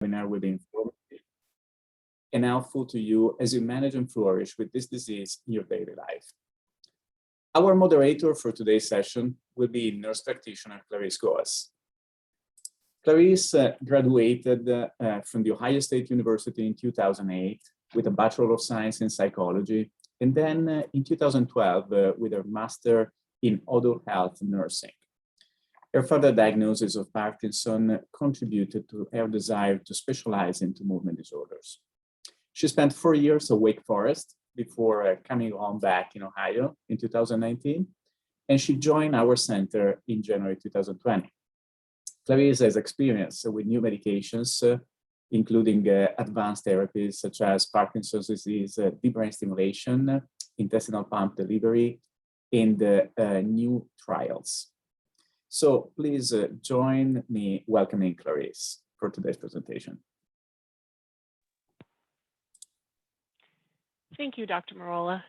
webinar will be informative and helpful to you as you manage and flourish with this disease in your daily life. Our moderator for today's session will be nurse practitioner Clarice Goas. Clarice graduated from the Ohio State University in 2008 with a Bachelor of Science in Psychology, and then in 2012 with her Master in Adult Health Nursing. Her further diagnosis of Parkinson contributed to her desire to specialize into movement disorders. She spent 4 years at Wake Forest before coming home back in Ohio in 2019, and she joined our center in January 2020. Clarice has experience with new medications, including advanced therapies such as Parkinson's disease, deep brain stimulation, intestinal pump delivery, and new trials. So please join me welcoming Clarice for today's presentation. Thank you, Dr. Merola.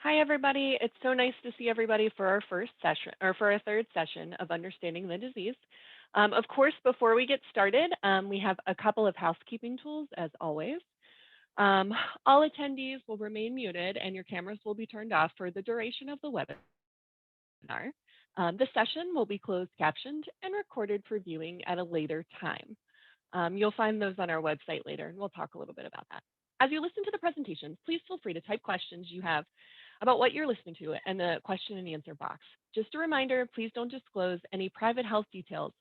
Hi, everybody. It's so nice to see everybody for our first session, or for our third session of Understanding the Disease. Of course, before we get started, we have a couple of housekeeping tools, as always. All attendees will remain muted and your cameras will be turned off for the duration of the webinar. The session will be closed captioned and recorded for viewing at a later time. You'll find those on our website later, and we'll talk a little bit about that. As you listen to the presentation, please feel free to type questions you have about what you're listening to in the question and answer box. Just a reminder, please don't disclose any private health details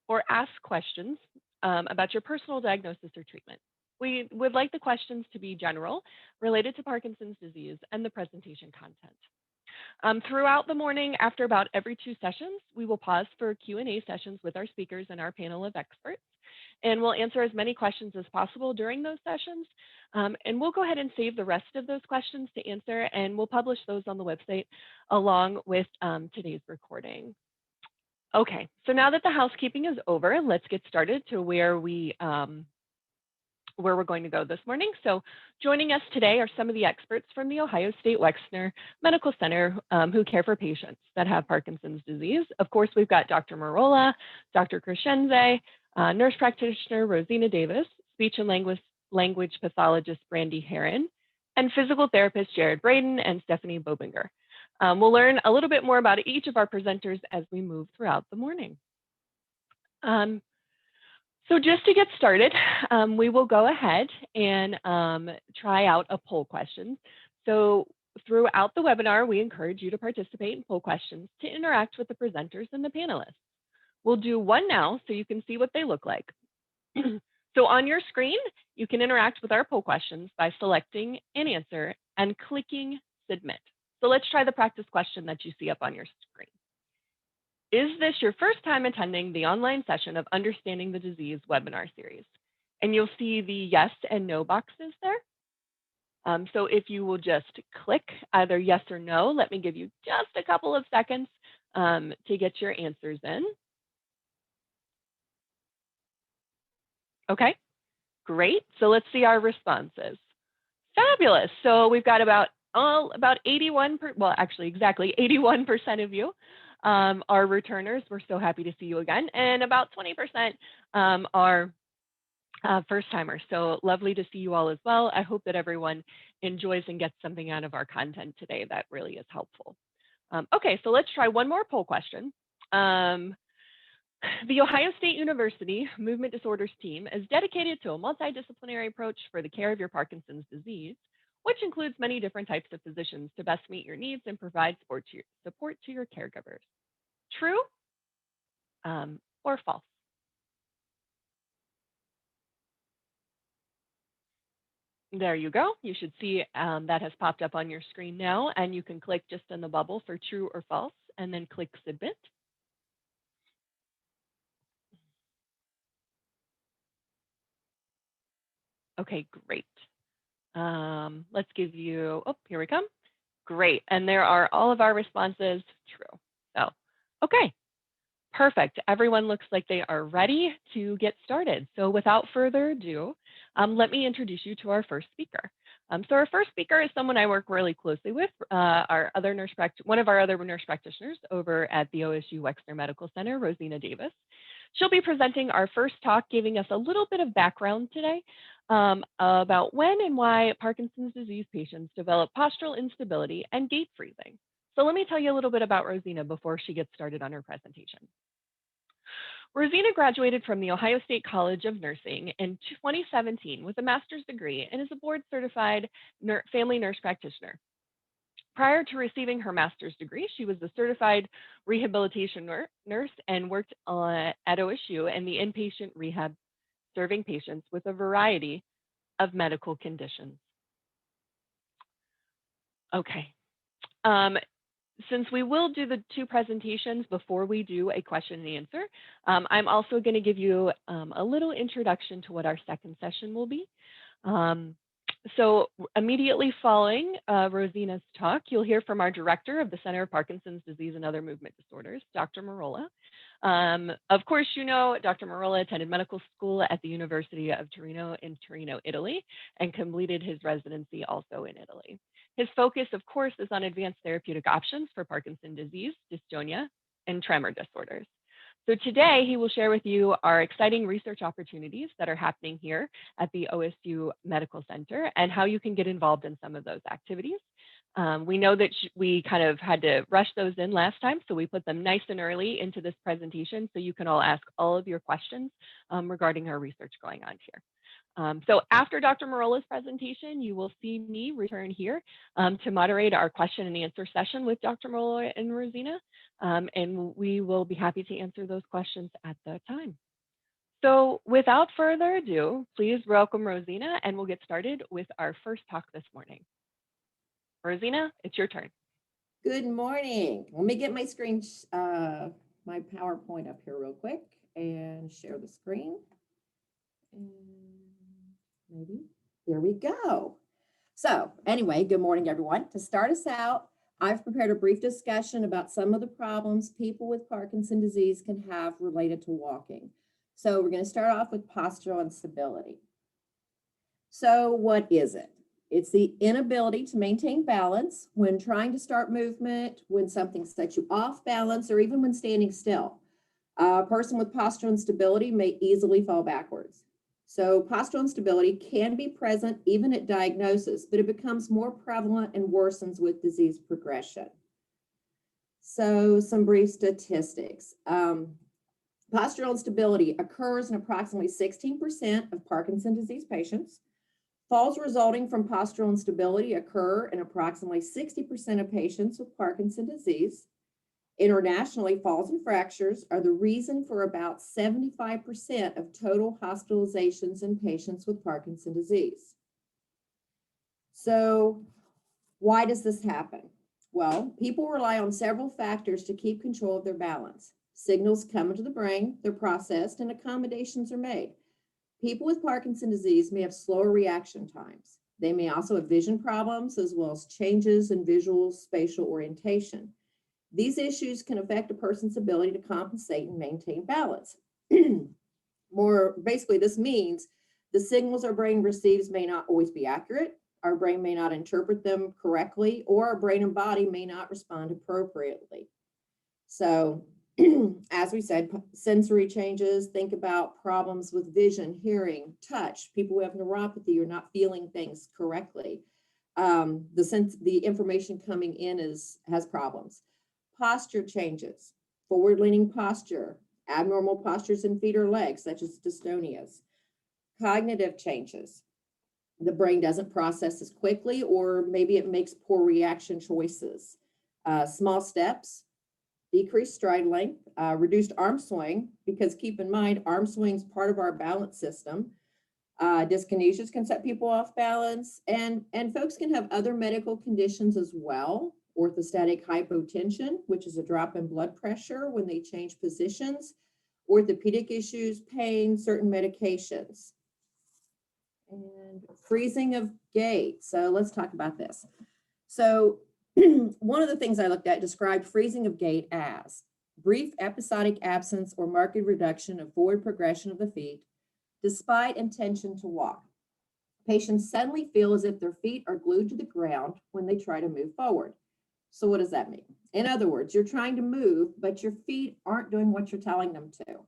or ask questions about your personal diagnosis or treatment. We would like the questions to be general, related to Parkinson's disease and the presentation content. Throughout the morning, after about every 2 sessions, we will pause for Q&A sessions with our speakers and our panel of experts, and we'll answer as many questions as possible during those sessions. And we'll go ahead and save the rest of those questions to answer, and we'll publish those on the website along with today's recording. Okay, so now that the housekeeping is over, let's get started to where we're going to go this morning. So joining us today are some of the experts from the Ohio State Wexner Medical Center who care for patients that have Parkinson's disease. Of course, we've got Dr. Merola, Dr. Crescenze, nurse practitioner Rosina Davis, speech and language pathologist Brandy Herron, and physical therapist Jared Braden and Stephanie Bobinger. We'll learn a little bit more about each of our presenters as we move throughout the morning. So just to get started, we will go ahead and try out a poll question. So throughout the webinar, we encourage you to participate in poll questions to interact with the presenters and the panelists. We'll do one now so you can see what they look like. So on your screen, you can interact with our poll questions by selecting an answer and clicking submit. So let's try the practice question that you see up on your screen. Is this your first time attending the online session of Understanding the Disease webinar series? And you'll see the yes and no boxes there. So if you will just click either yes or no, let me give you just a couple of seconds to get your answers in. Okay, great. So let's see our responses. Fabulous. So we've got about 81%, well, actually exactly 81% of you are returners. We're so happy to see you again. And about 20% are first timers. So lovely to see you all as well. I hope that everyone enjoys and gets something out of our content today that really is helpful. Okay, so let's try one more poll question. The Ohio State University Movement Disorders team is dedicated to a multidisciplinary approach for the care of your Parkinson's disease, which includes many different types of physicians to best meet your needs and provide support to your caregivers. True or false? There you go. You should see that has popped up on your screen now, and you can click just in the bubble for true or false, and then click submit. Okay, great. Let's give you, oh, here we come. Great, and there are all of our responses true. So, okay, perfect. Everyone looks like they are ready to get started. So without further ado, let me introduce you to our first speaker. So our first speaker is someone I work really closely with, one of our other nurse practitioners over at the OSU Wexner Medical Center, Rosina Davis. She'll be presenting our first talk, giving us a little bit of background today about when and why Parkinson's disease patients develop postural instability and gait freezing. So let me tell you a little bit about Rosina before she gets started on her presentation. Rosina graduated from the Ohio State College of Nursing in 2017 with a master's degree and is a board-certified family nurse practitioner. Prior to receiving her master's degree, she was a certified rehabilitation nurse and worked at OSU in the inpatient rehab, serving patients with a variety of medical conditions. Okay. Since we will do the two presentations before we do a question and answer, I'm also going to give you a little introduction to what our second session will be. So immediately following Rosina's talk, you'll hear from our director of the Center of Parkinson's Disease and Other Movement Disorders, Dr. Merola. Of course, you know, Dr. Merola attended medical school at the University of Torino in Torino, Italy, and completed his residency also in Italy. His focus, of course, is on advanced therapeutic options for Parkinson's disease, dystonia, and tremor disorders. So today he will share with you our exciting research opportunities that are happening here at the OSU Medical Center and how you can get involved in some of those activities. We know that we kind of had to rush those in last time, so we put them nice and early into this presentation so you can all ask all of your questions regarding our research going on here. So after Dr. Merola's presentation, you will see me return here to moderate our question and answer session with Dr. Merola and Rosina, and we will be happy to answer those questions at that time. So without further ado, please welcome Rosina, and we'll get started with our first talk this morning. Rosina, it's your turn. Good morning. Let me get my screen, my PowerPoint up here real quick and share the screen. And maybe, there we go. So anyway, good morning, everyone. To start us out, I've prepared a brief discussion about some of the problems people with Parkinson's disease can have related to walking. So we're going to start off with postural instability. So what is it? It's the inability to maintain balance when trying to start movement, when something sets you off balance, or even when standing still. A person with postural instability may easily fall backwards. So postural instability can be present even at diagnosis, but it becomes more prevalent and worsens with disease progression. So some brief statistics. Postural instability occurs in approximately 16% of Parkinson's disease patients. Falls resulting from postural instability occur in approximately 60% of patients with Parkinson's disease. Internationally, falls and fractures are the reason for about 75% of total hospitalizations in patients with Parkinson's disease. So why does this happen? Well, people rely on several factors to keep control of their balance. Signals come into the brain, they're processed, and accommodations are made. People with Parkinson's disease may have slower reaction times. They may also have vision problems as well as changes in visual spatial orientation. These issues can affect a person's ability to compensate and maintain balance. More basically, this means the signals our brain receives may not always be accurate, our brain may not interpret them correctly, or our brain and body may not respond appropriately. So, as we said, sensory changes, think about problems with vision, hearing, touch, people who have neuropathy or not feeling things correctly. The information coming in has problems. Posture changes, forward-leaning posture, abnormal postures in feet or legs, such as dystonias. Cognitive changes. The brain doesn't process as quickly, or maybe it makes poor reaction choices. Small steps, decreased stride length, reduced arm swing, because keep in mind, arm swing is part of our balance system. Dyskinesias can set people off balance, and folks can have other medical conditions as well. Orthostatic hypotension, which is a drop in blood pressure when they change positions, orthopedic issues, pain, certain medications. And freezing of gait. So let's talk about this. So one of the things I looked at described freezing of gait as brief episodic absence or marked reduction of forward progression of the feet despite intention to walk. Patients suddenly feel as if their feet are glued to the ground when they try to move forward. So what does that mean? In other words, you're trying to move, but your feet aren't doing what you're telling them to.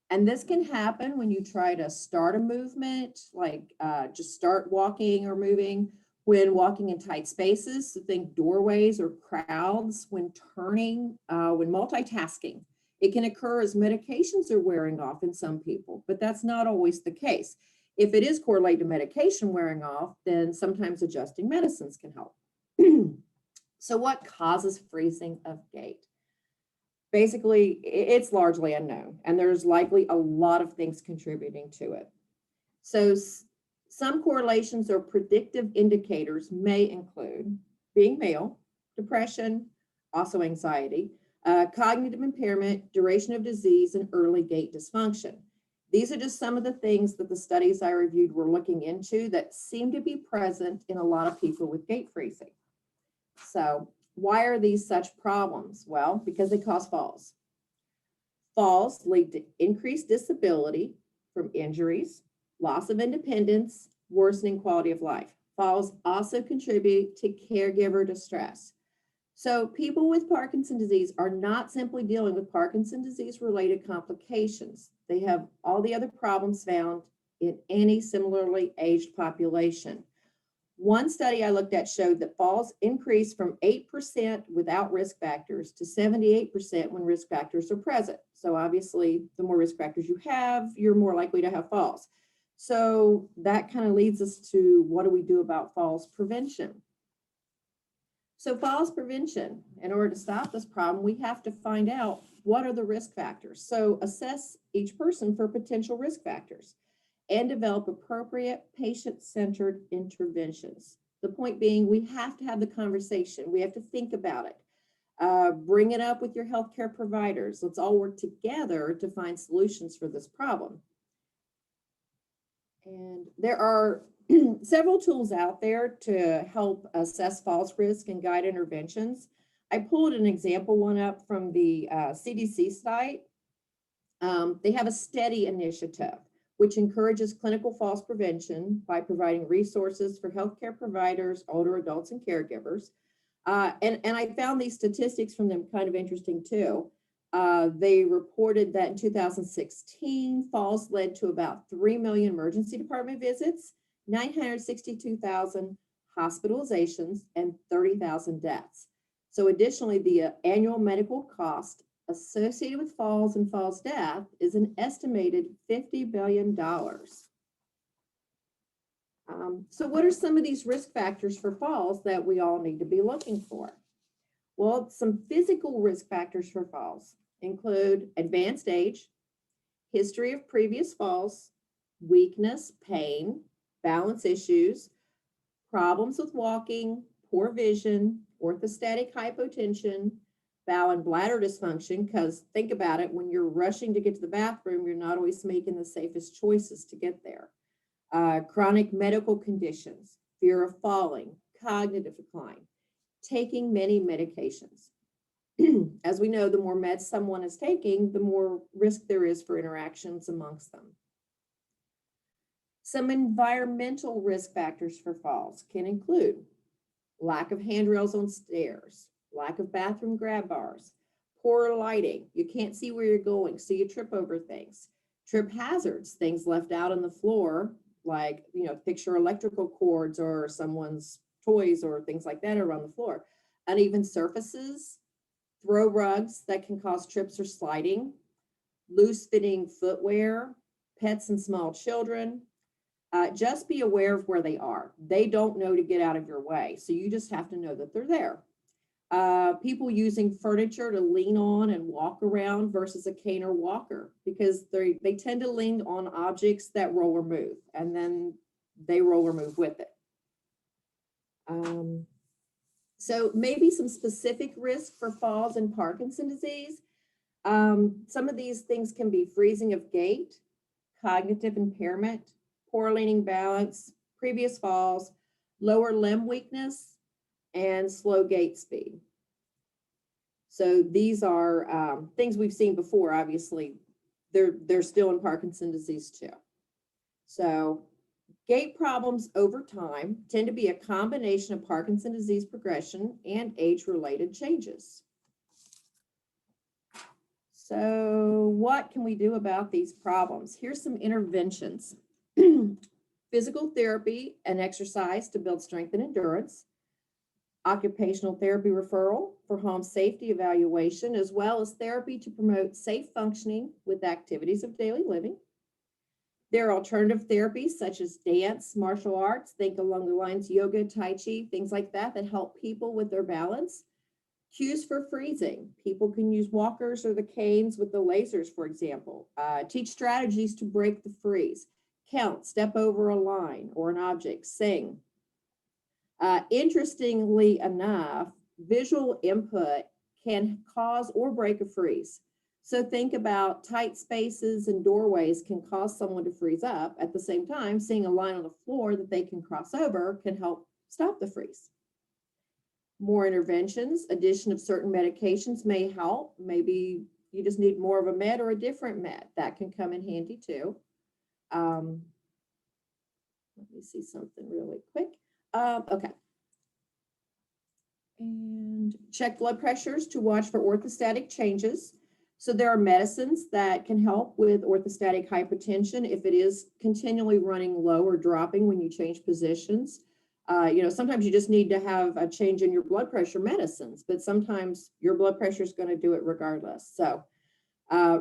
And this can happen when you try to start a movement, like just start walking or moving, when walking in tight spaces, so think doorways or crowds, when turning, when multitasking. It can occur as medications are wearing off in some people, but that's not always the case. If it is correlated to medication wearing off, then sometimes adjusting medicines can help. So what causes freezing of gait? Basically, it's largely unknown, and there's likely a lot of things contributing to it. So some correlations or predictive indicators may include being male, depression, also anxiety, cognitive impairment, duration of disease, and early gait dysfunction. These are just some of the things that the studies I reviewed were looking into that seem to be present in a lot of people with gait freezing. So why are these such problems? Well, because they cause falls. Falls lead to increased disability from injuries, loss of independence, worsening quality of life. Falls also contribute to caregiver distress. So people with Parkinson's disease are not simply dealing with Parkinson's disease related complications. They have all the other problems found in any similarly aged population. One study I looked at showed that falls increased from 8% without risk factors to 78% when risk factors are present. So obviously, the more risk factors you have, you're more likely to have falls. So that kind of leads us to, what do we do about falls prevention? So falls prevention, in order to stop this problem, we have to find out what are the risk factors. So assess each person for potential risk factors and develop appropriate patient-centered interventions. The point being, we have to have the conversation. We have to think about it. Bring it up with your healthcare providers. Let's all work together to find solutions for this problem. And there are several tools out there to help assess falls risk and guide interventions. I pulled an example one up from the CDC site. They have a STEADY initiative, which encourages clinical falls prevention by providing resources for healthcare providers, older adults, and caregivers. And I found these statistics from them kind of interesting too. They reported that in 2016, falls led to about 3 million emergency department visits, 962,000 hospitalizations, and 30,000 deaths. So additionally, the annual medical cost associated with falls and falls death is an estimated $50 billion. So what are some of these risk factors for falls that we all need to be looking for? Well, some physical risk factors for falls include advanced age, history of previous falls, weakness, pain, balance issues, problems with walking, poor vision, orthostatic hypotension, bowel and bladder dysfunction, because think about it, when you're rushing to get to the bathroom, you're not always making the safest choices to get there. Chronic medical conditions, fear of falling, cognitive decline, taking many medications. As we know, the more meds someone is taking, the more risk there is for interactions amongst them. Some environmental risk factors for falls can include lack of handrails on stairs, lack of bathroom grab bars, poor lighting. You can't see where you're going, so you trip over things. Trip hazards, things left out on the floor, like, picture electrical cords or someone's toys or things like that around the floor. Uneven surfaces, throw rugs that can cause trips or sliding, loose fitting footwear, pets and small children. Just be aware of where they are. They don't know to get out of your way, so you just have to know that they're there. People using furniture to lean on and walk around versus a cane or walker, because they tend to lean on objects that roll or move, and then they roll or move with it. So maybe some specific risk for falls in Parkinson's disease. Some of these things can be freezing of gait, cognitive impairment, poor leaning balance, previous falls, lower limb weakness, and slow gait speed. So these are things we've seen before. Obviously, they're still in Parkinson's disease too. So gait problems over time tend to be a combination of Parkinson's disease progression and age-related changes. So what can we do about these problems? Here's some interventions. Physical therapy and exercise to build strength and endurance. Occupational therapy referral for home safety evaluation, as well as therapy to promote safe functioning with activities of daily living. There are alternative therapies such as dance, martial arts, think along the lines yoga, tai chi, things like that help people with their balance. Cues for freezing. People can use walkers or the canes with the lasers, for example. Teach strategies to break the freeze. Count, step over a line or an object, sing. Interestingly enough, visual input can cause or break a freeze. So think about tight spaces and doorways can cause someone to freeze up. At the same time, seeing a line on the floor that they can cross over can help stop the freeze. More interventions, addition of certain medications may help. Maybe you just need more of a med or a different med. That can come in handy too. Let me see something really quick. Okay. And check blood pressures to watch for orthostatic changes. So there are medicines that can help with orthostatic hypertension if it is continually running low or dropping when you change positions. Sometimes you just need to have a change in your blood pressure medicines, but sometimes your blood pressure is going to do it regardless. So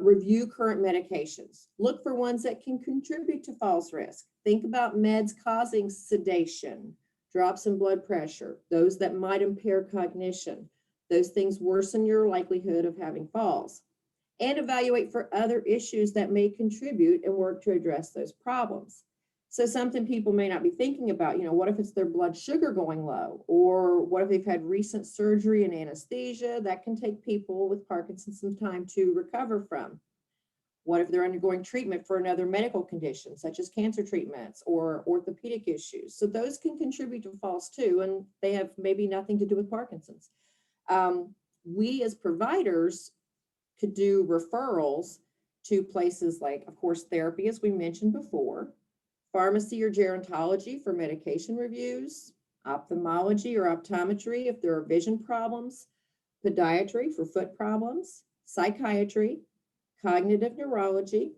review current medications. Look for ones that can contribute to falls risk. Think about meds causing sedation, drops in blood pressure, those that might impair cognition. Those things worsen your likelihood of having falls. And evaluate for other issues that may contribute and work to address those problems. So something people may not be thinking about, what if it's their blood sugar going low? Or what if they've had recent surgery and anesthesia? That can take people with Parkinson's some time to recover from. What if they're undergoing treatment for another medical condition, such as cancer treatments or orthopedic issues? So those can contribute to falls too, and they have maybe nothing to do with Parkinson's. We as providers could do referrals to places like, of course, therapy, as we mentioned before, pharmacy or gerontology for medication reviews, ophthalmology or optometry if there are vision problems, podiatry for foot problems, psychiatry, cognitive neurology.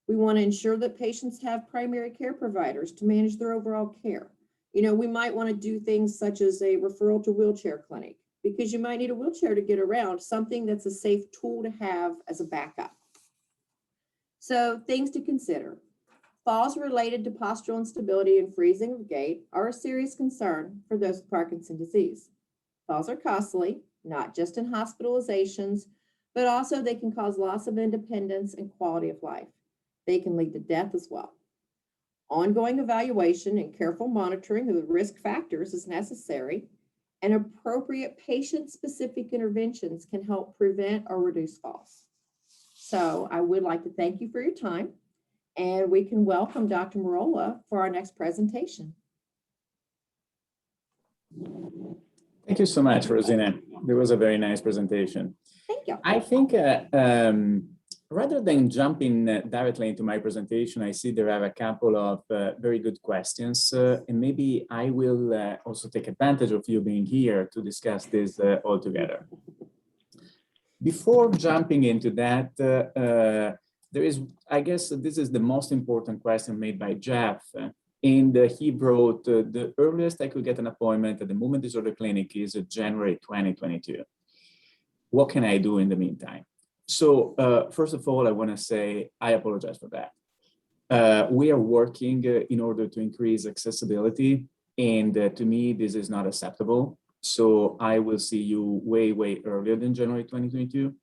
We want to ensure that patients have primary care providers to manage their overall care. We might want to do things such as a referral to wheelchair clinic, because you might need a wheelchair to get around, something that's a safe tool to have as a backup. So things to consider. Falls related to postural instability and freezing of gait are a serious concern for those with Parkinson's disease. Falls are costly, not just in hospitalizations, but also they can cause loss of independence and quality of life. They can lead to death as well. Ongoing evaluation and careful monitoring of the risk factors is necessary, and appropriate patient-specific interventions can help prevent or reduce falls. So I would like to thank you for your time, and we can welcome Dr. Merola for our next presentation. Thank you so much, Rosina. It was a very nice presentation. Thank you. I think rather than jumping directly into my presentation, I see there are a couple of very good questions, and maybe I will also take advantage of you being here to discuss this all together. Before jumping into that, there is, I guess this is the most important question made by Jeff, and he wrote, the earliest I could get an appointment at the Movement Disorder Clinic is January 2022. What can I do in the meantime? So first of all, I want to say I apologize for that. We are working in order to increase accessibility, and to me, this is not acceptable. So I will see you way, way earlier than January 2022.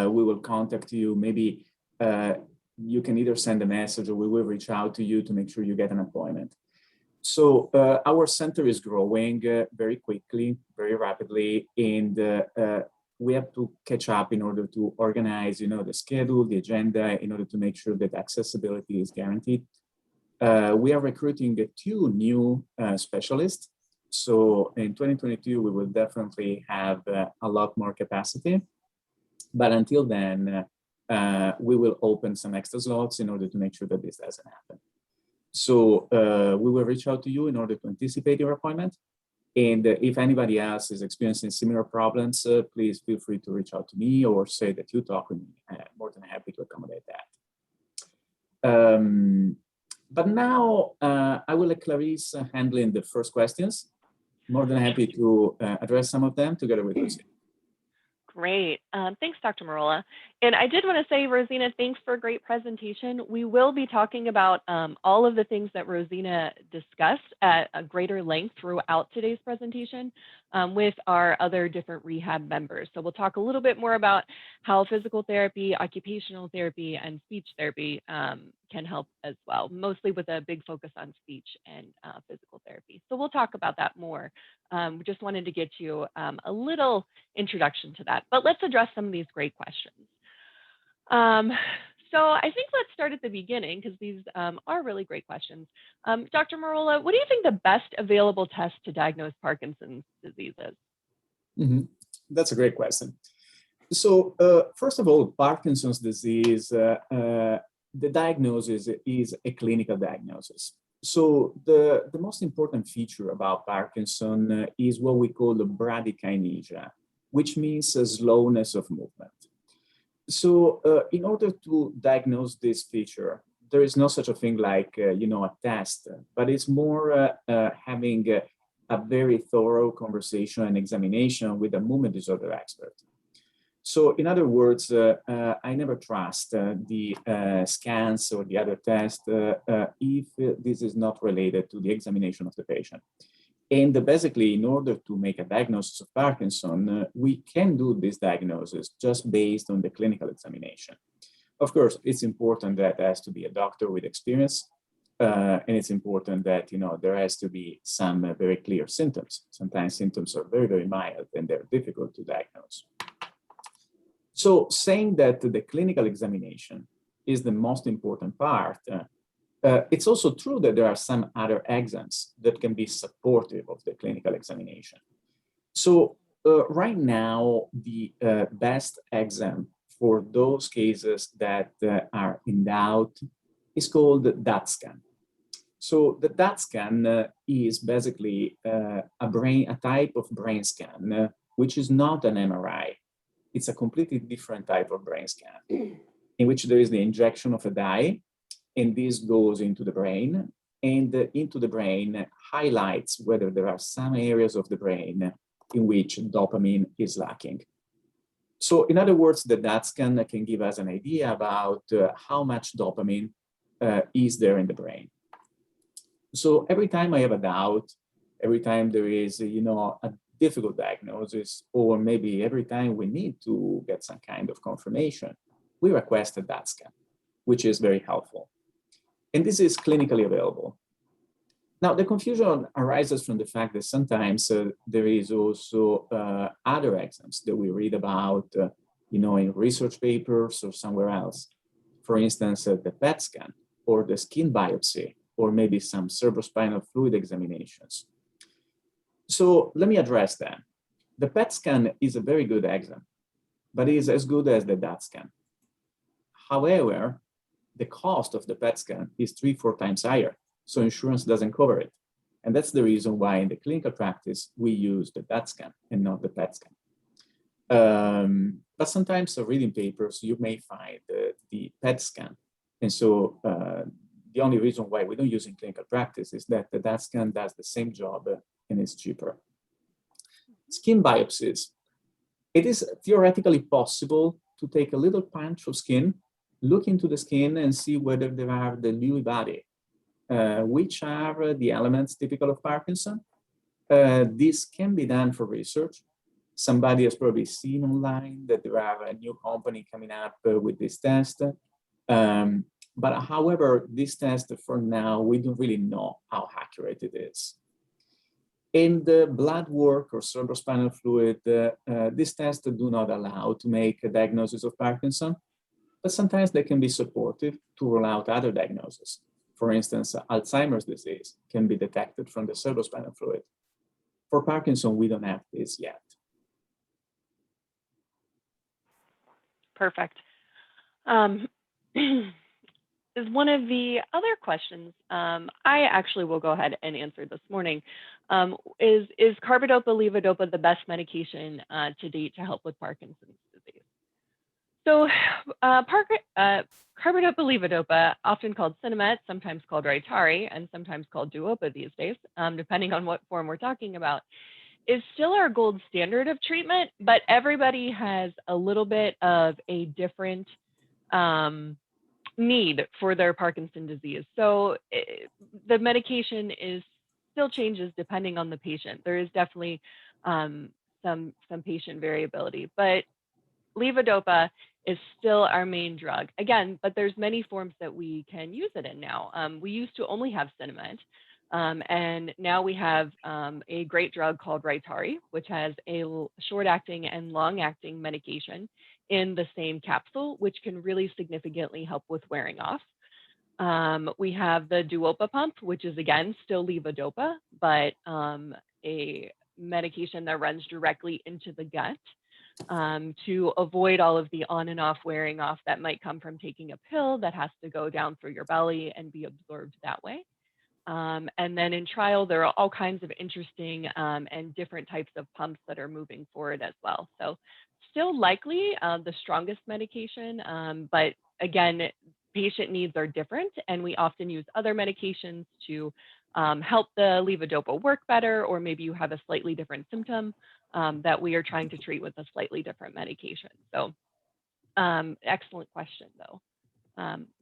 We will contact you. Maybe you can either send a message or we will reach out to you to make sure you get an appointment. So our center is growing very quickly, very rapidly, and we have to catch up in order to organize, the schedule, the agenda, in order to make sure that accessibility is guaranteed. We are recruiting 2 new specialists. So in 2022, we will definitely have a lot more capacity. But until then, we will open some extra slots in order to make sure that this doesn't happen. So we will reach out to you in order to anticipate your appointment. And if anybody else is experiencing similar problems, please feel free to reach out to me or say that you talk with me. I'm more than happy to accommodate that. But now I will let Clarice handling the first questions. More than happy to address some of them together with Rosina. Great. Thanks, Dr. Merola. And I did want to say, Rosina, thanks for a great presentation. We will be talking about all of the things that Rosina discussed at a greater length throughout today's presentation with our other different rehab members. So we'll talk a little bit more about how physical therapy, occupational therapy, and speech therapy can help as well, mostly with a big focus on speech and physical therapy. So we'll talk about that more. We just wanted to get you a little introduction to that, but let's address some of these great questions. So I think let's start at the beginning because these are really great questions. Dr. Merola, what do you think the best available test to diagnose Parkinson's disease is? Mm-hmm. That's a great question. So first of all, Parkinson's disease, the diagnosis is a clinical diagnosis. So the most important feature about Parkinson is what we call the bradykinesia, which means a slowness of movement. So in order to diagnose this feature, there is no such a thing like, a test, but it's more having a very thorough conversation and examination with a movement disorder expert. So in other words, I never trust the scans or the other tests if this is not related to the examination of the patient. And basically, in order to make a diagnosis of Parkinson, we can do this diagnosis just based on the clinical examination. Of course, it's important that there has to be a doctor with experience, and it's important that there has to be some very clear symptoms. Sometimes symptoms are very, very mild and they're difficult to diagnose. So saying that the clinical examination is the most important part, it's also true that there are some other exams that can be supportive of the clinical examination. So right now, the best exam for those cases that are in doubt is called the DAT scan. So the DAT scan is basically a type of brain scan, which is not an MRI. It's a completely different type of brain scan in which there is the injection of a dye, and this goes into the brain, and into the brain highlights whether there are some areas of the brain in which dopamine is lacking. So in other words, the DAT scan can give us an idea about how much dopamine is there in the brain. So every time I have a doubt, every time there is, a difficult diagnosis, or maybe every time we need to get some kind of confirmation, we request a DAT scan, which is very helpful. And this is clinically available. Now, the confusion arises from the fact that sometimes there is also other exams that we read about, in research papers or somewhere else. For instance, the PET scan or the skin biopsy, or maybe some cerebrospinal fluid examinations. So let me address that. The PET scan is a very good exam, but it is as good as the DAT scan. However, the cost of the PET scan is 3-4 times higher, so insurance doesn't cover it. And that's the reason why in the clinical practice, we use the DAT scan and not the PET scan. But sometimes reading papers, you may find the PET scan. And so the only reason why we don't use in clinical practice is that the DAT scan does the same job and is cheaper. Skin biopsies. It is theoretically possible to take a little punch of skin, look into the skin and see whether there are the Lewy body, which are the elements typical of Parkinson. This can be done for research. Somebody has probably seen online that there are a new company coming up with this test. But however, this test for now, we don't really know how accurate it is. In the blood work or cerebrospinal fluid, these tests do not allow to make a diagnosis of Parkinson, but sometimes they can be supportive to rule out other diagnoses. For instance, Alzheimer's disease can be detected from the cerebrospinal fluid. For Parkinson, we don't have this yet. Perfect. is one of the other questions I actually will go ahead and answer this morning. Is Carbidopa Levodopa the best medication to date to help with Parkinson's disease? So Carbidopa Levodopa, often called Sinemet, sometimes called Rytary, and sometimes called Duopa these days, depending on what form we're talking about, is still our gold standard of treatment, but everybody has a little bit of a different need for their Parkinson disease. So the medication still changes depending on the patient. There is definitely some patient variability, but levodopa is still our main drug. Again, but there's many forms that we can use it in now. We used to only have Sinemet, and now we have a great drug called Rytary, which has a short-acting and long-acting medication in the same capsule, which can really significantly help with wearing off. We have the Duopa pump, which is again still levodopa, but a medication that runs directly into the gut to avoid all of the on and off wearing off that might come from taking a pill that has to go down through your belly and be absorbed that way. And then in trial, there are all kinds of interesting and different types of pumps that are moving forward as well. So still likely the strongest medication, but again, patient needs are different, and we often use other medications to help the levodopa work better, or maybe you have a slightly different symptom that we are trying to treat with a slightly different medication. So excellent question, though.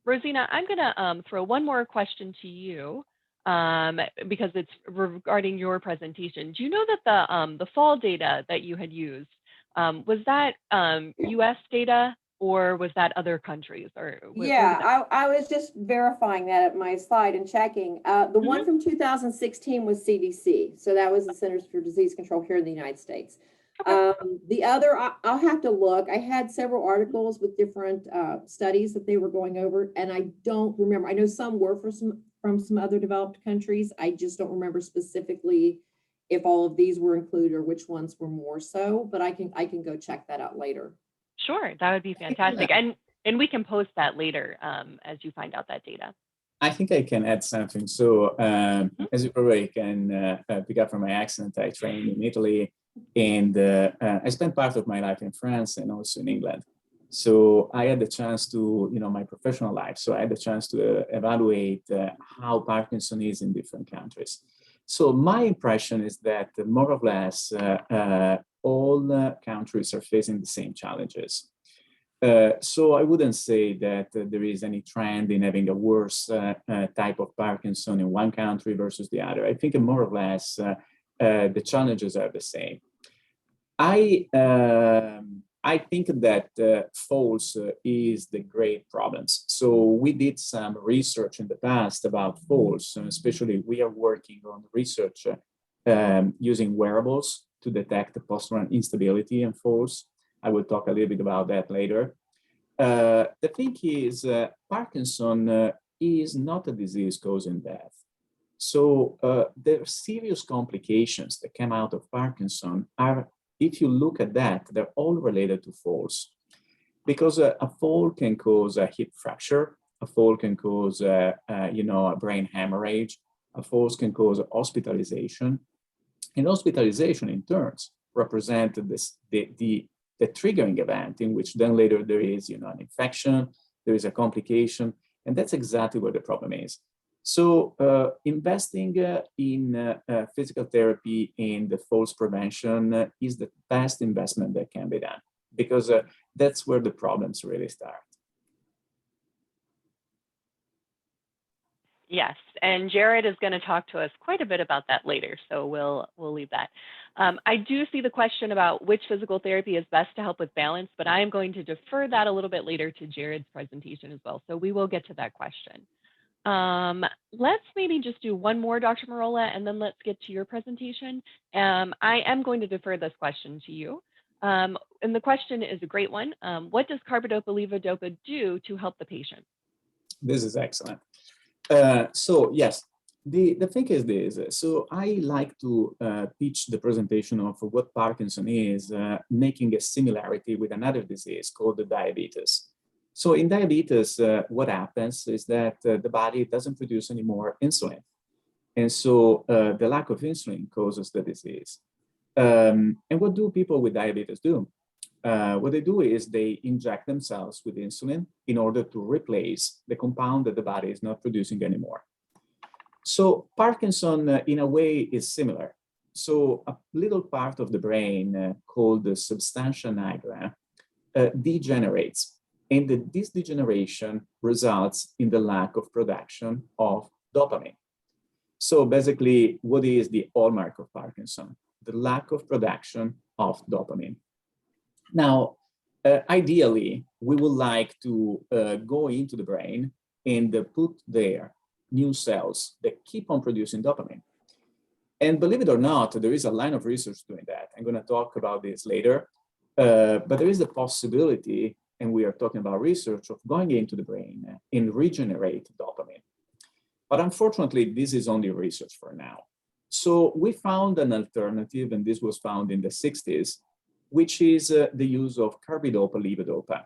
Rosina, I'm going to throw one more question to you because it's regarding your presentation. Do you know that the fall data that you had used, was that US data or was that other countries? Or yeah, I was just verifying that at my slide and checking. The one from 2016 was CDC. So that was the Centers for Disease Control here in the United States. Okay. The other, I'll have to look. I had several articles with different studies that they were going over, and I don't remember. I know some were from some other developed countries. I just don't remember specifically if all of these were included or which ones were more so, but I can go check that out later. Sure, that would be fantastic. And we can post that later as you find out that data. I think I can add something. So as you probably can pick up from my accent, I trained in Italy, and I spent part of my life in France and also in England. So I had the chance to, my professional life. So I had the chance to evaluate how Parkinson is in different countries. So my impression is that more or less all countries are facing the same challenges. So I wouldn't say that there is any trend in having a worse type of Parkinson in one country versus the other. I think more or less the challenges are the same. I think that falls is the great problems. So we did some research in the past about falls, and especially we are working on research using wearables to detect the postural instability and falls. I will talk a little bit about that later. The thing is, Parkinson is not a disease causing death. So the serious complications that come out of Parkinson are, if you look at that, they're all related to falls. Because a fall can cause a hip fracture, a fall can cause a brain hemorrhage, a fall can cause hospitalization, and hospitalization in turns represent the triggering event in which then later there is an infection, there is a complication, and that's exactly what the problem is. So investing in physical therapy and the falls prevention is the best investment that can be done, because that's where the problems really start. Yes, and Jared is going to talk to us quite a bit about that later, so we'll leave that. I do see the question about which physical therapy is best to help with balance, but I am going to defer that a little bit later to Jared's presentation as well, so we will get to that question. Let's maybe just do one more, Dr. Merola, and then let's get to your presentation. I am going to defer this question to you. And the question is a great one. What does Carbidopa Levodopa do to help the patient? This is excellent. So yes, the thing is this. So I like to pitch the presentation of what Parkinson is, making a similarity with another disease called diabetes. So in diabetes, what happens is that the body doesn't produce any more insulin. And so the lack of insulin causes the disease. And what do people with diabetes do? What they do is they inject themselves with insulin in order to replace the compound that the body is not producing anymore. So Parkinson, in a way, is similar. So a little part of the brain called the substantia nigra degenerates. And this degeneration results in the lack of production of dopamine. So basically, what is the hallmark of Parkinson? The lack of production of dopamine. Now, ideally, we would like to go into the brain and put there new cells that keep on producing dopamine. And believe it or not, there is a line of research doing that. I'm going to talk about this later. But there is the possibility, and we are talking about research, of going into the brain and regenerate dopamine. But unfortunately, this is only research for now. So we found an alternative, and this was found in the 60s, which is the use of Carbidopa Levodopa.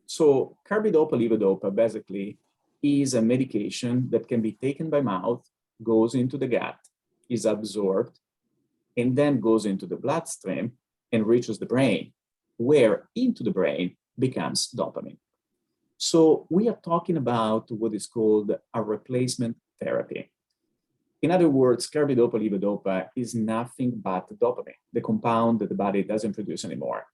So Carbidopa Levodopa basically is a medication that can be taken by mouth, goes into the gut, is absorbed, and then goes into the bloodstream and reaches the brain, where into the brain becomes dopamine. So we are talking about what is called a replacement therapy. In other words, Carbidopa Levodopa is nothing but dopamine, the compound that the body doesn't produce anymore.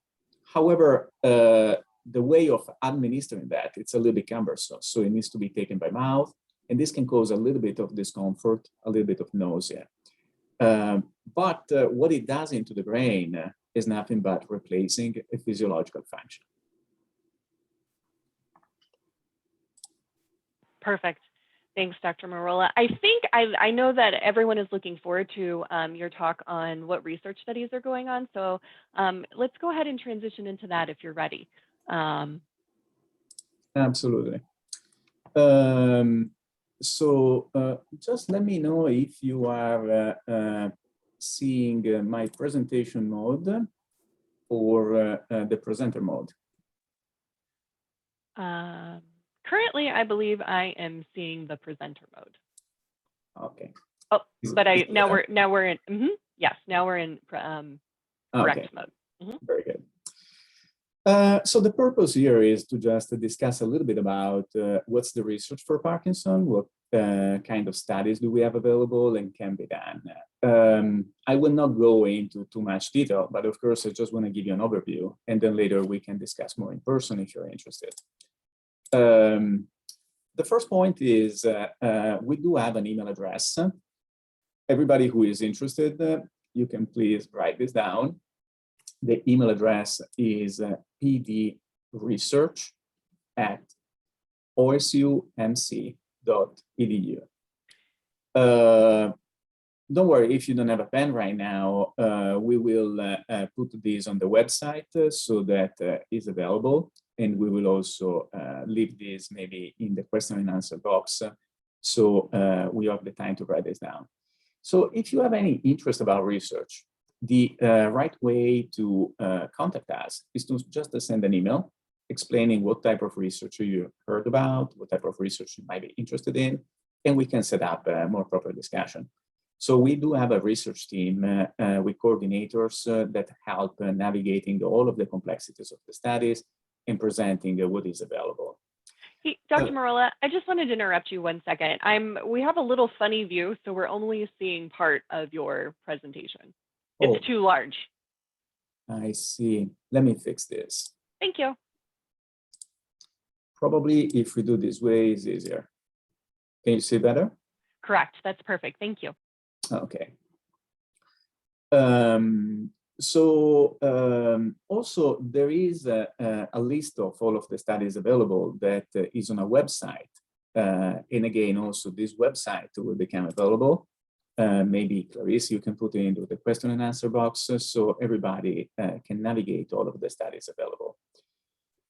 However, the way of administering that, it's a little bit cumbersome. So it needs to be taken by mouth, and this can cause a little bit of discomfort, a little bit of nausea. But what it does into the brain is nothing but replacing a physiological function. Perfect. Thanks, Dr. Merola. I think I know that everyone is looking forward to your talk on what research studies are going on. So let's go ahead and transition into that if you're ready. Absolutely. So just let me know if you are seeing my presentation mode or the presenter mode. Currently, I believe I am seeing the presenter mode. Okay. Oh, but now we're in. Yes, now we're in correct mode. Very good. So the purpose here is to just discuss a little bit about what's the research for Parkinson, what kind of studies do we have available and can be done. I will not go into too much detail, but of course, I just want to give you an overview, and then later we can discuss more in person if you're interested. The first point is we do have an email address. Everybody who is interested, you can please write this down. The email address is pdresearch@osumc.edu. Don't worry if you don't have a pen right now. We will put this on the website so that it's available. And we will also leave this maybe in the question and answer box. So we have the time to write this down. So if you have any interest about research, the right way to contact us is to just send an email explaining what type of research you heard about, what type of research you might be interested in, and we can set up a more proper discussion. So we do have a research team with coordinators that help navigating all of the complexities of the studies and presenting what is available. Hey, Dr. Merola, I just wanted to interrupt you 1 second. We have a little funny view, so we're only seeing part of your presentation. It's too large. I see. Let me fix this. Thank you. Probably if we do this way, it's easier. Can you see better? Correct. That's perfect. Thank you. Okay. Also, there is a list of all of the studies available that is on a website. And again, also this website will become available. Maybe Clarice, you can put it into the question and answer box so everybody can navigate all of the studies available.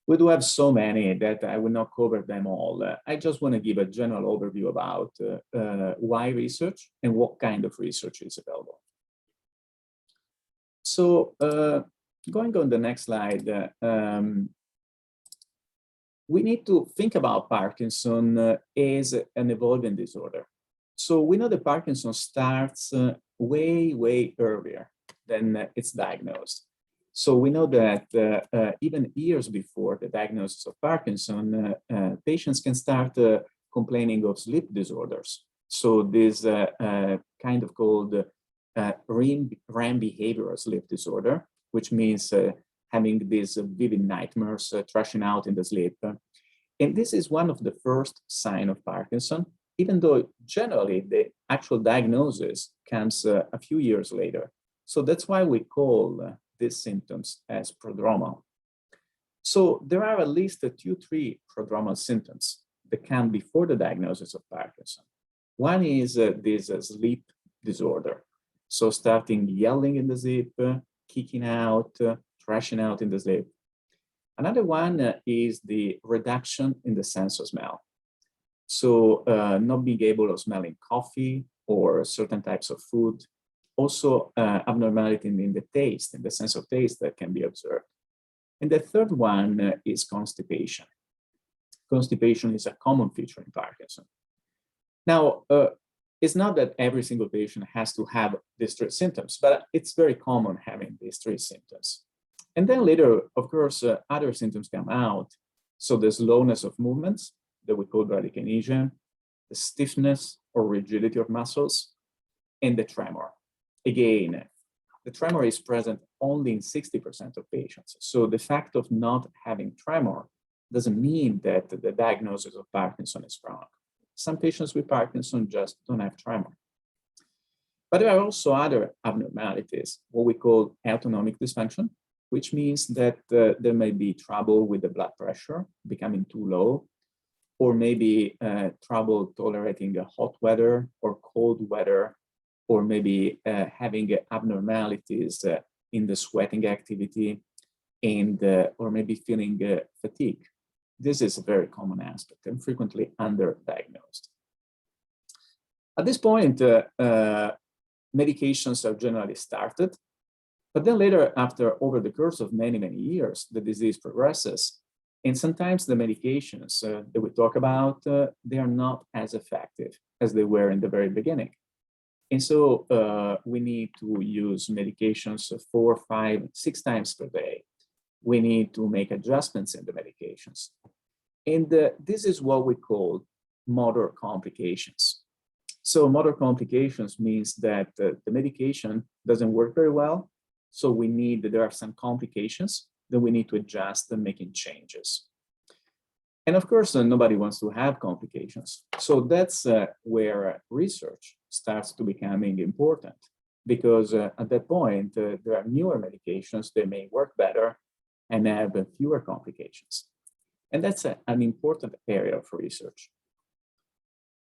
We do have so many that I will not cover them all. I just want to give a general overview about why research and what kind of research is available. So going on the next slide, we need to think about Parkinson as an evolving disorder. So we know that Parkinson starts way, way earlier than it's diagnosed. So we know that even years before the diagnosis of Parkinson, patients can start complaining of sleep disorders. So this kind of called REM behavioral sleep disorder, which means having these vivid nightmares, trashing out in the sleep. And this is one of the first signs of Parkinson, even though generally the actual diagnosis comes a few years later. So that's why we call these symptoms as prodromal. So there are at least 2-3 prodromal symptoms that come before the diagnosis of Parkinson. One is this sleep disorder. So starting yelling in the sleep, kicking out, thrashing out in the sleep. Another one is the reduction in the sense of smell. So not being able to smell coffee or certain types of food. Also abnormality in the taste, in the sense of taste that can be observed. And the third one is constipation. Constipation is a common feature in Parkinson. Now, it's not that every single patient has to have these 3 symptoms, but it's very common having these 3 symptoms. And then later, of course, other symptoms come out. So the slowness of movements that we call bradykinesia, the stiffness or rigidity of muscles, and the tremor. Again, the tremor is present only in 60% of patients. So the fact of not having tremor doesn't mean that the diagnosis of Parkinson is wrong. Some patients with Parkinson just don't have tremor. But there are also other abnormalities, what we call autonomic dysfunction, which means that there may be trouble with the blood pressure becoming too low, or maybe trouble tolerating hot weather or cold weather, or maybe having abnormalities in the sweating activity, and or maybe feeling fatigue. This is a very common aspect and frequently underdiagnosed. At this point, medications are generally started, but then later, after over the course of many, many years, the disease progresses. And sometimes the medications that we talk about, they are not as effective as they were in the very beginning. And so we need to use medications 4, 5, 6 times per day. We need to make adjustments in the medications. And this is what we call motor complications. So motor complications means that the medication doesn't work very well. So there are some complications that we need to adjust and making changes. And of course, nobody wants to have complications. So that's where research starts to becoming important, because at that point, there are newer medications that may work better and have fewer complications. And that's an important area for research.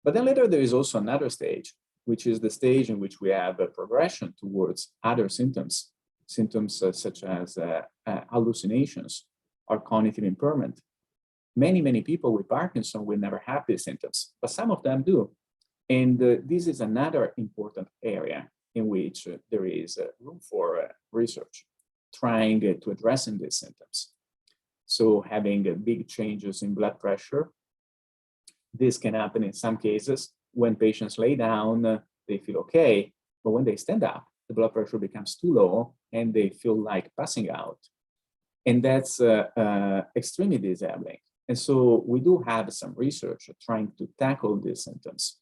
But then later, there is also another stage, which is the stage in which we have a progression towards other symptoms such as hallucinations or cognitive impairment. Many, many people with Parkinson will never have these symptoms, but some of them do. And this is another important area in which there is room for research, trying to address these symptoms. So having big changes in blood pressure, this can happen in some cases. When patients lay down, they feel okay, but when they stand up, the blood pressure becomes too low and they feel like passing out. And that's extremely disabling. And so we do have some research trying to tackle these symptoms,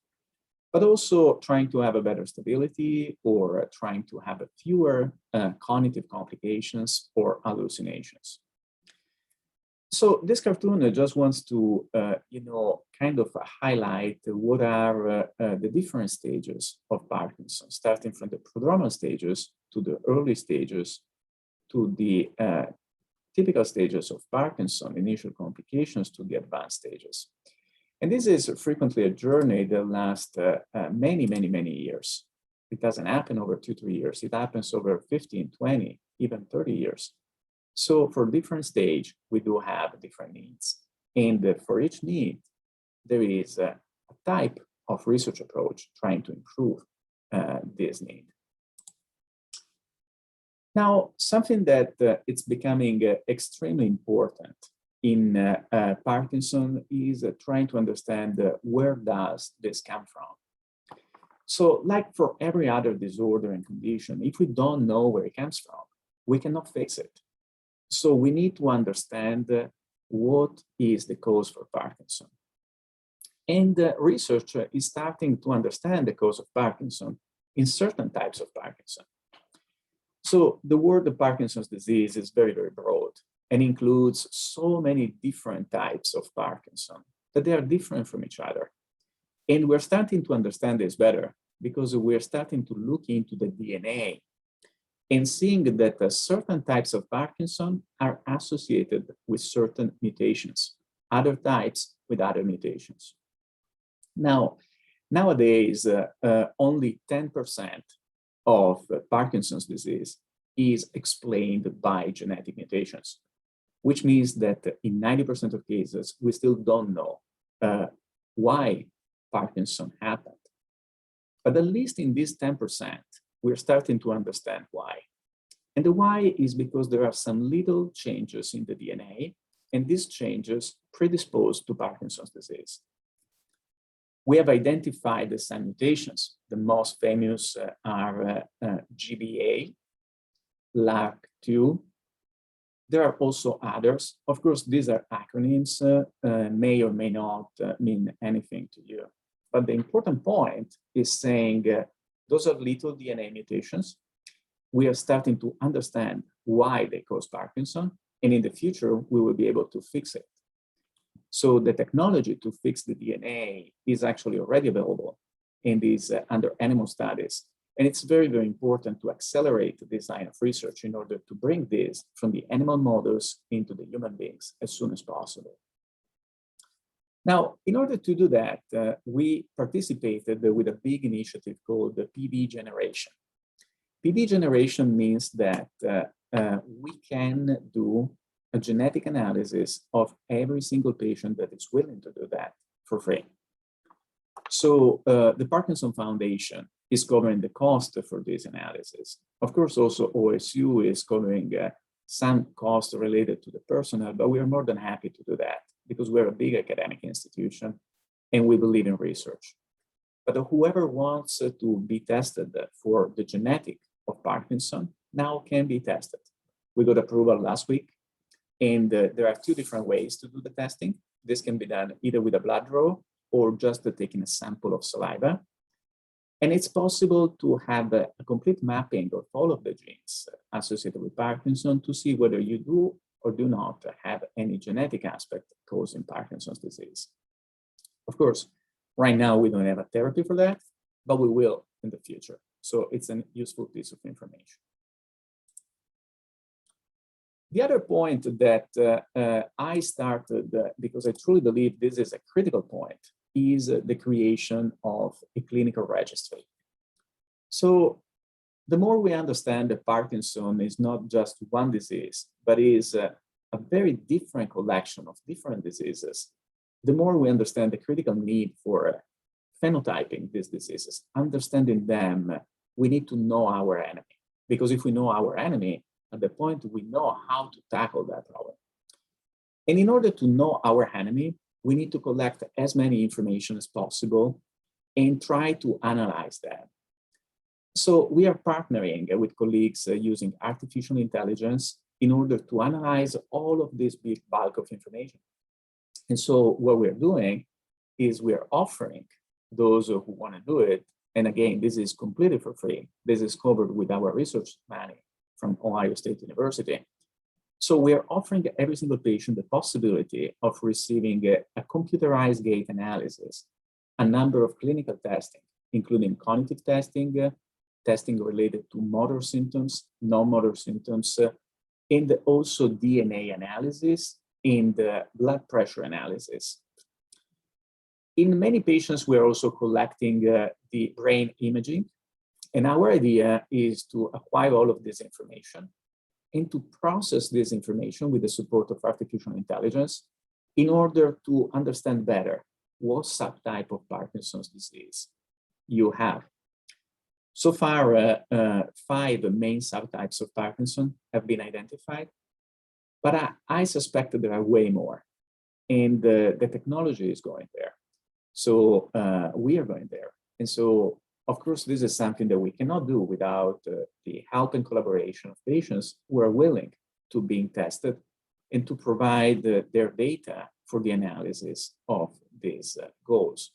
but also trying to have a better stability or trying to have fewer cognitive complications or hallucinations. So this cartoon just wants to, kind of highlight what are the different stages of Parkinson, starting from the prodromal stages to the early stages to the typical stages of Parkinson, initial complications to the advanced stages. And this is frequently a journey that lasts many, many, many years. It doesn't happen over 2-3 years. It happens over 15, 20, even 30 years. So for different stage, we do have different needs. And for each need, there is a type of research approach trying to improve this need. Now, something that it's becoming extremely important in Parkinson is trying to understand where does this come from. So like for every other disorder and condition, if we don't know where it comes from, we cannot fix it. So we need to understand what is the cause for Parkinson. And research is starting to understand the cause of Parkinson in certain types of Parkinson. So the word of Parkinson's disease is very, very broad and includes so many different types of Parkinson that they are different from each other. And we're starting to understand this better because we're starting to look into the DNA and seeing that certain types of Parkinson are associated with certain mutations, other types with other mutations. Now, nowadays, only 10% of Parkinson's disease is explained by genetic mutations, which means that in 90% of cases, we still don't know why Parkinson happened. But at least in this 10%, we're starting to understand why. And the why is because there are some little changes in the DNA, and these changes predispose to Parkinson's disease. We have identified some mutations. The most famous are GBA, LARC2. There are also others. Of course, these are acronyms, may or may not mean anything to you. But the important point is saying those are little DNA mutations. We are starting to understand why they cause Parkinson, and in the future, we will be able to fix it. So the technology to fix the DNA is actually already available and is under animal studies. And it's very, very important to accelerate this line of research in order to bring this from the animal models into the human beings as soon as possible. Now, in order to do that, we participated with a big initiative called the PD Generation. PD Generation means that we can do a genetic analysis of every single patient that is willing to do that for free. So the Parkinson Foundation is covering the cost for this analysis. Of course, also OSU is covering some costs related to the personnel, but we are more than happy to do that because we're a big academic institution and we believe in research. But whoever wants to be tested for the genetic of Parkinson now can be tested. We got approval last week, and there are two different ways to do the testing. This can be done either with a blood draw or just taking a sample of saliva. And it's possible to have a complete mapping of all of the genes associated with Parkinson to see whether you do or do not have any genetic aspect causing Parkinson's disease. Of course, right now we don't have a therapy for that, but we will in the future. So it's a useful piece of information. The other point that I started, because I truly believe this is a critical point, is the creation of a clinical registry. So the more we understand that Parkinson is not just one disease, but is a very different collection of different diseases, the more we understand the critical need for phenotyping these diseases, understanding them, we need to know our enemy. Because if we know our enemy, at the point we know how to tackle that problem. And in order to know our enemy, we need to collect as many information as possible and try to analyze that. So we are partnering with colleagues using artificial intelligence in order to analyze all of this big bulk of information. And so what we're doing is we're offering those who want to do it. And again, this is completely for free. This is covered with our research money from Ohio State University. So we are offering every single patient the possibility of receiving a computerized gait analysis, a number of clinical testing, including cognitive testing, testing related to motor symptoms, non-motor symptoms, and also DNA analysis and blood pressure analysis. In many patients, we're also collecting the brain imaging. And our idea is to acquire all of this information and to process this information with the support of artificial intelligence in order to understand better what subtype of Parkinson's disease you have. So far, 5 main subtypes of Parkinson have been identified. But I suspect that there are way more. And the technology is going there. So we are going there. And so, of course, this is something that we cannot do without the help and collaboration of patients who are willing to being tested and to provide their data for the analysis of these goals.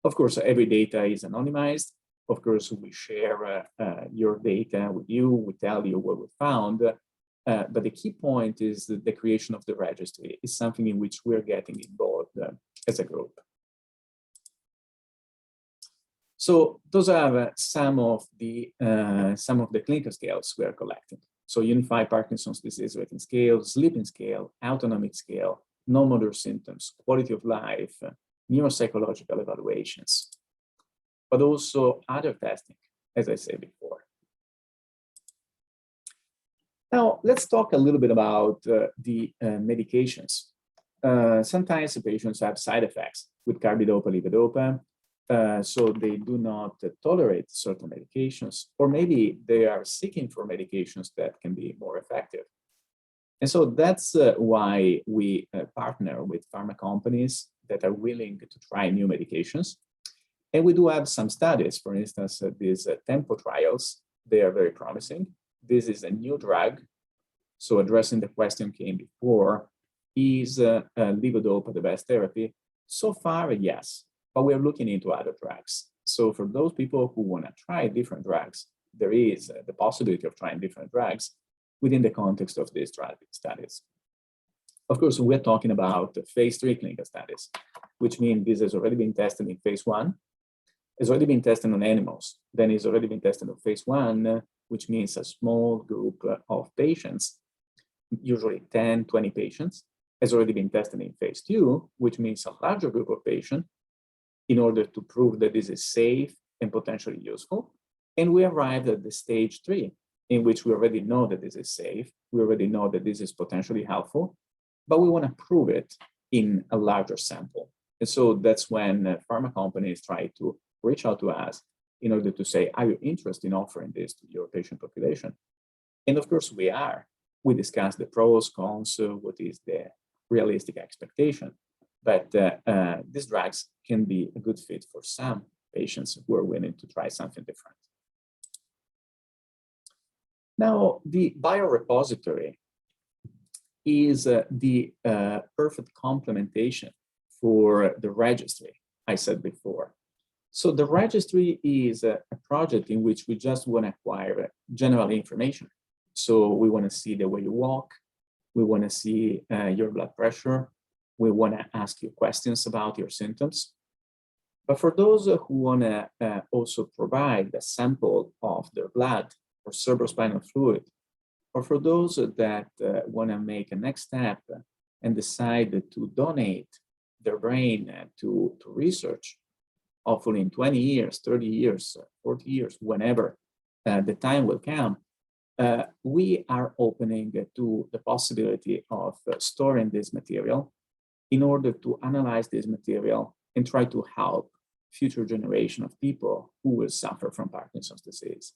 Of course, every data is anonymized. Of course, we share your data with you. We tell you what we found. But the key point is that the creation of the registry is something in which we're getting involved as a group. So those are some of the clinical scales we are collecting. So Unified Parkinson's Disease Rating Scale, Sleeping Scale, Autonomic Scale, Non-Motor Symptoms, Quality of Life, Neuropsychological Evaluations, but also other testing, as I said before. Now, let's talk a little bit about the medications. Sometimes the patients have side effects with Carbidopa Levodopa, so they do not tolerate certain medications, or maybe they are seeking for medications that can be more effective. And so that's why we partner with pharma companies that are willing to try new medications. And we do have some studies, for instance, these TEMPO trials, they are very promising. This is a new drug. So addressing the question came before, is levodopa the best therapy? So far, yes, but we're looking into other drugs. So for those people who want to try different drugs, there is the possibility of trying different drugs within the context of these studies. Of course, we're talking about phase 3 clinical studies, which means this has already been tested in phase 1, has already been tested on animals, then it's already been tested on phase 1, which means a small group of patients, usually 10, 20 patients, has already been tested in phase 2, which means a larger group of patients, in order to prove that this is safe and potentially useful. And we arrived at the stage 3, in which we already know that this is safe, we already know that this is potentially helpful, but we want to prove it in a larger sample. And so that's when pharma companies try to reach out to us in order to say, are you interested in offering this to your patient population? And of course we are. We discuss the pros, cons, what is the realistic expectation. But these drugs can be a good fit for some patients who are willing to try something different. Now, the biorepository is the perfect complementation for the registry I said before. So the registry is a project in which we just want to acquire general information. So we want to see the way you walk, we want to see your blood pressure, we want to ask you questions about your symptoms. But for those who want to also provide a sample of their blood or cerebrospinal fluid, or for those that want to make a next step and decide to donate their brain to research, hopefully in 20 years, 30 years, 40 years, whenever the time will come, we are opening to the possibility of storing this material in order to analyze this material and try to help future generation of people who will suffer from Parkinson's disease.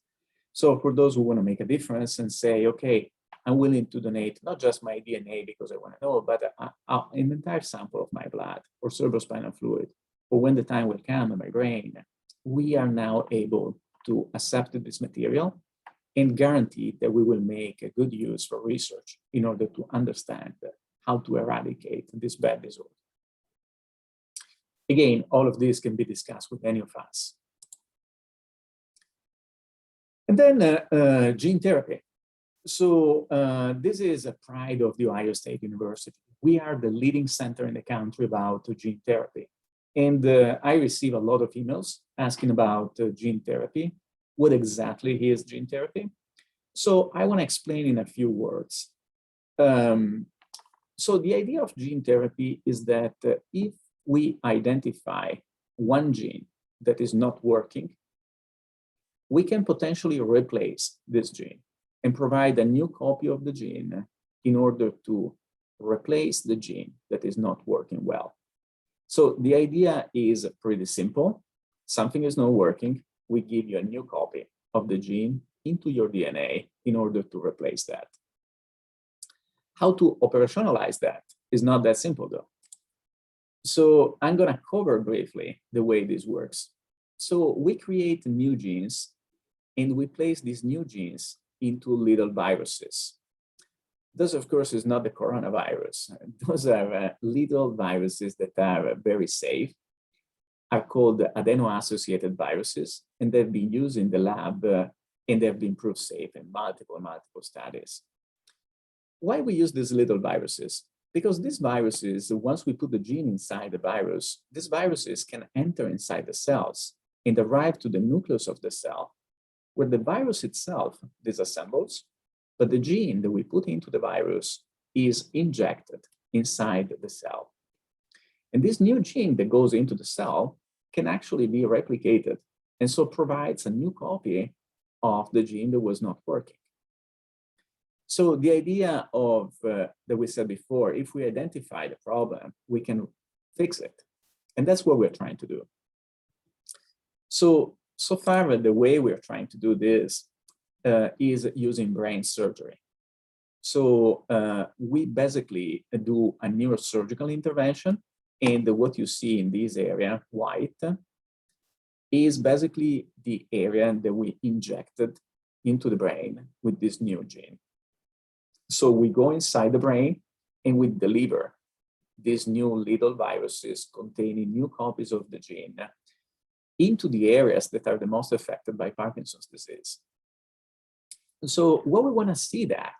So for those who want to make a difference and say, okay, I'm willing to donate not just my DNA because I want to know, but an entire sample of my blood or cerebrospinal fluid, or when the time will come in my brain, we are now able to accept this material and guarantee that we will make a good use for research in order to understand how to eradicate this bad disorder. Again, all of this can be discussed with any of us. And then gene therapy. So this is a pride of the Ohio State University. We are the leading center in the country about gene therapy. And I receive a lot of emails asking about gene therapy. What exactly is gene therapy? So I want to explain in a few words. So the idea of gene therapy is that if we identify one gene that is not working, we can potentially replace this gene and provide a new copy of the gene in order to replace the gene that is not working well. So the idea is pretty simple. Something is not working, we give you a new copy of the gene into your DNA in order to replace that. How to operationalize that is not that simple though. So I'm gonna cover briefly the way this works. So we create new genes and we place these new genes into little viruses. Those, of course, is not the coronavirus. Those are little viruses that are very safe, are called adeno-associated viruses, and they've been used in the lab and they've been proved safe in multiple studies. Why we use these little viruses? Because these viruses, once we put the gene inside the virus, these viruses can enter inside the cells and arrive to the nucleus of the cell, where the virus itself disassembles, but the gene that we put into the virus is injected inside the cell. And this new gene that goes into the cell can actually be replicated, and so provides a new copy of the gene that was not working. So the idea of that we said before, if we identify the problem, we can fix it. And that's what we're trying to do. So far, the way we're trying to do this is using brain surgery. So we basically do a neurosurgical intervention, and what you see in this area, white, is basically the area that we injected into the brain with this new gene. So we go inside the brain and we deliver these new little viruses containing new copies of the gene into the areas that are the most affected by Parkinson's disease. So what we want to see that?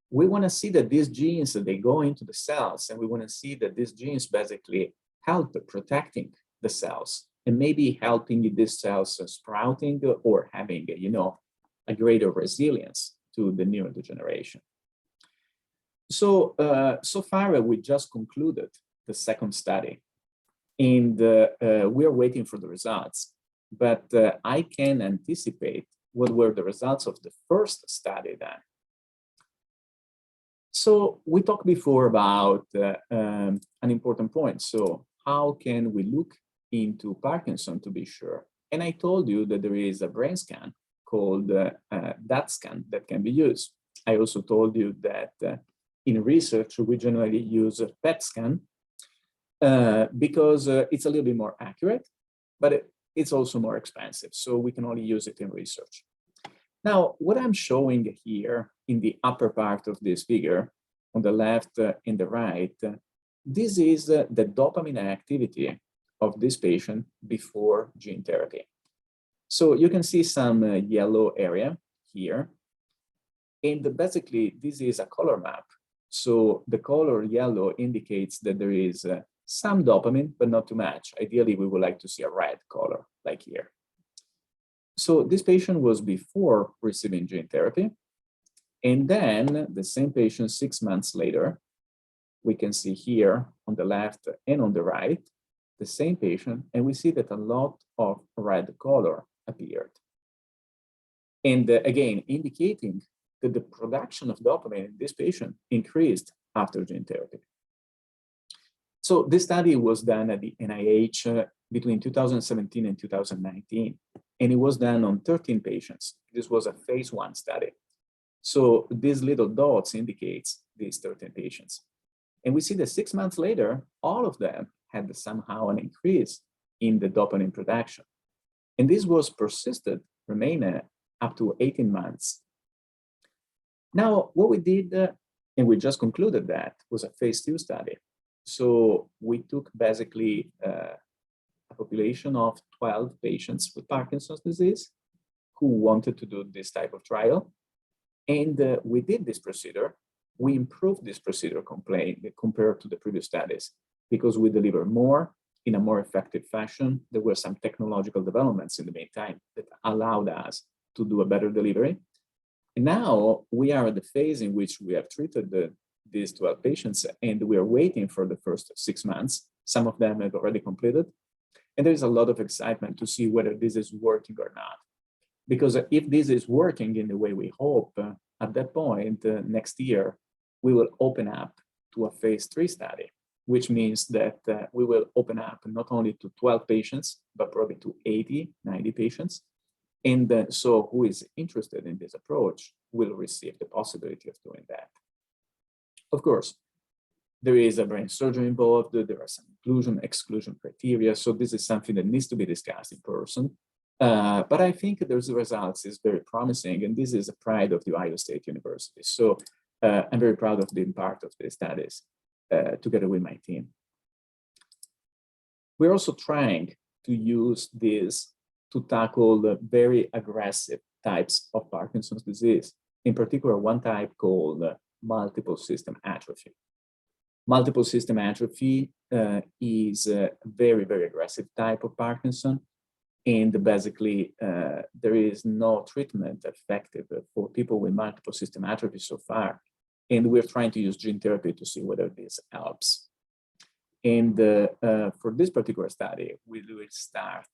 We want to see that these genes, they go into the cells, and we want to see that these genes basically help protecting the cells and maybe helping these cells sprouting or having, a greater resilience to the neurodegeneration. So, so far, we just concluded the second study, and we're waiting for the results. But I can anticipate what were the results of the first study then. So we talked before about an important point. So how can we look into Parkinson to be sure? And I told you that there is a brain scan called DAT scan that can be used. I also told you that in research, we generally use a PET scan because it's a little bit more accurate, but it's also more expensive. So we can only use it in research. Now, what I'm showing here in the upper part of this figure, on the left and the right, this is the dopamine activity of this patient before gene therapy. So you can see some yellow area here. And basically, this is a color map. So the color yellow indicates that there is some dopamine, but not too much. Ideally, we would like to see a red color, like here. So this patient was before receiving gene therapy. And then the same patient 6 months later, we can see here on the left and on the right, the same patient, and we see that a lot of red color appeared. And again, indicating that the production of dopamine in this patient increased after gene therapy. So this study was done at the NIH between 2017 and 2019, and it was done on 13 patients. This was a phase 1 study. So these little dots indicates these 13 patients. And we see that 6 months later, all of them had somehow an increase in the dopamine production. And this was persisted, remained up to 18 months. Now, what we did, and we just concluded that, was a phase 2 study. So we took basically a population of 12 patients with Parkinson's disease who wanted to do this type of trial. And we did this procedure. We improved this procedure compared to the previous studies because we deliver more in a more effective fashion. There were some technological developments in the meantime that allowed us to do a better delivery. And now we are at the phase in which we have treated these 12 patients, and we are waiting for the first 6 months. Some of them have already completed. And there is a lot of excitement to see whether this is working or not. Because if this is working in the way we hope, at that point, next year, we will open up to a phase 3 study, which means that we will open up not only to 12 patients, but probably to 80, 90 patients. And so who is interested in this approach will receive the possibility of doing that. Of course, there is a brain surgery involved. There are some inclusion, exclusion criteria. So this is something that needs to be discussed in person. But I think the results is very promising, and this is a pride of the Ohio State University. So I'm very proud of being part of these studies together with my team. We're also trying to use this to tackle the very aggressive types of Parkinson's disease, in particular one type called multiple system atrophy. Multiple system atrophy is a very, very aggressive type of Parkinson. And basically, there is no treatment effective for people with multiple system atrophy so far. And we're trying to use gene therapy to see whether this helps. And for this particular study, we will start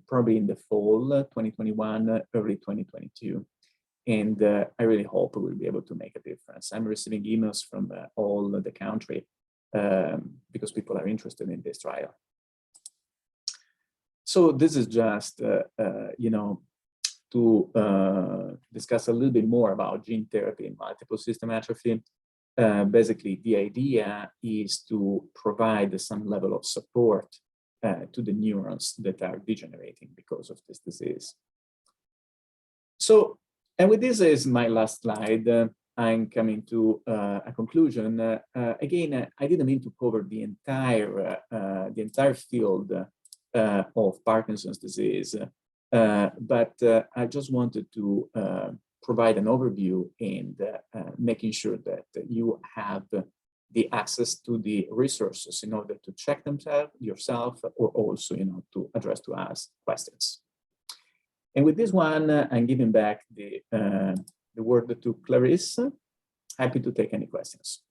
probably in the fall 2021, early 2022. And I really hope we'll be able to make a difference. I'm receiving emails from all the country because people are interested in this trial. So this is just, to discuss a little bit more about gene therapy in multiple system atrophy. Basically, the idea is to provide some level of support to the neurons that are degenerating because of this disease. So, and with this is my last slide. I'm coming to a conclusion. Again, I didn't mean to cover the entire field of Parkinson's disease, but I just wanted to provide an overview and making sure that you have the access to the resources in order to check themselves yourself, or also, to address to us questions. And with this one, I'm giving back the word to Clarice. Happy to take any questions.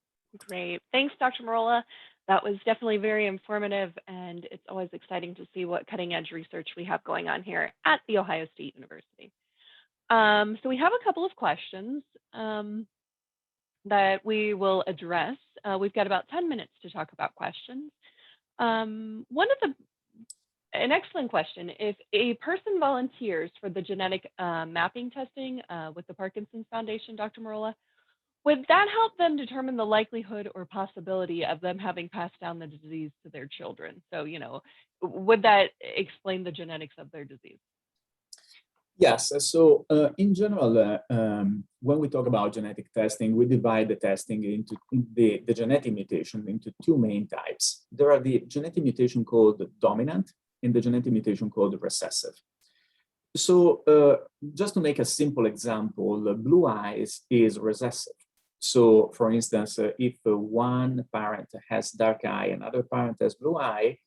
Great. Thanks, Dr. Merola. That was definitely very informative, and it's always exciting to see what cutting-edge research we have going on here at The Ohio State University. So we have a couple of questions that we will address. We've got about 10 minutes to talk about questions. An excellent question: if a person volunteers for the genetic mapping testing with the Parkinson's Foundation, Dr. Merola, would that help them determine the likelihood or possibility of them having passed down the disease to their children? So, would that explain the genetics of their disease? Yes. So in general, when we talk about genetic testing, we divide the testing into the genetic mutation into two main types. There are the genetic mutation called dominant and the genetic mutation called recessive. So just to make a simple example, blue eyes is recessive. So for instance, if one parent has dark eye and another parent has blue eye,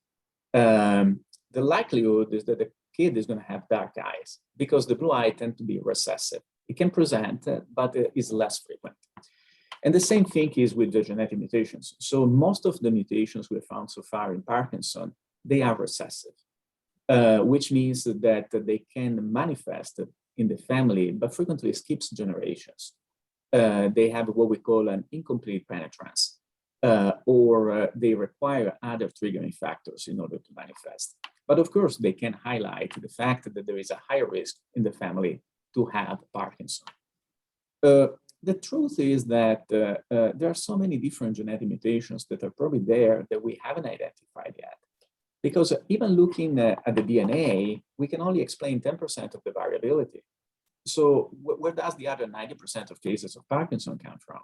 the likelihood is that the kid is going to have dark eyes because the blue eye tend to be recessive. It can present, but it is less frequent. And the same thing is with the genetic mutations. So most of the mutations we've found so far in Parkinson, they are recessive, which means that they can manifest in the family, but frequently skips generations. They have what we call an incomplete penetrance, or they require other triggering factors in order to manifest. But of course, they can highlight the fact that there is a higher risk in the family to have Parkinson. The truth is that there are so many different genetic mutations that are probably there that we haven't identified yet. Because even looking at the DNA, we can only explain 10% of the variability. So where does the other 90% of cases of Parkinson come from?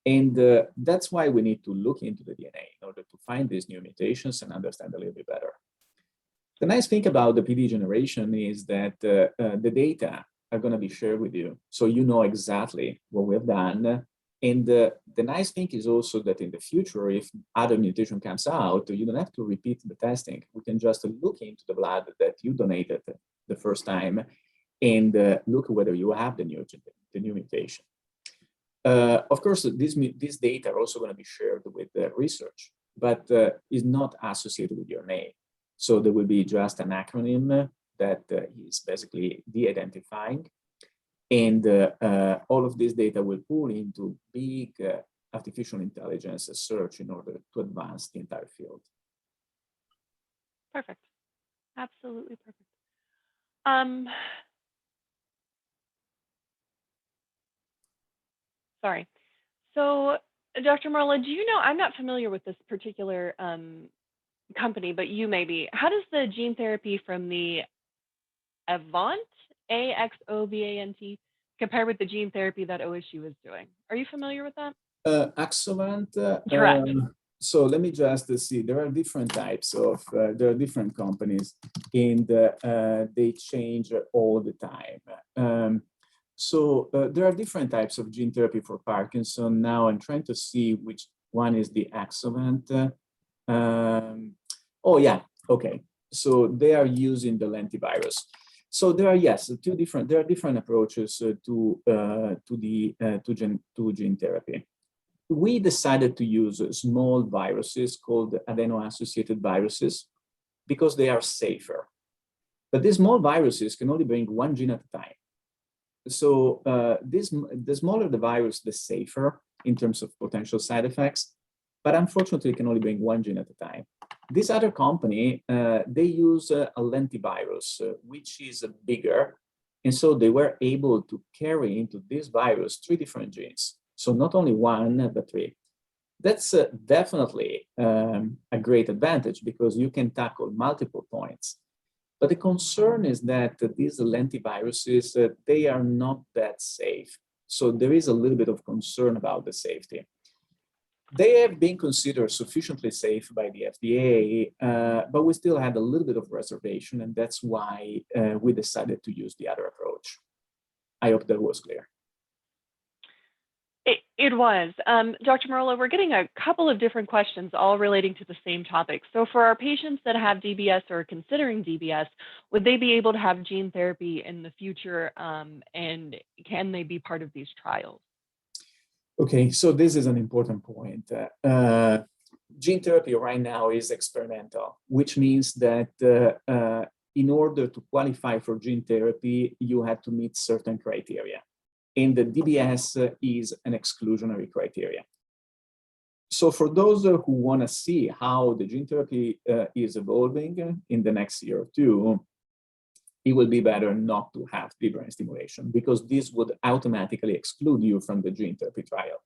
And that's why we need to look into the DNA in order to find these new mutations and understand a little bit better. The nice thing about the PD generation is that the data are going to be shared with you, so you know exactly what we've done. And the nice thing is also that in the future, if other mutation comes out, you don't have to repeat the testing. We can just look into the blood that you donated the first time and look whether you have the new mutation. Of course, these data are also going to be shared with the research, but is not associated with your name. So there will be just an acronym that is basically de-identifying. And all of this data will pull into big artificial intelligence search in order to advance the entire field. Perfect. Absolutely perfect. Sorry. So Dr. Merola, do you know, I'm not familiar with this particular company, but you may be. How does the gene therapy from the Avant, AXOVANT, compare with the gene therapy that OSU is doing? Are you familiar with that? Axovant. Correct. So let me just see. There are different types of. There are different companies, and they change all the time. So there are different types of gene therapy for Parkinson. Now I'm trying to see which one is the Axovant. Oh yeah, okay. So they are using the lentivirus. So there are, yes, there are different approaches to gene therapy. We decided to use small viruses called adeno-associated viruses because they are safer. But these small viruses can only bring one gene at a time. So the smaller the virus, the safer in terms of potential side effects. But unfortunately, it can only bring one gene at a time. This other company, they use a lentivirus, which is bigger. And so they were able to carry into this virus 3 different genes. So not only 1, but 3. That's definitely a great advantage because you can tackle multiple points. But the concern is that these lentiviruses, they are not that safe. So there is a little bit of concern about the safety. They have been considered sufficiently safe by the FDA, but we still had a little bit of reservation, and that's why we decided to use the other approach. I hope that was clear. It was. Dr. Merola, we're getting a couple of different questions all relating to the same topic. So for our patients that have DBS or considering DBS, would they be able to have gene therapy in the future, and can they be part of these trials? Okay, so this is an important point. Gene therapy right now is experimental, which means that in order to qualify for gene therapy, you have to meet certain criteria. And the DBS is an exclusionary criteria. So for those who want to see how the gene therapy is evolving in the next year or 2, it will be better not to have deep brain stimulation because this would automatically exclude you from the gene therapy trial.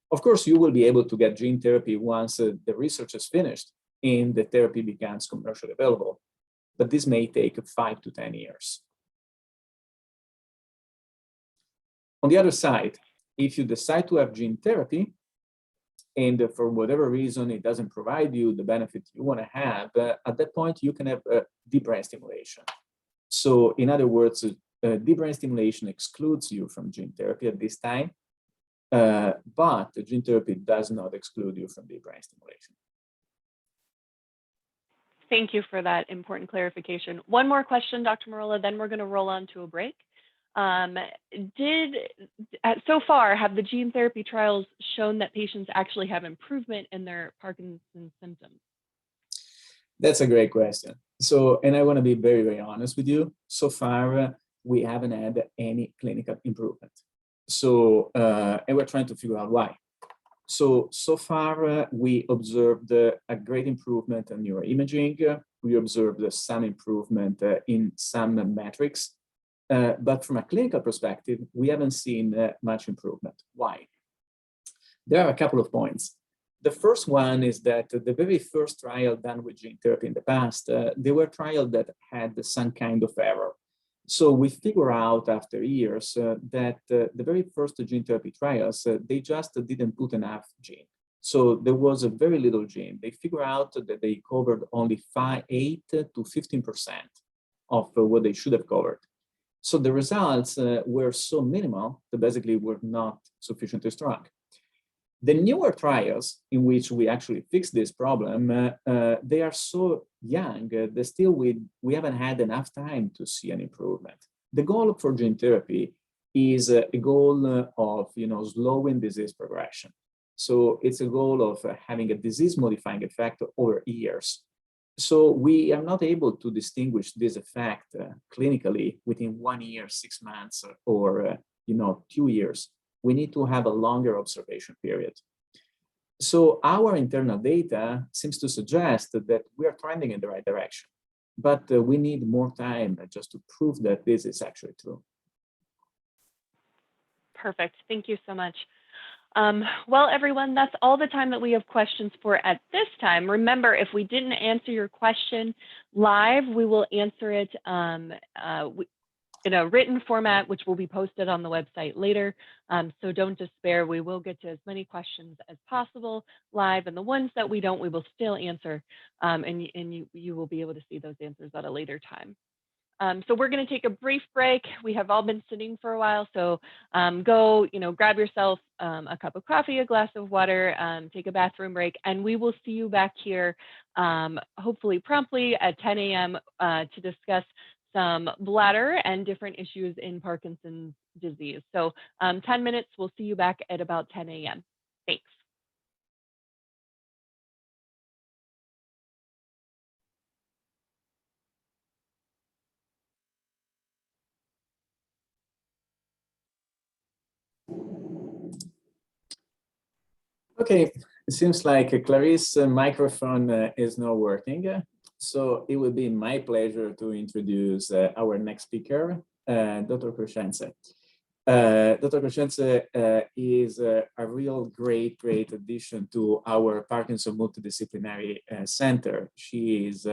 Of course, you will be able to get gene therapy once the research is finished and the therapy becomes commercially available, but this may take 5 to 10 years. On the other side, if you decide to have gene therapy, and for whatever reason it doesn't provide you the benefit you want to have, at that point you can have deep brain stimulation. So in other words, deep brain stimulation excludes you from gene therapy at this time, but the gene therapy does not exclude you from deep brain stimulation. Thank you for that important clarification. One more question, Dr. Merola, then we're going to roll on to a break. So far, have the gene therapy trials shown that patients actually have improvement in their Parkinson's symptoms? That's a great question. So, and I want to be very, very honest with you. So far, we haven't had any clinical improvement. So, and we're trying to figure out why. So far, we observed a great improvement in neuroimaging. We observed some improvement in some metrics. But from a clinical perspective, we haven't seen much improvement. Why? There are a couple of points. The first one is that the very first trial done with gene therapy in the past, they were trials that had some kind of error. So we figure out after years that the very first gene therapy trials, they just didn't put enough gene. So there was a very little gene. They figure out that they covered only 8 to 15% of what they should have covered. So the results were so minimal that basically were not sufficiently strong. The newer trials in which we actually fix this problem, they are so young that still we haven't had enough time to see an improvement. The goal for gene therapy is a goal of slowing disease progression. So it's a goal of having a disease-modifying effect over years. So we are not able to distinguish this effect clinically within 1 year, 6 months, or 2 years. We need to have a longer observation period. So our internal data seems to suggest that we are trending in the right direction, but we need more time just to prove that this is actually true. Perfect. Thank you so much. Well, everyone, that's all the time that we have questions for at this time. Remember, if we didn't answer your question live, we will answer it in a written format, which will be posted on the website later. So don't despair. We will get to as many questions as possible live, and the ones that we don't, we will still answer, and you will be able to see those answers at a later time. So we're going to take a brief break. We have all been sitting for a while, so go, grab yourself a cup of coffee, a glass of water, take a bathroom break, and we will see you back here, hopefully promptly at 10 a.m. To discuss some bladder and different issues in Parkinson's disease. So 10 minutes, we'll see you back at about 10 a.m. Thanks. Okay, it seems like Clarisse's microphone is not working. So it will be my pleasure to introduce our next speaker, Dr. Crescenze. Dr. Crescenze is a real great addition to our Parkinson Multidisciplinary Center. She is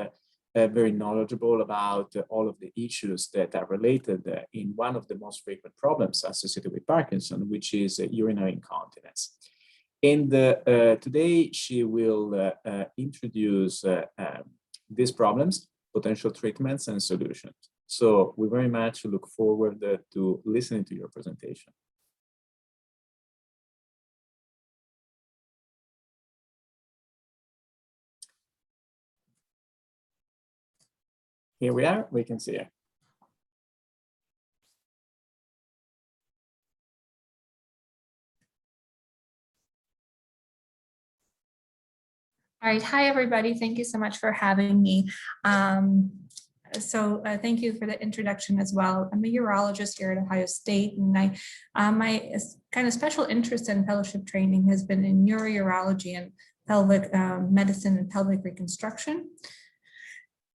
very knowledgeable about all of the issues that are related in one of the most frequent problems associated with Parkinson, which is urinary incontinence. And today she will introduce these problems, potential treatments, and solutions. So we very much look forward to listening to your presentation. Here we are, we can see it. All right, hi everybody. Thank you so much for having me. Thank you for the introduction as well. I'm a urologist here at Ohio State, and my kind of special interest in fellowship training has been in neurourology and pelvic medicine and pelvic reconstruction.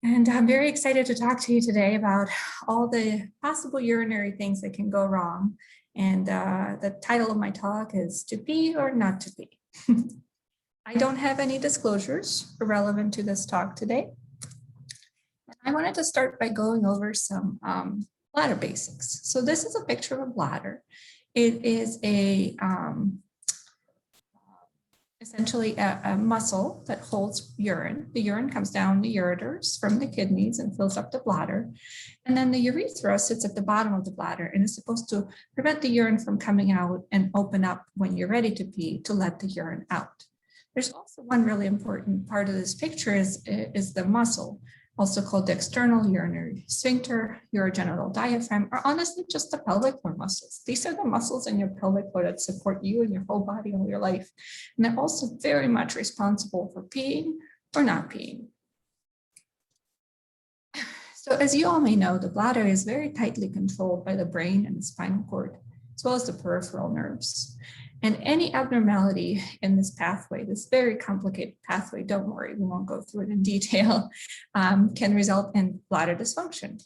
And I'm very excited to talk to you today about all the possible urinary things that can go wrong. And the title of my talk is To Be or Not to Be. I don't have any disclosures relevant to this talk today. I wanted to start by going over some bladder basics. So this is a picture of a bladder. It is essentially a muscle that holds urine. The urine comes down the ureters from the kidneys and fills up the bladder. And then the urethra sits at the bottom of the bladder and is supposed to prevent the urine from coming out and open up when you're ready to pee to let the urine out. There's also one really important part of this picture is the muscle, also called the external urinary sphincter, urogenital diaphragm, or honestly just the pelvic floor muscles. These are the muscles in your pelvic floor that support you and your whole body all your life. And they're also very much responsible for peeing or not peeing. So as you all may know, the bladder is very tightly controlled by the brain and the spinal cord, as well as the peripheral nerves. And any abnormality in this pathway, this very complicated pathway, don't worry, we won't go through it in detail, can result in bladder dysfunction.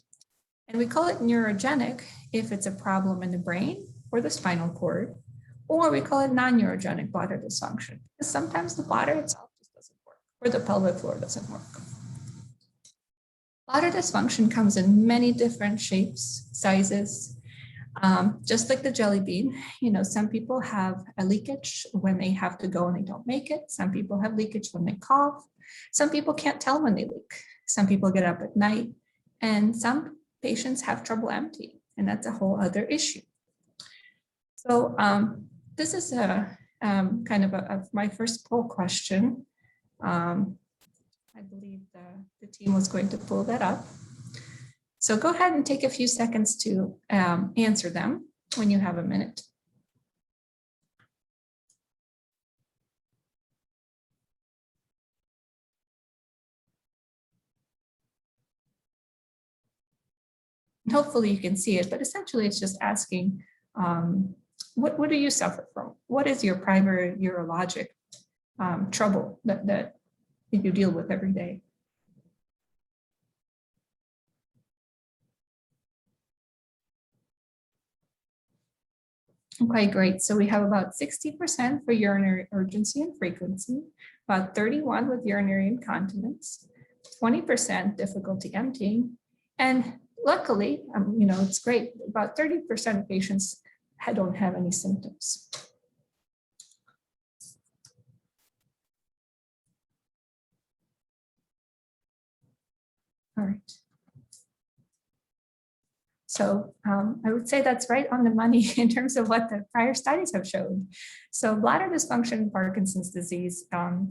And we call it neurogenic if it's a problem in the brain or the spinal cord, or we call it non-neurogenic bladder dysfunction, because sometimes the bladder itself just doesn't work, or the pelvic floor doesn't work. Bladder dysfunction comes in many different shapes, sizes. Just like the jelly bean, some people have a leakage when they have to go and they don't make it. Some people have leakage when they cough. Some people can't tell when they leak. Some people get up at night, and some patients have trouble emptying, and that's a whole other issue. So this is a kind of my first poll question. I believe the team was going to pull that up. So go ahead and take a few seconds to answer them when you have a minute. Hopefully you can see it, but essentially it's just asking, what do you suffer from? What is your primary urologic trouble that you deal with every day? Okay, great. So we have about 60% for urinary urgency and frequency, about 31 with urinary incontinence, 20% difficulty emptying, and luckily, it's great, about 30% of patients don't have any symptoms. All right. So I would say that's right on the money in terms of what the prior studies have shown. So bladder dysfunction in Parkinson's disease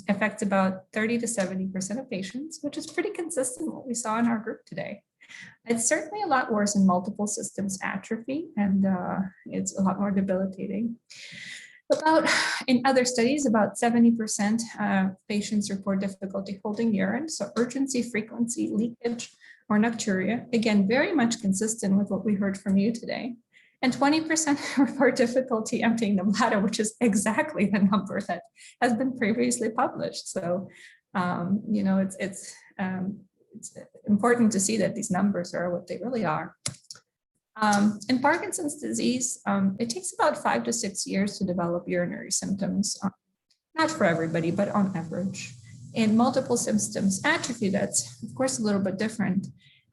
affects about 30 to 70% of patients, which is pretty consistent with what we saw in our group today. It's certainly a lot worse in multiple systems atrophy, and it's a lot more debilitating. In other studies, about 70% of patients report difficulty holding urine, so urgency, frequency, leakage, or nocturia, again, very much consistent with what we heard from you today. And 20% report difficulty emptying the bladder, which is exactly the number that has been previously published. So, it's important to see that these numbers are what they really are. In Parkinson's disease, it takes about 5 to 6 years to develop urinary symptoms, not for everybody, but on average. In multiple systems atrophy, that's of course a little bit different.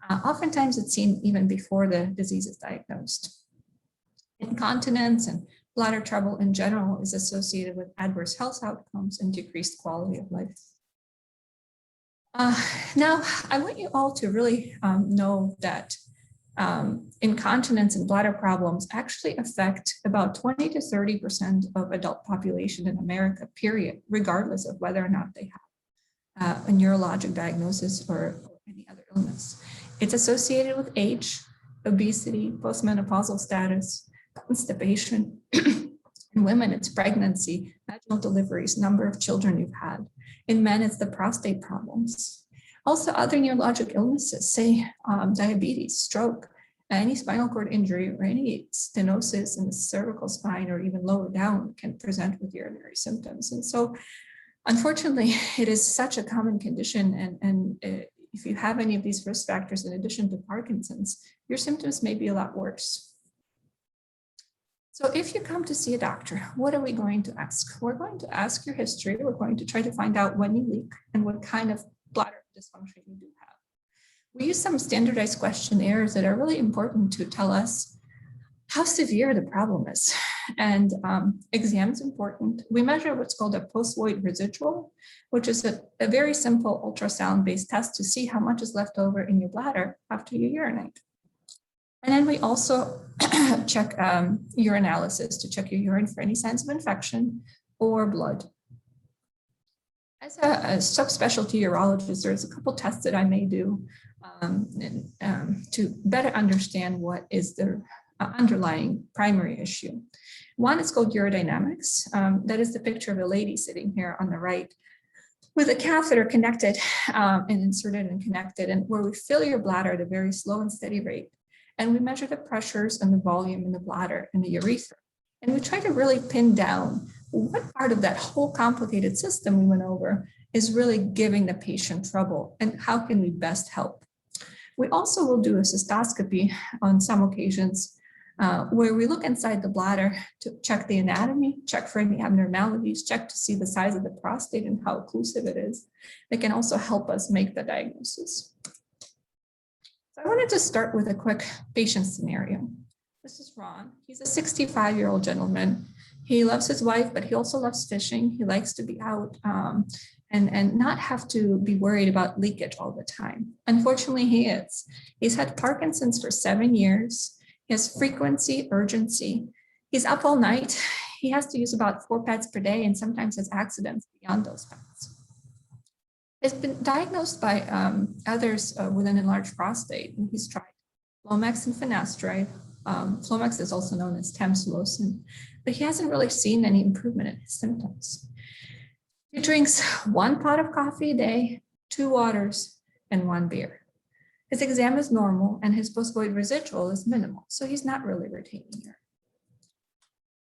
Oftentimes it's seen even before the disease is diagnosed. Incontinence and bladder trouble in general is associated with adverse health outcomes and decreased quality of life. Now, I want you all to really know that incontinence and bladder problems actually affect about 20 to 30% of adult population in America, period, regardless of whether or not they have a neurologic diagnosis or any other illness. It's associated with age, obesity, postmenopausal status, constipation. In women, it's pregnancy, vaginal deliveries, number of children you've had. In men, it's the prostate problems. Also, other neurologic illnesses, say diabetes, stroke, any spinal cord injury, or any stenosis in the cervical spine or even lower down can present with urinary symptoms. And so, unfortunately, it is such a common condition, and if you have any of these risk factors in addition to Parkinson's, your symptoms may be a lot worse. So if you come to see a doctor, what are we going to ask? We're going to ask your history. We're going to try to find out when you leak and what kind of bladder dysfunction you do have. We use some standardized questionnaires that are really important to tell us how severe the problem is. And exam is important. We measure what's called a post-void residual, which is a very simple ultrasound-based test to see how much is left over in your bladder after you urinate. And then we also check urinalysis to check your urine for any signs of infection or blood. As a subspecialty urologist, there's a couple tests that I may do to better understand what is the underlying primary issue. One is called Urodynamics. That is the picture of a lady sitting here on the right with a catheter connected and inserted and connected, and where we fill your bladder at a very slow and steady rate. And we measure the pressures and the volume in the bladder and the urethra. And we try to really pin down what part of that whole complicated system we went over is really giving the patient trouble and how can we best help. We also will do a cystoscopy on some occasions where we look inside the bladder to check the anatomy, check for any abnormalities, check to see the size of the prostate and how occlusive it is. They can also help us make the diagnosis. So I wanted to start with a quick patient scenario. This is Ron. He's a 65-year-old gentleman. He loves his wife, but he also loves fishing. He likes to be out and not have to be worried about leakage all the time. Unfortunately, he is. He's had Parkinson's for 7 years. He has frequency, urgency. He's up all night. He has to use about 4 pads per day and sometimes has accidents beyond those pads. He's been diagnosed by others with an enlarged prostate. And he's tried Flomax and finasteride. Flomax is also known as tamsulosin, but he hasn't really seen any improvement in his symptoms. He drinks 1 pot of coffee a day, 2 waters, and 1 beer. His exam is normal and his post-void residual is minimal, so he's not really retaining urine.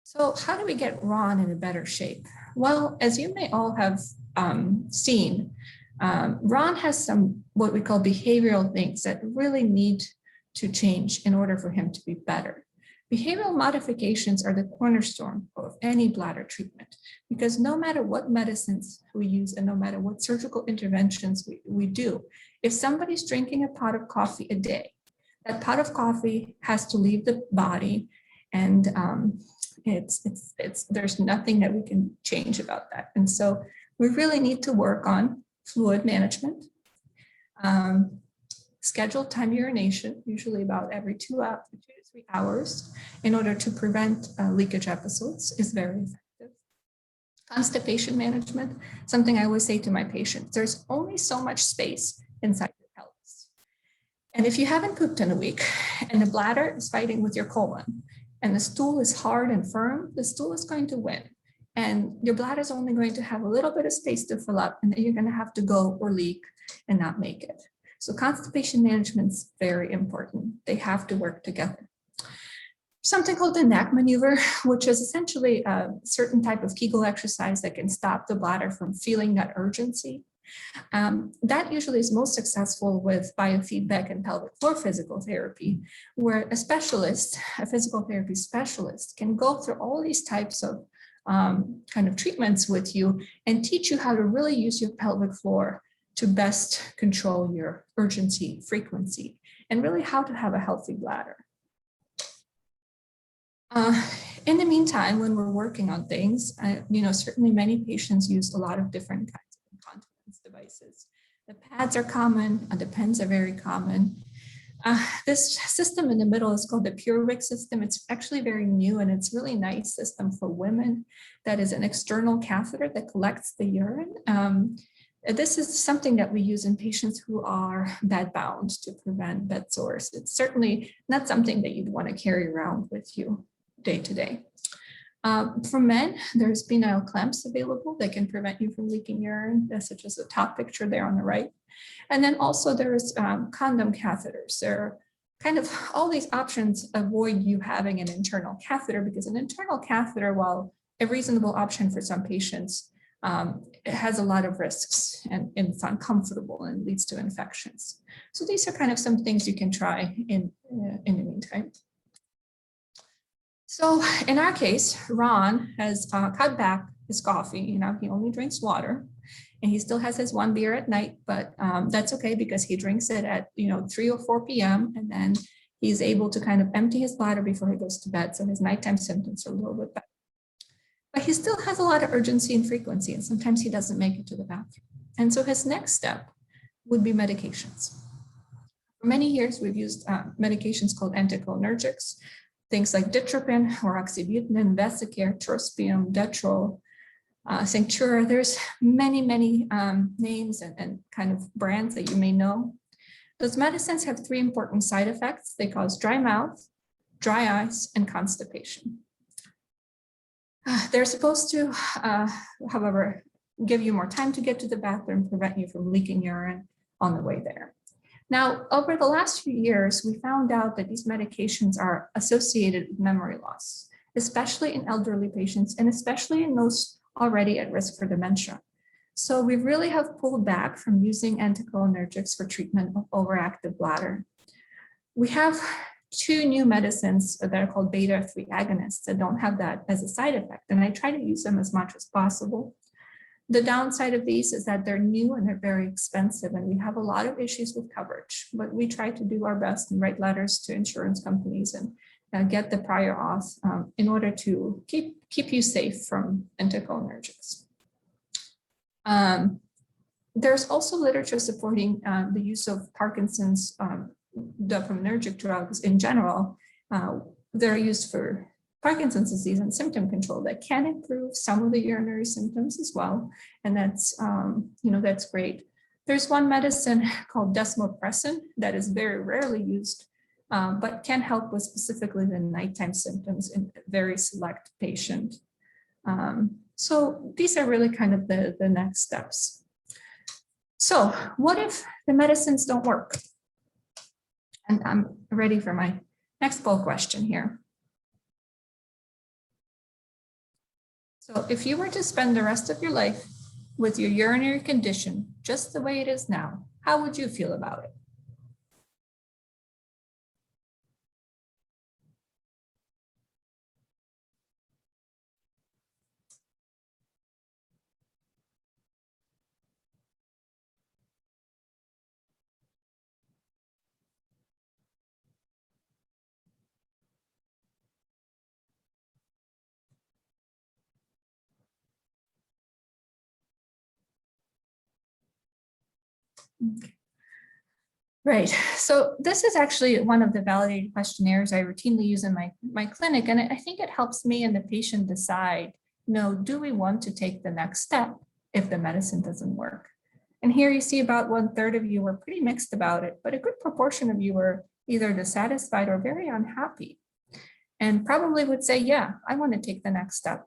So how do we get Ron in a better shape? Well, as you may all have seen, Ron has some what we call behavioral things that really need to change in order for him to be better. Behavioral modifications are the cornerstone of any bladder treatment, because no matter what medicines we use and no matter what surgical interventions we do, if somebody's drinking a pot of coffee a day, that pot of coffee has to leave the body, and there's nothing that we can change about that. And so we really need to work on fluid management, scheduled time urination, usually about every 2 to 3 hours, in order to prevent leakage episodes is very effective. Constipation management, something I always say to my patients, there's only so much space inside your pelvis. And if you haven't pooped in a week and the bladder is fighting with your colon and the stool is hard and firm, the stool is going to win. And your bladder is only going to have a little bit of space to fill up, and then you're going to have to go or leak and not make it. So constipation management is very important. They have to work together. Something called the neck maneuver, which is essentially a certain type of Kegel exercise that can stop the bladder from feeling that urgency. That usually is most successful with biofeedback and pelvic floor physical therapy, where a specialist, a physical therapy specialist, can go through all these types of kind of treatments with you and teach you how to really use your pelvic floor to best control your urgency, frequency, and really how to have a healthy bladder. In the meantime, when we're working on things, certainly many patients use a lot of different kinds of incontinence devices. The pads are common, the pens are very common. This system in the middle is called the PureWick system. It's actually very new, and it's a really nice system for women. That is an external catheter that collects the urine. This is something that we use in patients who are bedbound to prevent bed sores. It's certainly not something that you'd want to carry around with you day to day. For men, there's penile clamps available that can prevent you from leaking urine, such as the top picture there on the right. And then also there's condom catheters. There are kind of all these options avoid you having an internal catheter, because an internal catheter, while a reasonable option for some patients, it has a lot of risks and it's uncomfortable and leads to infections. So these are kind of some things you can try in the meantime. So in our case, Ron has cut back his coffee. He only drinks water, and he still has his 1 beer at night, but that's okay because he drinks it at 3 or 4 p.m. and then he's able to kind of empty his bladder before he goes to bed. So his nighttime symptoms are a little bit better. But he still has a lot of urgency and frequency, and sometimes he doesn't make it to the bathroom. And so his next step would be medications. For many years, we've used medications called anticholinergics, things like ditropin, oxybutynin, Vesicare, trospium, Detrol, Sphincter. There's many names and kind of brands that you may know. Those medicines have 3 important side effects. They cause dry mouth, dry eyes, and constipation. They're supposed to, however, give you more time to get to the bathroom, prevent you from leaking urine on the way there. Now, over the last few years, we found out that these medications are associated with memory loss, especially in elderly patients and especially in those already at risk for dementia. So we really have pulled back from using anticholinergics for treatment of overactive bladder. We have 2 new medicines that are called beta-3 agonists that don't have that as a side effect, and I try to use them as much as possible. The downside of these is that they're new and they're very expensive, and we have a lot of issues with coverage, but we try to do our best and write letters to insurance companies and get the prior auth in order to keep you safe from anticholinergics. There's also literature supporting the use of Parkinson's dopaminergic drugs in general. They're used for Parkinson's disease and symptom control that can improve some of the urinary symptoms as well. And that's, that's great. There's one medicine called desmopressin that is very rarely used, but can help with specifically the nighttime symptoms in a very select patient. So these are really kind of the next steps. So what if the medicines don't work? And I'm ready for my next poll question here. So if you were to spend the rest of your life with your urinary condition just the way it is now, how would you feel about it? Okay. Right. So this is actually one of the validated questionnaires I routinely use in my clinic. And I think it helps me and the patient decide, do we want to take the next step if the medicine doesn't work? And here you see about 1/3 of you were pretty mixed about it, but a good proportion of you were either dissatisfied or very unhappy and probably would say, yeah, I want to take the next step.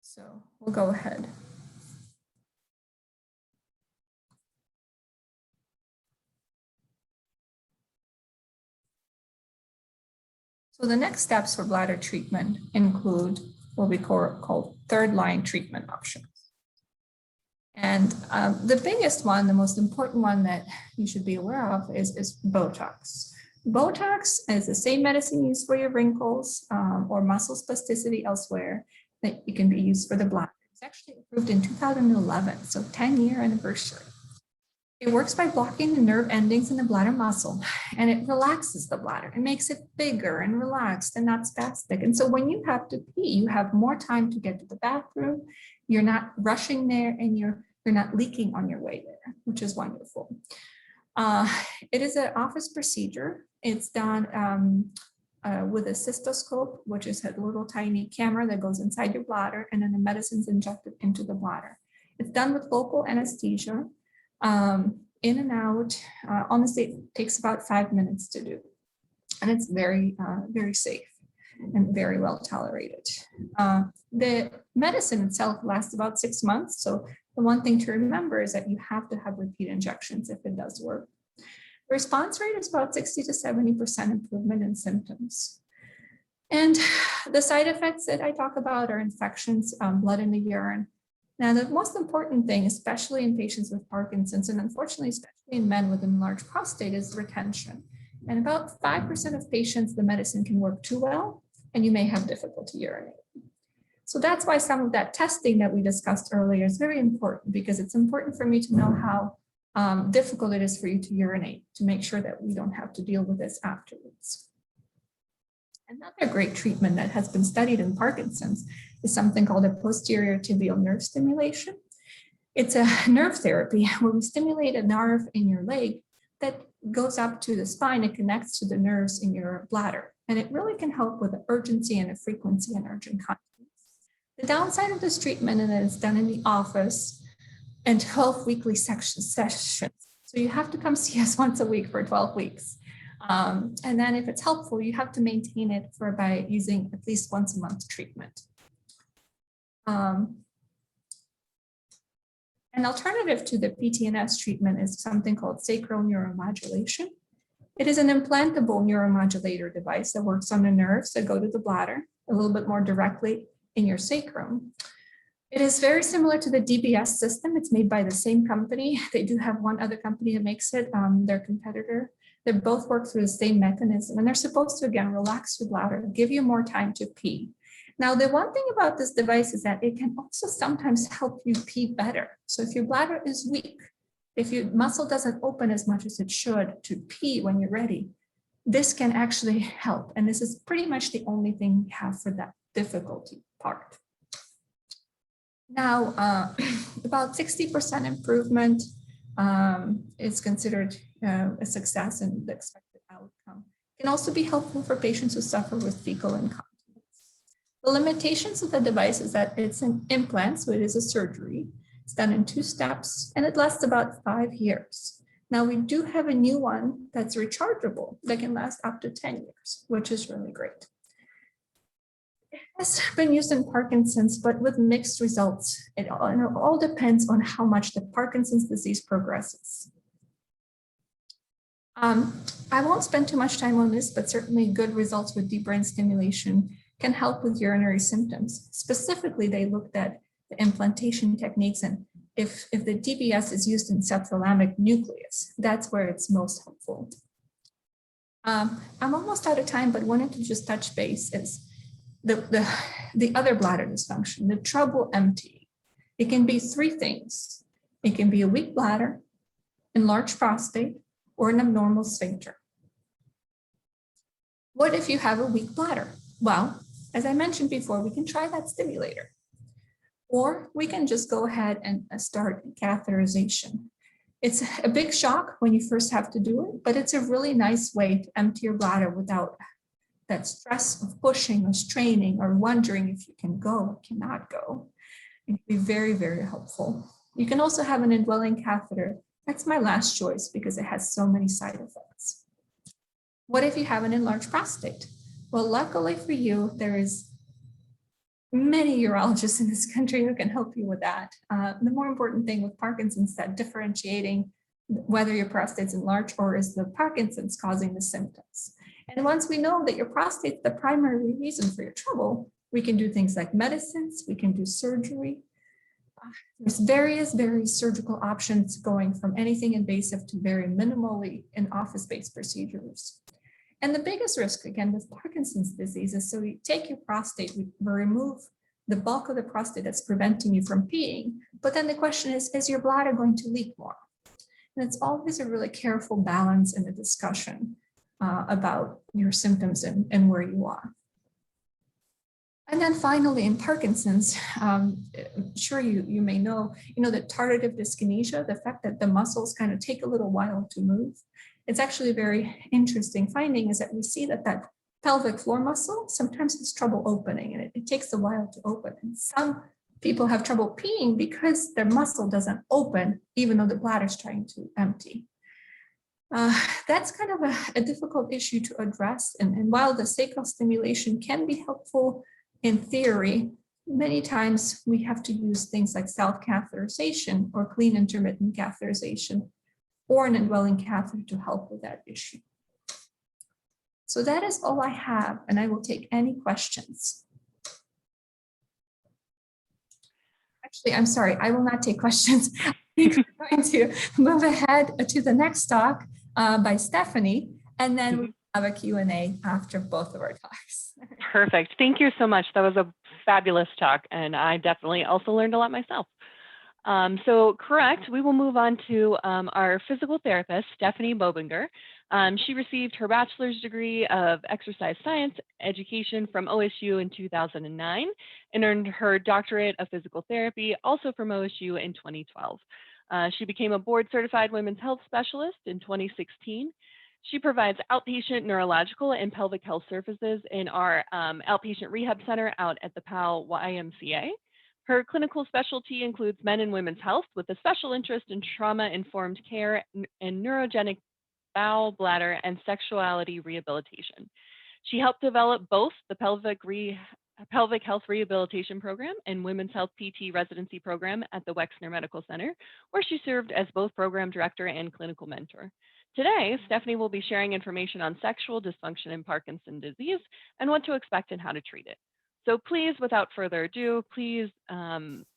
So we'll go ahead. So the next steps for bladder treatment include what we call third-line treatment options. And the biggest one, the most important one that you should be aware of is Botox. Botox is the same medicine used for your wrinkles or muscle spasticity elsewhere that it can be used for the bladder. It's actually approved in 2011, so 10-year anniversary. It works by blocking the nerve endings in the bladder muscle, and it relaxes the bladder. It makes it bigger and relaxed and not spastic. And so when you have to pee, you have more time to get to the bathroom. You're not rushing there, and you're not leaking on your way there, which is wonderful. It is an office procedure. It's done with a cystoscope, which is a little tiny camera that goes inside your bladder, and then the medicine's injected into the bladder. It's done with local anesthesia. In and out, honestly, it takes about 5 minutes to do. And it's very, very safe and very well tolerated. The medicine itself lasts about 6 months. So the one thing to remember is that you have to have repeat injections if it does work. The response rate is about 60 to 70% improvement in symptoms. And the side effects that I talk about are infections, blood in the urine. Now, the most important thing, especially in patients with Parkinson's, and unfortunately, especially in men with enlarged prostate, is retention. And about 5% of patients, the medicine can work too well, and you may have difficulty urinating. So that's why some of that testing that we discussed earlier is very important, because it's important for me to know how difficult it is for you to urinate, to make sure that we don't have to deal with this afterwards. Another great treatment that has been studied in Parkinson's is something called a posterior tibial nerve stimulation. It's a nerve therapy where we stimulate a nerve in your leg that goes up to the spine and connects to the nerves in your bladder. And it really can help with the urgency and the frequency and urgent continence. The downside of this treatment is that it's done in the office and 12 weekly sessions. So you have to come see us once a week for 12 weeks. And then if it's helpful, you have to maintain it by using at least once a month treatment. An alternative to the PTNS treatment is something called sacral neuromodulation. It is an implantable neuromodulator device that works on the nerves that go to the bladder a little bit more directly in your sacrum. It is very similar to the DBS system. It's made by the same company. They do have one other company that makes it, their competitor. They both work through the same mechanism, and they're supposed to, again, relax your bladder, give you more time to pee. Now, the one thing about this device is that it can also sometimes help you pee better. So if your bladder is weak, if your muscle doesn't open as much as it should to pee when you're ready, this can actually help. And this is pretty much the only thing we have for that difficulty part. Now, about 60% improvement is considered a success in the expected outcome. It can also be helpful for patients who suffer with fecal incontinence. The limitations of the device is that it's an implant, so it is a surgery. It's done in 2 steps, and it lasts about 5 years. Now, we do have a new one that's rechargeable that can last up to 10 years, which is really great. It has been used in Parkinson's, but with mixed results. It all depends on how much the Parkinson's disease progresses. I won't spend too much time on this, but certainly good results with deep brain stimulation can help with urinary symptoms. Specifically, they looked at the implantation techniques, and if the DBS is used in subthalamic nucleus, that's where it's most helpful. I'm almost out of time, but wanted to just touch base is the other bladder dysfunction, the trouble emptying. It can be 3 things. It can be a weak bladder, enlarged prostate, or an abnormal sphincter. What if you have a weak bladder? Well, as I mentioned before, we can try that stimulator, or we can just go ahead and start catheterization. It's a big shock when you first have to do it, but it's a really nice way to empty your bladder without that stress of pushing or straining or wondering if you can go or cannot go. It can be very, very helpful. You can also have an indwelling catheter. That's my last choice because it has so many side effects. What if you have an enlarged prostate? Well, luckily for you, there is many urologists in this country who can help you with that. The more important thing with Parkinson's is that differentiating whether your prostate's enlarged or is the Parkinson's causing the symptoms. And once we know that your prostate's the primary reason for your trouble, we can do things like medicines, we can do surgery. There's various surgical options going from anything invasive to very minimally in office-based procedures. And the biggest risk, again, with Parkinson's disease is, so you take your prostate, we remove the bulk of the prostate that's preventing you from peeing, but then the question is your bladder going to leak more? And it's always a really careful balance in the discussion about your symptoms and where you are. And then finally, in Parkinson's, sure you may know, that tardive dyskinesia, the fact that the muscles kind of take a little while to move. It's actually a very interesting finding is that we see that pelvic floor muscle sometimes has trouble opening, and it takes a while to open. And some people have trouble peeing because their muscle doesn't open, even though the bladder is trying to empty. That's kind of a difficult issue to address. And while the sacral stimulation can be helpful in theory, many times we have to use things like self-catheterization or clean intermittent catheterization or an indwelling catheter to help with that issue. So that is all I have, and I will take any questions. Actually, I'm sorry, I will not take questions. I'm going to move ahead to the next talk by Stephanie, and then we'll have a Q&A after both of our talks. Perfect. Thank you so much. That was a fabulous talk, and I definitely also learned a lot myself. So correct, we will move on to our physical therapist, Stephanie Bobinger. She received her bachelor's degree of exercise science education from OSU in 2009 and earned her doctorate of physical therapy also from OSU in 2012. She became a board certified women's health specialist in 2016. She provides outpatient neurological and pelvic health services in our outpatient rehab center out at the PAL YMCA. Her clinical specialty includes men and women's health with a special interest in trauma-informed care and neurogenic bowel, bladder, and sexuality rehabilitation. She helped develop both the pelvic health rehabilitation program and women's health PT residency program at the Wexner Medical Center, where she served as both program director and clinical mentor. Today, Stephanie will be sharing information on sexual dysfunction in Parkinson's disease and what to expect and how to treat it. So please, without further ado, please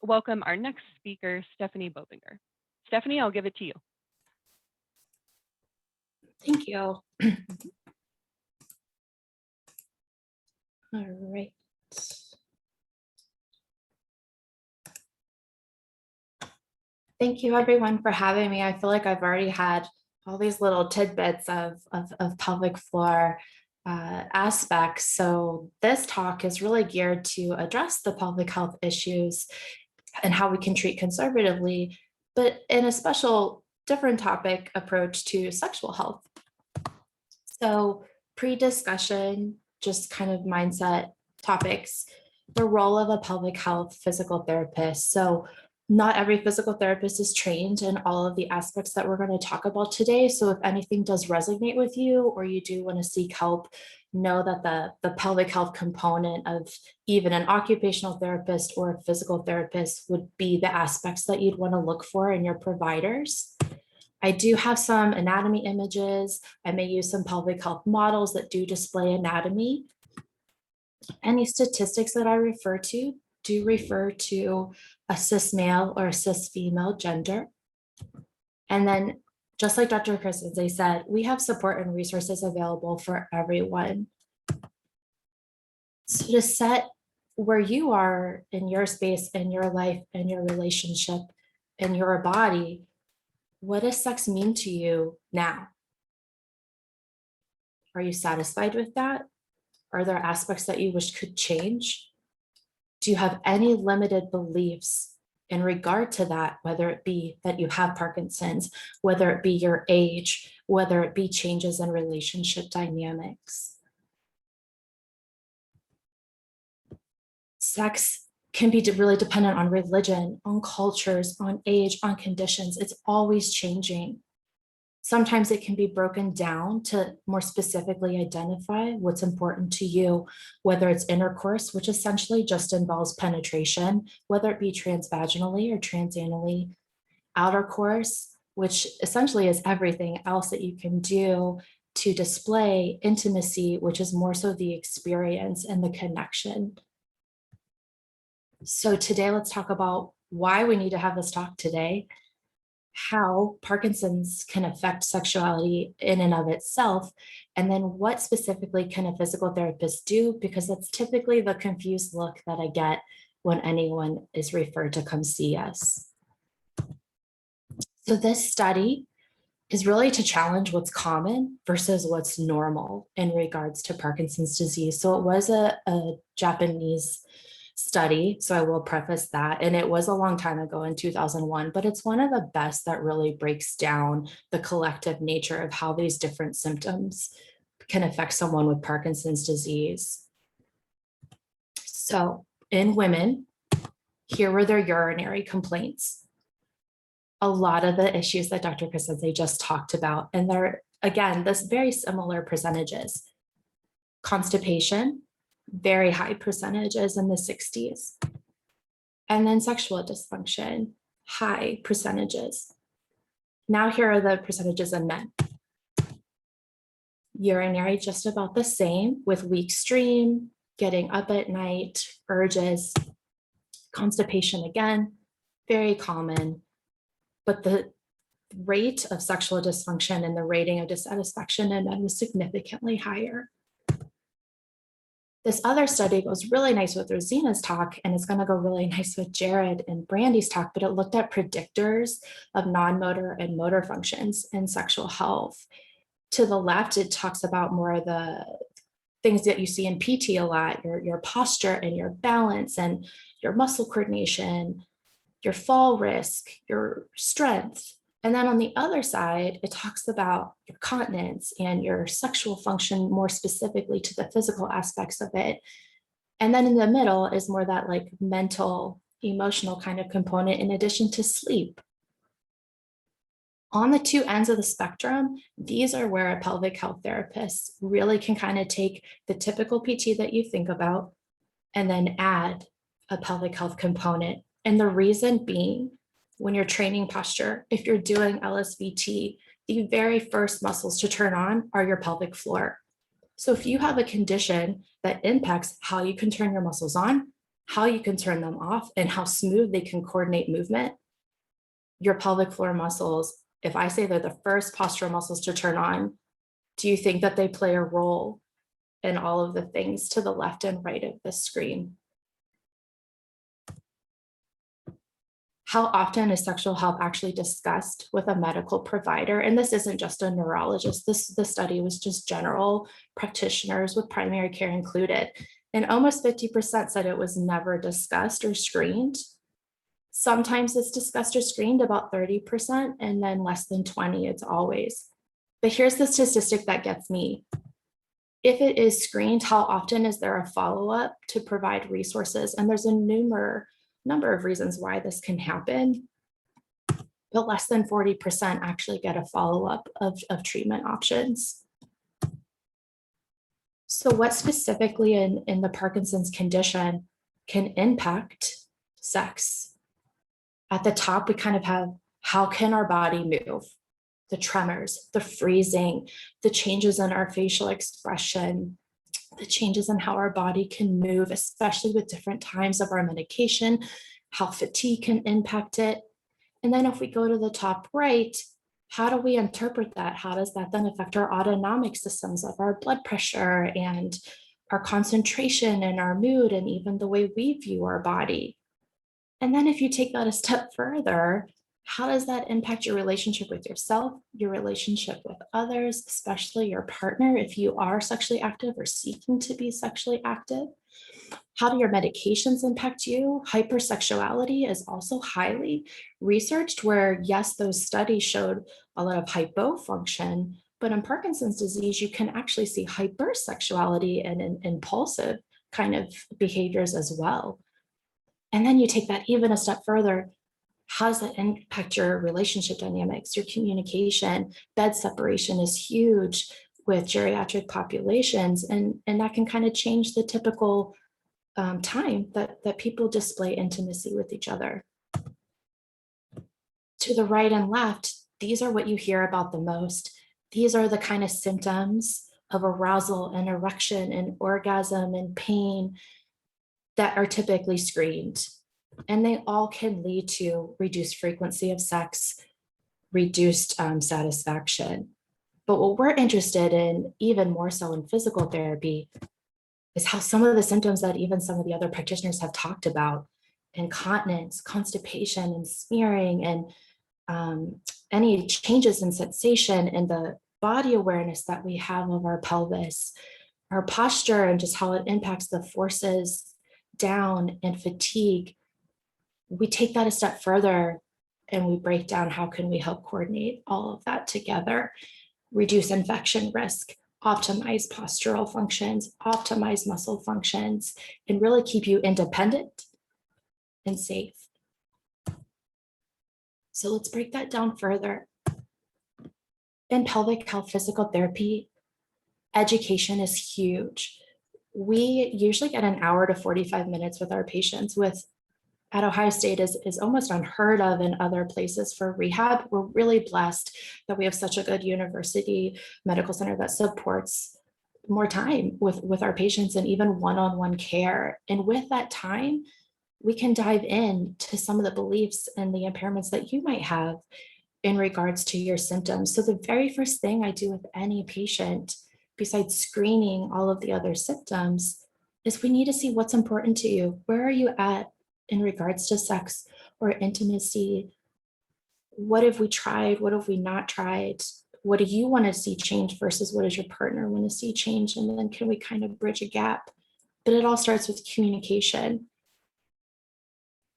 welcome our next speaker, Stephanie Bobinger. Stephanie, I'll give it to you. Thank you. All right. Thank you everyone for having me. I feel like I've already had all these little tidbits of pelvic floor aspects. So this talk is really geared to address the pelvic health issues and how we can treat conservatively, but in a special different topic approach to sexual health. So pre-discussion, just kind of mindset topics, the role of a pelvic health physical therapist. So not every physical therapist is trained in all of the aspects that we're going to talk about today. So if anything does resonate with you, or you do want to seek help, know that the pelvic health component of even an occupational therapist or a physical therapist would be the aspects that you'd want to look for in your providers. I do have some anatomy images. I may use some pelvic health models that do display anatomy. Any statistics that I refer to do refer to a cis male or a cis female gender. And then just like Dr. Christensen said, we have support and resources available for everyone. So to set where you are in your space, in your life, in your relationship, in your body, what does sex mean to you now? Are you satisfied with that? Are there aspects that you wish could change? Do you have any limited beliefs in regard to that, whether it be that you have Parkinson's, whether it be your age, whether it be changes in relationship dynamics. Sex can be really dependent on religion, on cultures, on age, on conditions. It's always changing. Sometimes it can be broken down to more specifically identify what's important to you, whether it's intercourse, which essentially just involves penetration, whether it be transvaginally or transanally, outer course, which essentially is everything else that you can do to display intimacy, which is more so the experience and the connection. So today, let's talk about why we need to have this talk today, how Parkinson's can affect sexuality in and of itself, and then what specifically can a physical therapist do, because that's typically the confused look that I get when anyone is referred to come see us. So this study is really to challenge what's common versus what's normal in regards to Parkinson's disease. So it was a Japanese study, so I will preface that, and it was a long time ago in 2001, but it's one of the best that really breaks down the collective nature of how these different symptoms can affect someone with Parkinson's disease. So in women, here were their urinary complaints. A lot of the issues that Dr. Crescenze just talked about, and they're, again, this very similar percentages. Constipation, very high percentages in the 60s. And then sexual dysfunction, high percentages. Now here are the percentages in men. Urinary, just about the same, with weak stream, getting up at night, urges. Constipation, again, very common. But the rate of sexual dysfunction and the rating of dissatisfaction in men was significantly higher. This other study goes really nice with Rosina's talk, and it's going to go really nice with Jared and Brandy's talk, but it looked at predictors of non-motor and motor functions in sexual health. To the left, it talks about more of the things that you see in PT a lot, your posture and your balance and your muscle coordination, your fall risk, your strength. And then on the other side, it talks about your continence and your sexual function, more specifically to the physical aspects of it. And then in the middle is more that like mental, emotional kind of component in addition to sleep. On the two ends of the spectrum, these are where a pelvic health therapist really can kind of take the typical PT that you think about and then add a pelvic health component. And the reason being, when you're training posture, if you're doing LSVT, the very first muscles to turn on are your pelvic floor. So if you have a condition that impacts how you can turn your muscles on, how you can turn them off, and how smooth they can coordinate movement, your pelvic floor muscles, if I say they're the first postural muscles to turn on, do you think that they play a role in all of the things to the left and right of the screen? How often is sexual health actually discussed with a medical provider? And this isn't just a neurologist. The study was just general practitioners with primary care included. And almost 50% said it was never discussed or screened. Sometimes it's discussed or screened, about 30%, and then less than 20, it's always. But here's the statistic that gets me. If it is screened, how often is there a follow-up to provide resources? And there's a number of reasons why this can happen, but less than 40% actually get a follow-up of treatment options. So what specifically in the Parkinson's condition can impact sex? At the top, we kind of have how can our body move? The tremors, the freezing, the changes in our facial expression, the changes in how our body can move, especially with different times of our medication, how fatigue can impact it. And then if we go to the top right, how do we interpret that? How does that then affect our autonomic systems of our blood pressure and our concentration and our mood and even the way we view our body? And then if you take that a step further, How does that impact your relationship with yourself, your relationship with others, especially your partner if you are sexually active or seeking to be sexually active? How do your medications impact you? Hypersexuality is also highly researched, where yes, those studies showed a lot of hypofunction, but in Parkinson's disease, you can actually see hypersexuality and impulsive kind of behaviors as well. And then you take that even a step further. How does that impact your relationship dynamics, your communication? Bed separation is huge with geriatric populations, and that can kind of change the typical time that people display intimacy with each other. To the right and left, these are what you hear about the most. These are the kind of symptoms of arousal and erection and orgasm and pain that are typically screened. And they all can lead to reduced frequency of sex, reduced satisfaction. But what we're interested in, even more so in physical therapy, is how some of the symptoms that even some of the other practitioners have talked about, incontinence, constipation, and smearing, and any changes in sensation and the body awareness that we have of our pelvis, our posture, and just how it impacts the forces down and fatigue. We take that a step further and we break down how can we help coordinate all of that together, reduce infection risk, optimize postural functions, optimize muscle functions, and really keep you independent and safe. So let's break that down further. In pelvic health physical therapy, education is huge. We usually get an hour to 45 minutes with our patients. At Ohio State is almost unheard of in other places for rehab. We're really blessed that we have such a good university medical center that supports more time with our patients and even one-on-one care. And with that time, we can dive in to some of the beliefs and the impairments that you might have in regards to your symptoms. So the very first thing I do with any patient, besides screening all of the other symptoms, is we need to see what's important to you. Where are you at in regards to sex or intimacy? What have we tried? What have we not tried? What do you want to see change versus what does your partner want to see change? And then can we kind of bridge a gap? But it all starts with communication.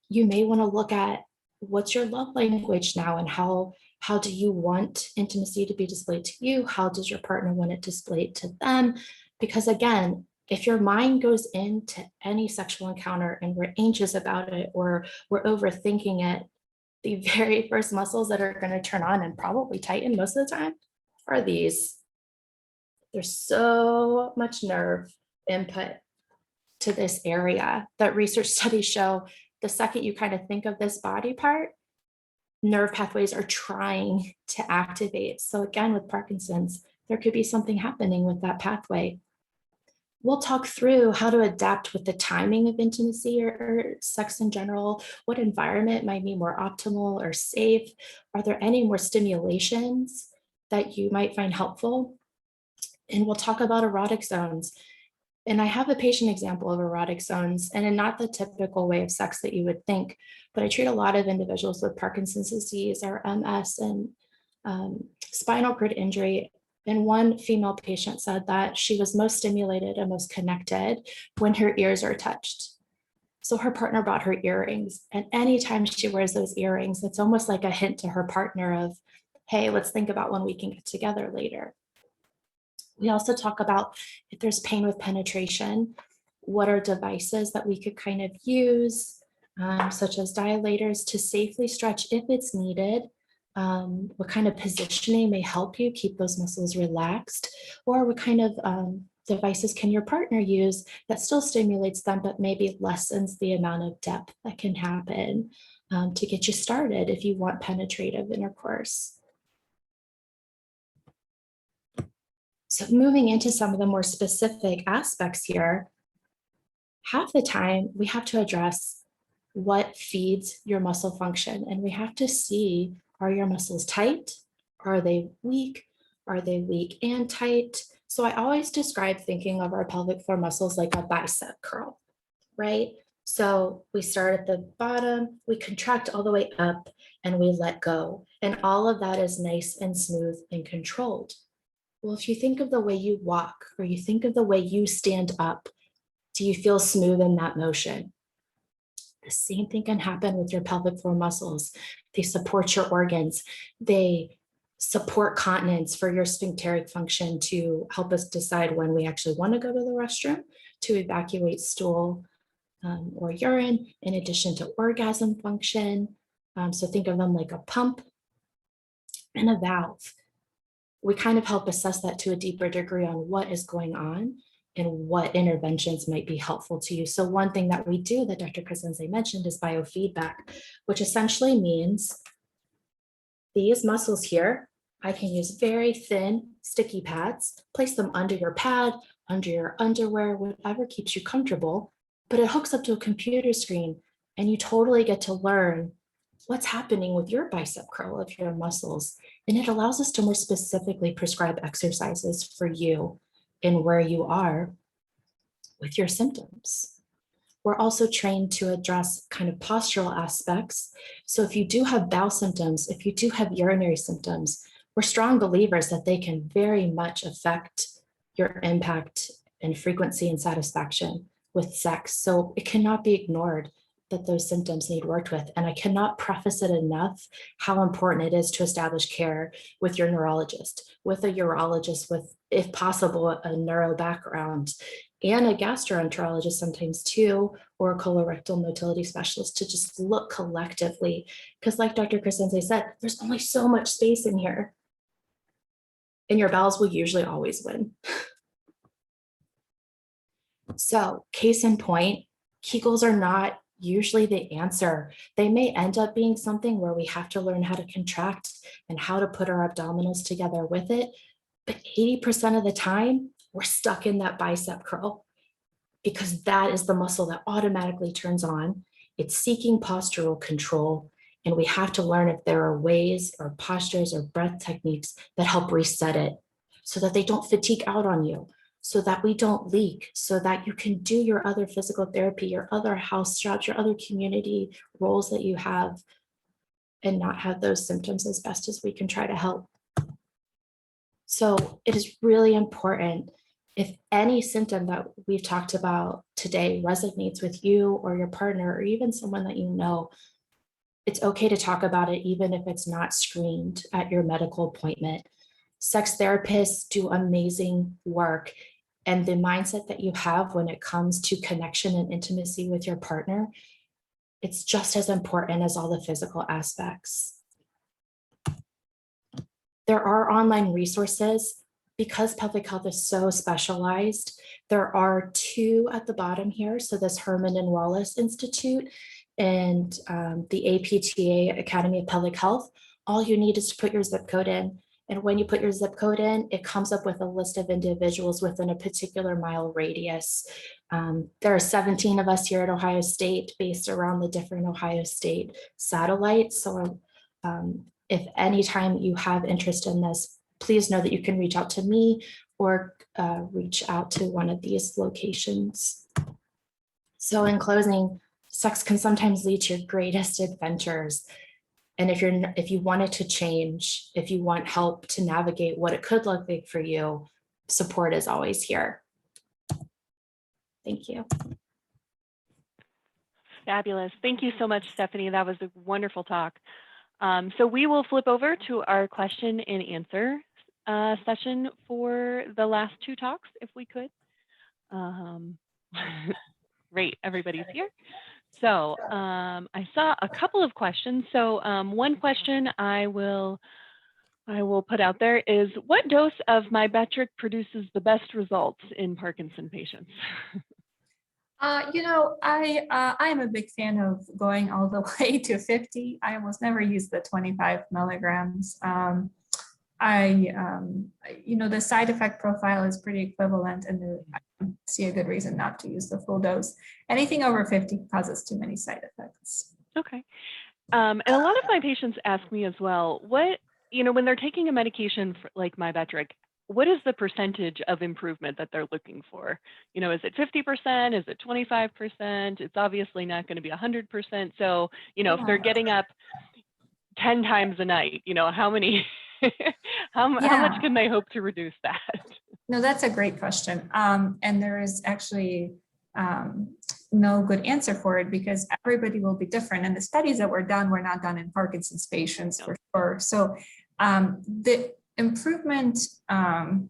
You may want to look at what's your love language now, and how do you want intimacy to be displayed to you? How does your partner want it displayed to them? Because again, if your mind goes into any sexual encounter and we're anxious about it or we're overthinking it, the very first muscles that are going to turn on and probably tighten most of the time are these. There's so much nerve input to this area that research studies show the second you kind of think of this body part, nerve pathways are trying to activate. So again, with Parkinson's, there could be something happening with that pathway. We'll talk through how to adapt with the timing of intimacy or sex in general. What environment might be more optimal or safe? Are there any more stimulations that you might find helpful? And we'll talk about erotic zones. And I have a patient example of erotic zones, and in not the typical way of sex that you would think, but I treat a lot of individuals with Parkinson's disease or MS and spinal cord injury. And one female patient said that she was most stimulated and most connected when her ears are touched. So her partner bought her earrings, and anytime she wears those earrings, it's almost like a hint to her partner of, hey, let's think about when we can get together later. We also talk about if there's pain with penetration, what are devices that we could kind of use, such as dilators to safely stretch if it's needed. What kind of positioning may help you keep those muscles relaxed, or what kind of devices can your partner use that still stimulates them, but maybe lessens the amount of depth that can happen to get you started if you want penetrative intercourse. So moving into some of the more specific aspects here, half the time we have to address what feeds your muscle function, and we have to see, are your muscles tight? Are they weak? Are they weak and tight? So I always describe thinking of our pelvic floor muscles like a bicep curl, right? So we start at the bottom, we contract all the way up, and we let go. And all of that is nice and smooth and controlled. Well, if you think of the way you walk, or you think of the way you stand up, do you feel smooth in that motion? The same thing can happen with your pelvic floor muscles. They support your organs. They support continence for your sphincteric function to help us decide when we actually want to go to the restroom, to evacuate stool or urine, in addition to orgasm function. So think of them like a pump and a valve. We kind of help assess that to a deeper degree on what is going on and what interventions might be helpful to you. So one thing that we do that Dr. Crescenze mentioned is biofeedback, which essentially means these muscles here, I can use very thin sticky pads, place them under your pad, under your underwear, whatever keeps you comfortable, but it hooks up to a computer screen and you totally get to learn what's happening with your bicep curl of your muscles. And it allows us to more specifically prescribe exercises for you and where you are with your symptoms. We're also trained to address kind of postural aspects. So if you do have bowel symptoms, if you do have urinary symptoms, we're strong believers that they can very much affect your impact and frequency and satisfaction with sex. So it cannot be ignored that those symptoms need worked with. And I cannot preface it enough how important it is to establish care with your neurologist, with a urologist, with, if possible, a neuro background, and a gastroenterologist sometimes too, or a colorectal motility specialist, to just look collectively. Because like Dr. Crescenze said, there's only so much space in here. And your bowels will usually always win. So case in point, Kegels are not usually the answer. They may end up being something where we have to learn how to contract and how to put our abdominals together with it. But 80% of the time, we're stuck in that bicep curl because that is the muscle that automatically turns on. It's seeking postural control. And we have to learn if there are ways or postures or breath techniques that help reset it so that they don't fatigue out on you, so that we don't leak, so that you can do your other physical therapy, your other house jobs, your other community roles that you have, and not have those symptoms as best as we can try to help. So it is really important, if any symptom that we've talked about today resonates with you or your partner or even someone that you know, it's okay to talk about it even if it's not screened at your medical appointment. Sex therapists do amazing work, and the mindset that you have when it comes to connection and intimacy with your partner, it's just as important as all the physical aspects. There are online resources. Because pelvic health is so specialized, there are two at the bottom here. So this Herman and Wallace Institute and the APTA, Academy of Pelvic Health. All you need is to put your zip code in. And when you put your zip code in, it comes up with a list of individuals within a particular mile radius. There are 17 of us here at Ohio State based around the different Ohio State satellites. So if anytime you have interest in this, please know that you can reach out to me or reach out to one of these locations. So in closing, sex can sometimes lead to your greatest adventures. And if you want it to change, if you want help to navigate what it could look like for you, support is always here. Thank you. Fabulous. Thank you so much, Stephanie. That was a wonderful talk. So we will flip over to our question and answer session for the last two talks, if we could. Great, everybody's here. So I saw a couple of questions. So one question I will put out there is, what dose of Mybetric produces the best results in Parkinson patients? I am a big fan of going all the way to 50. I almost never use the 25 milligrams. The side effect profile is pretty equivalent, and I see a good reason not to use the full dose. Anything over 50 causes too many side effects. Okay. And a lot of my patients ask me as well, when they're taking a medication like Mybetric, what is the percentage of improvement that they're looking for? You know, is it 50%? Is it 25%? It's obviously not going to be 100%. So, you know, if they're getting up 10 times a night, you know, how many, how much can they hope to reduce that? No, that's a great question. And there is actually no good answer for it because everybody will be different. And the studies that were not done in Parkinson's patients for sure. So the improvement, and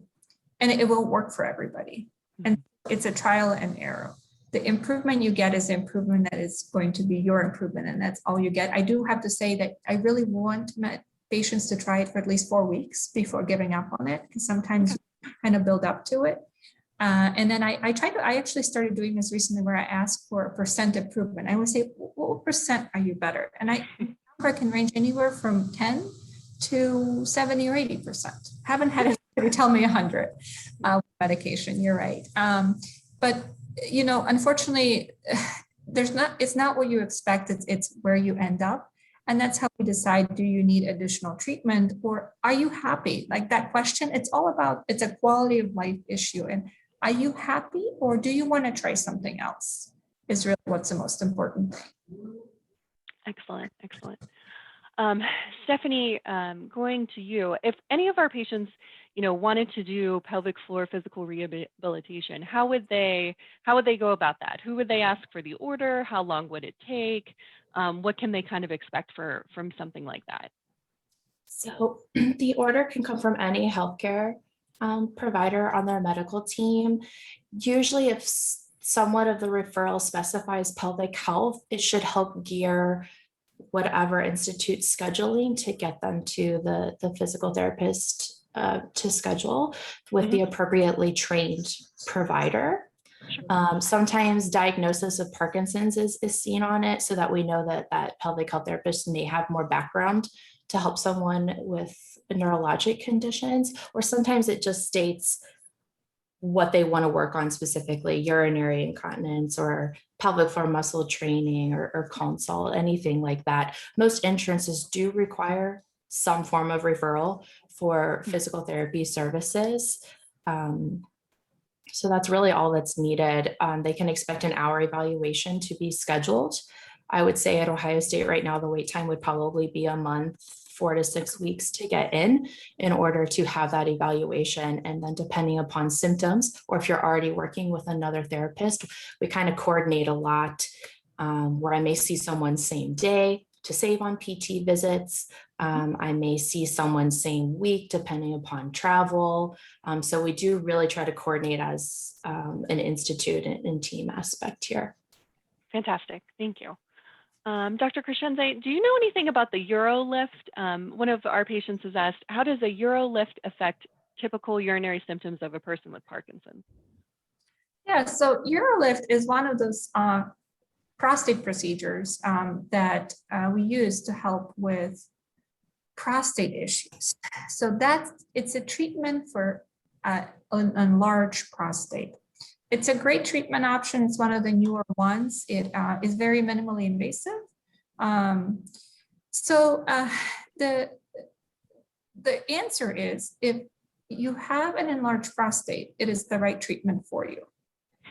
it won't work for everybody. And it's a trial and error. The improvement you get is the improvement that is going to be your improvement, and that's all you get. I do have to say that I really want my patients to try it for at least 4 weeks before giving up on it, because sometimes you kind of build up to it. And then I actually started doing this recently where I ask for a percent improvement. I always say, what percent are you better? And I can range anywhere from 10 to 70 or 80%. Haven't had anybody tell me 100 medication. You're right. But you know, unfortunately, it's not what you expect. It's where you end up. And that's how we decide, do you need additional treatment or are you happy? Like that question, it's a quality of life issue. And are you happy or do you want to try something else is really what's the most important thing. Excellent, excellent. Stephanie, going to you, if any of our patients, you know, wanted to do pelvic floor physical rehabilitation, how would they go about that? Who would they ask for the order? How long would it take? What can they kind of expect from something like that? So the order can come from any healthcare provider on their medical team. Usually if somewhat of the referral specifies pelvic health, it should help gear whatever institute scheduling to get them to the physical therapist to schedule with the appropriately trained provider. Sometimes diagnosis of Parkinson's is seen on it so that we know that pelvic health therapist may have more background to help someone with neurologic conditions, or sometimes it just states what they want to work on specifically, urinary incontinence or pelvic floor muscle training or consult, anything like that. Most insurances do require some form of referral for physical therapy services. So that's really all that's needed. They can expect an hour evaluation to be scheduled. I would say at Ohio State right now, the wait time would probably be a month, 4 to 6 weeks to get in order to have that evaluation. And then depending upon symptoms, or if you're already working with another therapist, we kind of coordinate a lot where I may see someone same day to save on PT visits. I may see someone same week depending upon travel. So we do really try to coordinate as an institute and team aspect here. Fantastic, thank you. Dr. Crescenze, do you know anything about the UroLift? One of our patients has asked, how does a UroLift affect typical urinary symptoms of a person with Parkinson's? Yeah, so UroLift is one of those prostate procedures that we use to help with prostate issues. So it's a treatment for an enlarged prostate. It's a great treatment option. It's one of the newer ones. It is very minimally invasive. So the answer is, if you have an enlarged prostate, it is the right treatment for you.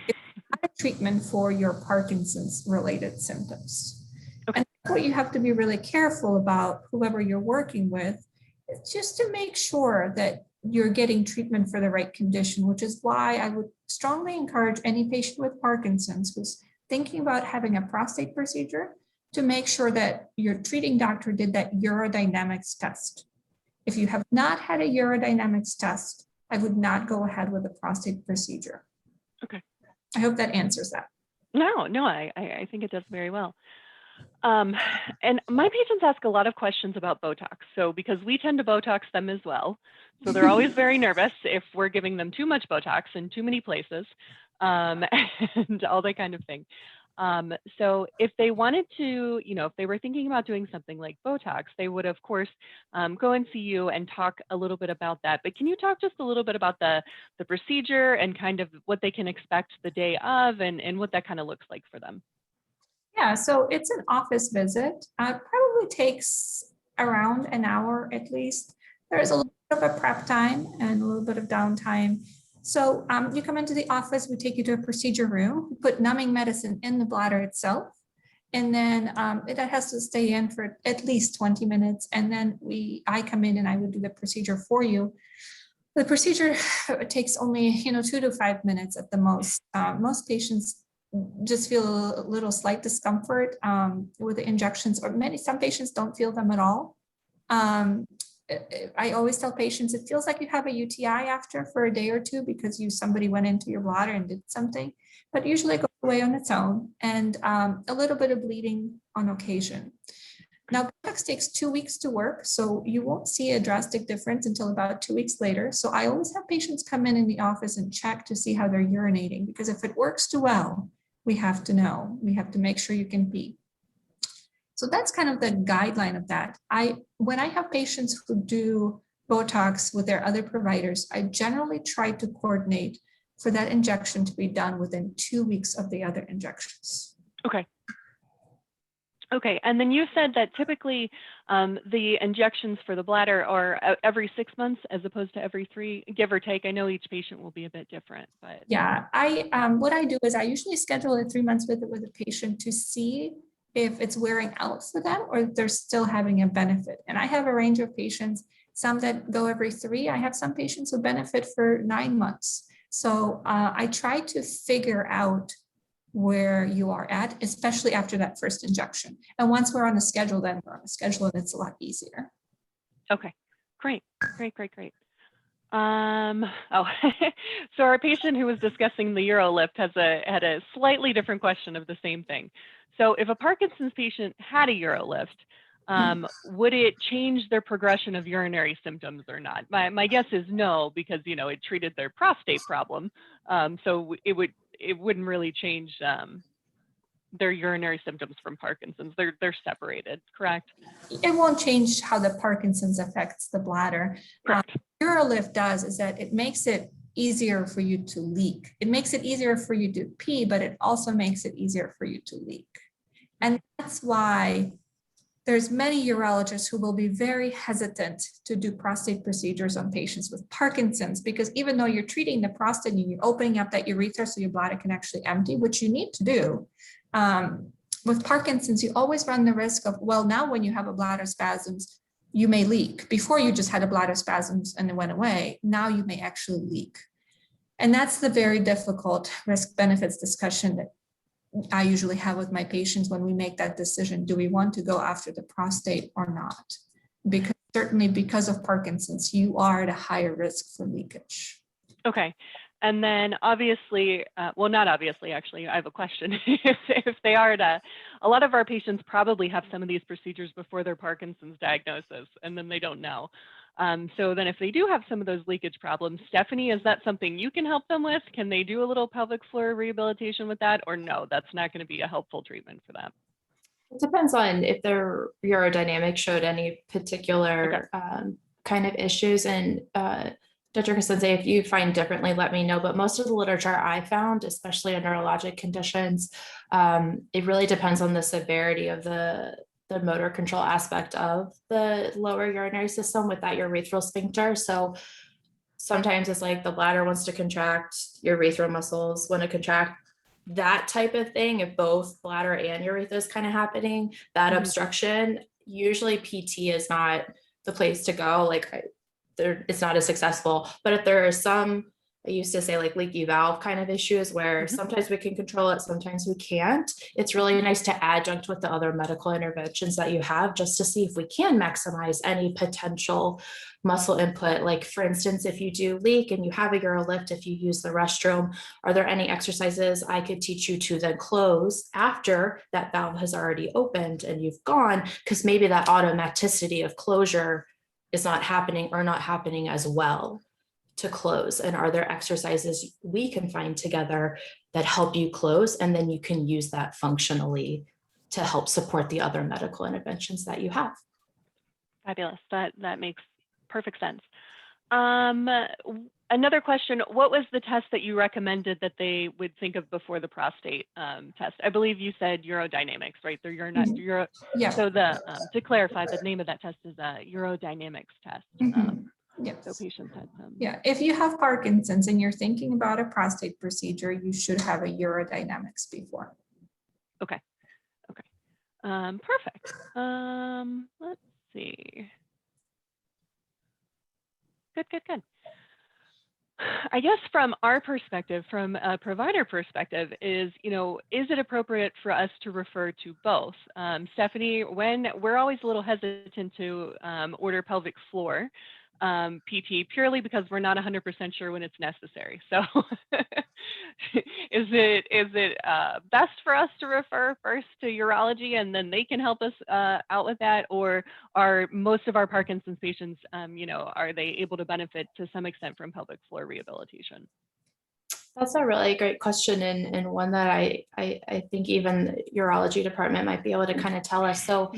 It's not a treatment for your Parkinson's related symptoms. Okay. And what you have to be really careful about, whoever you're working with, is just to make sure that you're getting treatment for the right condition, which is why I would strongly encourage any patient with Parkinson's who's thinking about having a prostate procedure to make sure that your treating doctor did that urodynamics test. If you have not had a urodynamics test, I would not go ahead with a prostate procedure. Okay. I hope that answers that. No, I think it does very well. And my patients ask a lot of questions about Botox. So because we tend to Botox them as well. So they're always very nervous if we're giving them too much Botox in too many places and all that kind of thing. So if they wanted to, if they were thinking about doing something like Botox, they would, of course, go and see you and talk a little bit about that. But can you talk just a little bit about the procedure and kind of what they can expect the day of and what that kind of looks like for them? Yeah, so it's an office visit. Probably takes around an hour at least. There's a little bit of a prep time and a little bit of downtime. So you come into the office, we take you to a procedure room, we put numbing medicine in the bladder itself. And then it has to stay in for at least 20 minutes. And then I come in and I would do the procedure for you. The procedure takes only 2 to 5 minutes at the most. Most patients just feel a little slight discomfort with the injections, or some patients don't feel them at all. I always tell patients it feels like you have a UTI after for a day or two because somebody went into your bladder and did something, but usually it goes away on its own, and a little bit of bleeding on occasion. Now, Botox takes 2 weeks to work, so you won't see a drastic difference until about 2 weeks later. So I always have patients come in the office and check to see how they're urinating, because if it works too well, we have to know. We have to make sure you can pee. So that's kind of the guideline of that. When I have patients who do Botox with their other providers, I generally try to coordinate for that injection to be done within 2 weeks of the other injections. Okay. Okay, and then you said that typically the injections for the bladder are every 6 months as opposed to every 3, give or take. I know each patient will be a bit different, but yeah, what I do is I usually schedule a 3 months visit with a patient to see if it's wearing out for them or if they're still having a benefit. And I have a range of patients, some that go every 3. I have some patients who benefit for 9 months. So I try to figure out where you are at, especially after that first injection. And once we're on a schedule, then we're on a schedule and it's a lot easier. okay, great. So our patient who was discussing the UroLift had a slightly different question of the same thing. So if a Parkinson's patient had a UroLift, would it change their progression of urinary symptoms or not? My guess is no, because it treated their prostate problem. So it wouldn't really change their urinary symptoms from Parkinson's. They're separated, correct? It won't change how the Parkinson's affects the bladder. UroLift does is that it makes it easier for you to leak. It makes it easier for you to pee, but it also makes it easier for you to leak. And that's why there's many urologists who will be very hesitant to do prostate procedures on patients with Parkinson's, because even though you're treating the prostate and you're opening up that urethra so your bladder can actually empty, which you need to do, with Parkinson's, you always run the risk of, well, now when you have a bladder spasms, you may leak. Before you just had a bladder spasms and it went away. Now you may actually leak. And that's the very difficult risk benefits discussion that I usually have with my patients when we make that decision. Do we want to go after the prostate or not? Because certainly because of Parkinson's, you are at a higher risk for leakage. Okay. And then obviously, well, not obviously, actually, I have a question. If they are a lot of our patients probably have some of these procedures before their Parkinson's diagnosis, and then they don't know. So then if they do have some of those leakage problems, Stephanie, is that something you can help them with? Can they do a little pelvic floor rehabilitation with that? Or no, that's not going to be a helpful treatment for them? It depends on if their urodynamics showed any particular kind of issues. And Dr. Crescenze, if you find differently, let me know. But most of the literature I found, especially in neurologic conditions, it really depends on the severity of the motor control aspect of the lower urinary system with that urethral sphincter. So sometimes it's like the bladder wants to contract, urethral muscles want to contract, that type of thing. If both bladder and urethra is kind of happening, that obstruction, usually PT is not the place to go. It's not as successful. But if there are some, I used to say like leaky valve kind of issues where sometimes we can control it, sometimes we can't. It's really nice to adjunct with the other medical interventions that you have just to see if we can maximize any potential muscle input. Like for instance, if you do leak and you have a UroLift, if you use the restroom, are there any exercises I could teach you to then close after that valve has already opened and you've gone? Because maybe that automaticity of closure is not happening or not happening as well to close. And are there exercises we can find together that help you close? And then you can use that functionally to help support the other medical interventions that you have. Fabulous. That makes perfect sense. Another question, what was the test that you recommended that they would think of before the prostate test? I believe you said urodynamics, right? Yeah. So to clarify, the name of that test is a urodynamics test. Yes. So patients had some. Yeah, if you have Parkinson's and you're thinking about a prostate procedure, you should have a urodynamics before. Okay. Perfect. Let's see. Good. I guess from our perspective, from a provider perspective, is it appropriate for us to refer to both? Stephanie, when we're always a little hesitant to order pelvic floor PT purely because we're not 100% sure when it's necessary. So is it best for us to refer first to urology and then they can help us out with that? Or are most of our Parkinson's patients, are they able to benefit to some extent from pelvic floor rehabilitation? That's a really great question, and one that I think even the urology department might be able to kind of tell us. So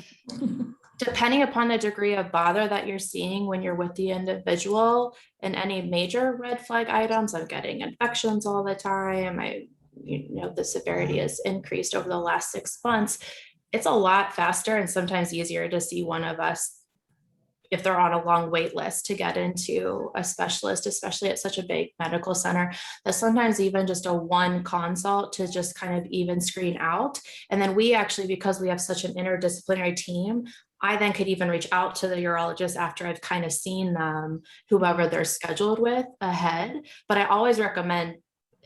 depending upon the degree of bother that you're seeing when you're with the individual and any major red flag items, I'm getting infections all the time, the severity has increased over the last 6 months, it's a lot faster and sometimes easier to see one of us if they're on a long wait list to get into a specialist, especially at such a big medical center, that sometimes even just a one consult to just kind of even screen out. And then we actually, because we have such an interdisciplinary team, I then could even reach out to the urologist after I've kind of seen them, whoever they're scheduled with ahead. But I always recommend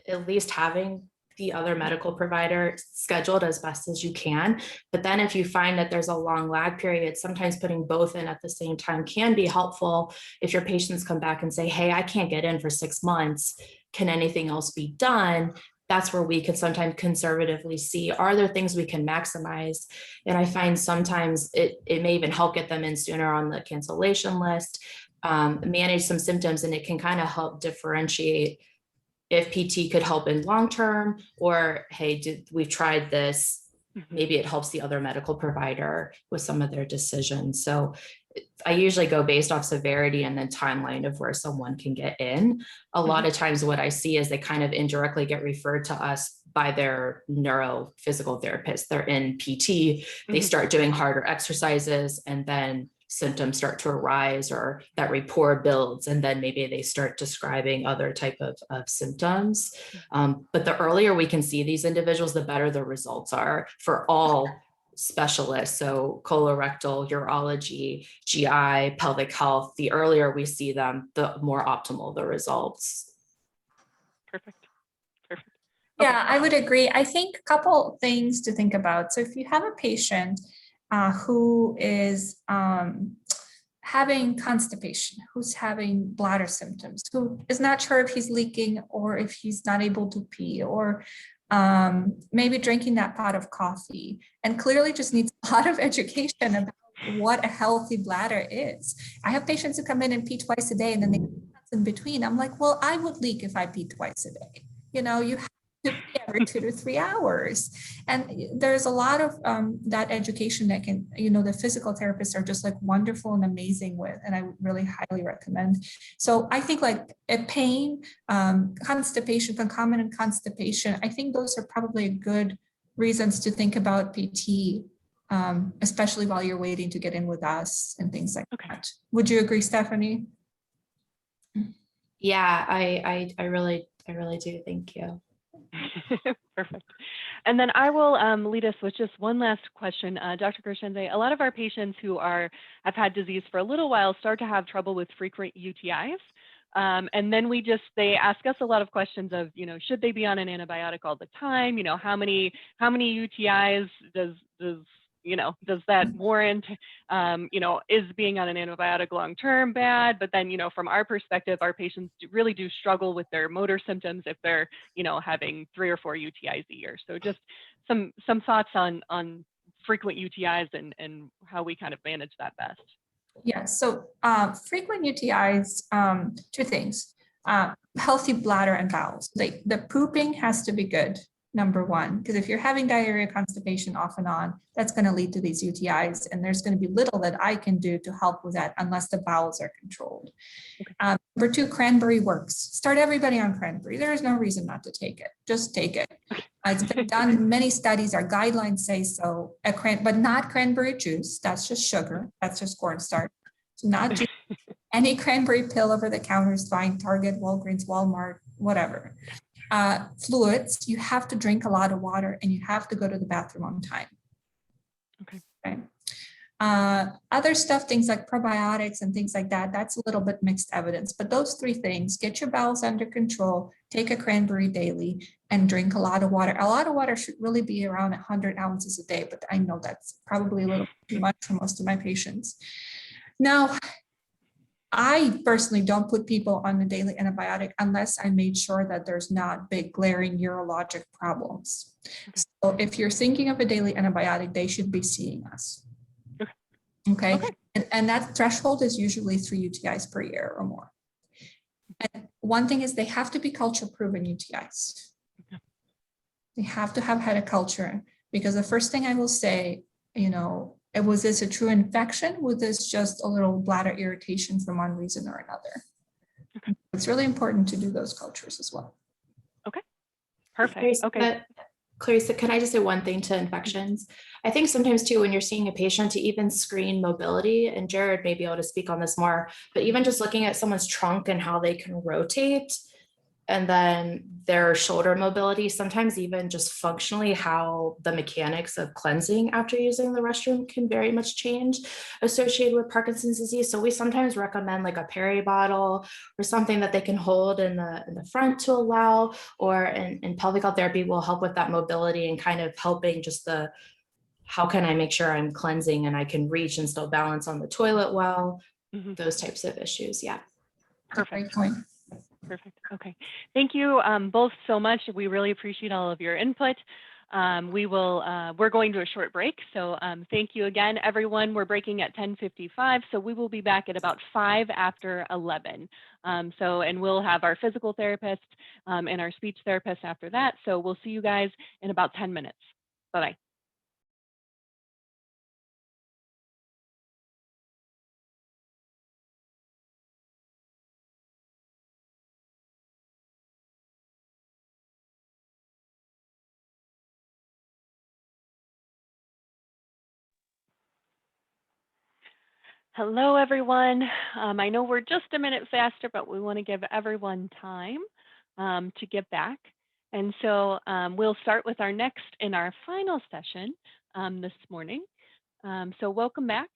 at least having the other medical provider scheduled as best as you can. But then if you find that there's a long lag period, sometimes putting both in at the same time can be helpful. If your patients come back and say, hey, I can't get in for 6 months, can anything else be done? That's where we can sometimes conservatively see, are there things we can maximize? And I find sometimes it may even help get them in sooner on the cancellation list, manage some symptoms, and it can kind of help differentiate if PT could help in long-term, or, hey, we've tried this, maybe it helps the other medical provider with some of their decisions. So I usually go based off severity and then timeline of where someone can get in. A lot of times what I see is they kind of indirectly get referred to us by their neurophysical therapist. They're in PT, they start doing harder exercises, and then symptoms start to arise, or that rapport builds, and then maybe they start describing other type of symptoms. But the earlier we can see these individuals, the better the results are for all specialists. So colorectal, urology, GI, pelvic health, the earlier we see them, the more optimal the results. Perfect. Yeah, I would agree. I think a couple things to think about. So if you have a patient who is having constipation, who's having bladder symptoms, who is not sure if he's leaking or if he's not able to pee, or maybe drinking that pot of coffee, and clearly just needs a lot of education about what a healthy bladder is. I have patients who come in and pee twice a day, and then they in between. I'm like, well, I would leak if I pee twice a day. You have to pee every 2 to 3 hours. And there's a lot of that education that can, the physical therapists are just like wonderful and amazing with, and I would really highly recommend. So I think like a pain, constipation, concomitant constipation, I think those are probably good reasons to think about PT, especially while you're waiting to get in with us and things like that. Would you agree, Stephanie? Yeah, I really do. Thank you. Perfect. And then I will lead us with just one last question. Dr. Gershenze, a lot of our patients who have had disease for a little while start to have trouble with frequent UTIs. And then they ask us a lot of questions of, should they be on an antibiotic all the time? How many UTIs does that warrant? Is being on an antibiotic long-term bad? But then, from our perspective, our patients really do struggle with their motor symptoms if they're, having 3 or 4 UTIs a year. So just some thoughts on frequent UTIs and how we kind of manage that best. Yeah, so frequent UTIs, 2 things, healthy bladder and bowels. The pooping has to be good, number one, because if you're having diarrhea, constipation off and on, that's going to lead to these UTIs, and there's going to be little that I can do to help with that unless the bowels are controlled. Number 2, cranberry works. Start everybody on cranberry. There is no reason not to take it. Just take it. It's been done, many studies, our guidelines say so, but not cranberry juice. That's just sugar. That's just cornstarch. So not juice. Any cranberry pill over the counter is fine, Target, Walgreens, Walmart, whatever. Fluids, you have to drink a lot of water and you have to go to the bathroom on time. Okay. Other stuff, things like probiotics and things like that, that's a little bit mixed evidence. But those three things, get your bowels under control, take a cranberry daily, and drink a lot of water. A lot of water should really be around 100 ounces a day, but I know that's probably a little too much for most of my patients. Now, I personally don't put people on a daily antibiotic unless I made sure that there's not big glaring urologic problems. So if you're thinking of a daily antibiotic, they should be seeing us. Okay. And that threshold is usually 3 UTIs per year or more. And one thing is they have to be culture proven UTIs. They have to have had a culture, because the first thing I will say, was this a true infection? Was this just a little bladder irritation for one reason or another? Okay. It's really important to do those cultures as well. Okay, perfect. Okay. Clarissa, can I just say one thing to infections? I think sometimes too, when you're seeing a patient, to even screen mobility, and Jared may be able to speak on this more, but even just looking at someone's trunk and how they can rotate, and then their shoulder mobility, sometimes even just functionally how the mechanics of cleansing after using the restroom can very much change associated with Parkinson's disease. So we sometimes recommend like a peri bottle or something that they can hold in the front to allow, or in pelvic health therapy will help with that mobility and kind of helping just how can I make sure I'm cleansing and I can reach and still balance on the toilet well, those types of issues. Yeah. Perfect. Perfect. Okay. Thank you both so much. We really appreciate all of your input. We're going to a short break. So thank you again, everyone. We're breaking at 10:55. So we will be back at about 5 after 11. And we'll have our physical therapist and our speech therapist after that. So we'll see you guys in about 10 minutes. Bye-bye. Hello, everyone. I know we're just a minute faster, but we want to give everyone time to get back. And so we'll start with our next and our final session this morning. So welcome back.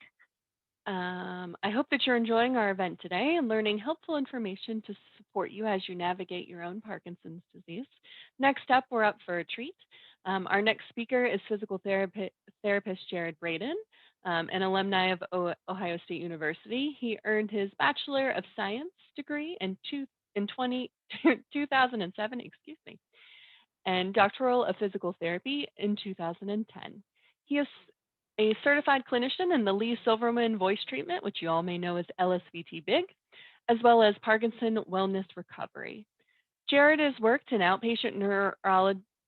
I hope that you're enjoying our event today and learning helpful information to support you as you navigate your own Parkinson's disease. Next up, we're up for a treat. Our next speaker is physical therapist Jared Braden, an alumni of Ohio State University. He earned his Bachelor of Science degree in 2007, and doctoral of physical therapy in 2010. He is a certified clinician in the Lee Silverman voice treatment, which you all may know as LSVT BIG, as well as Parkinson wellness recovery. Jared has worked in outpatient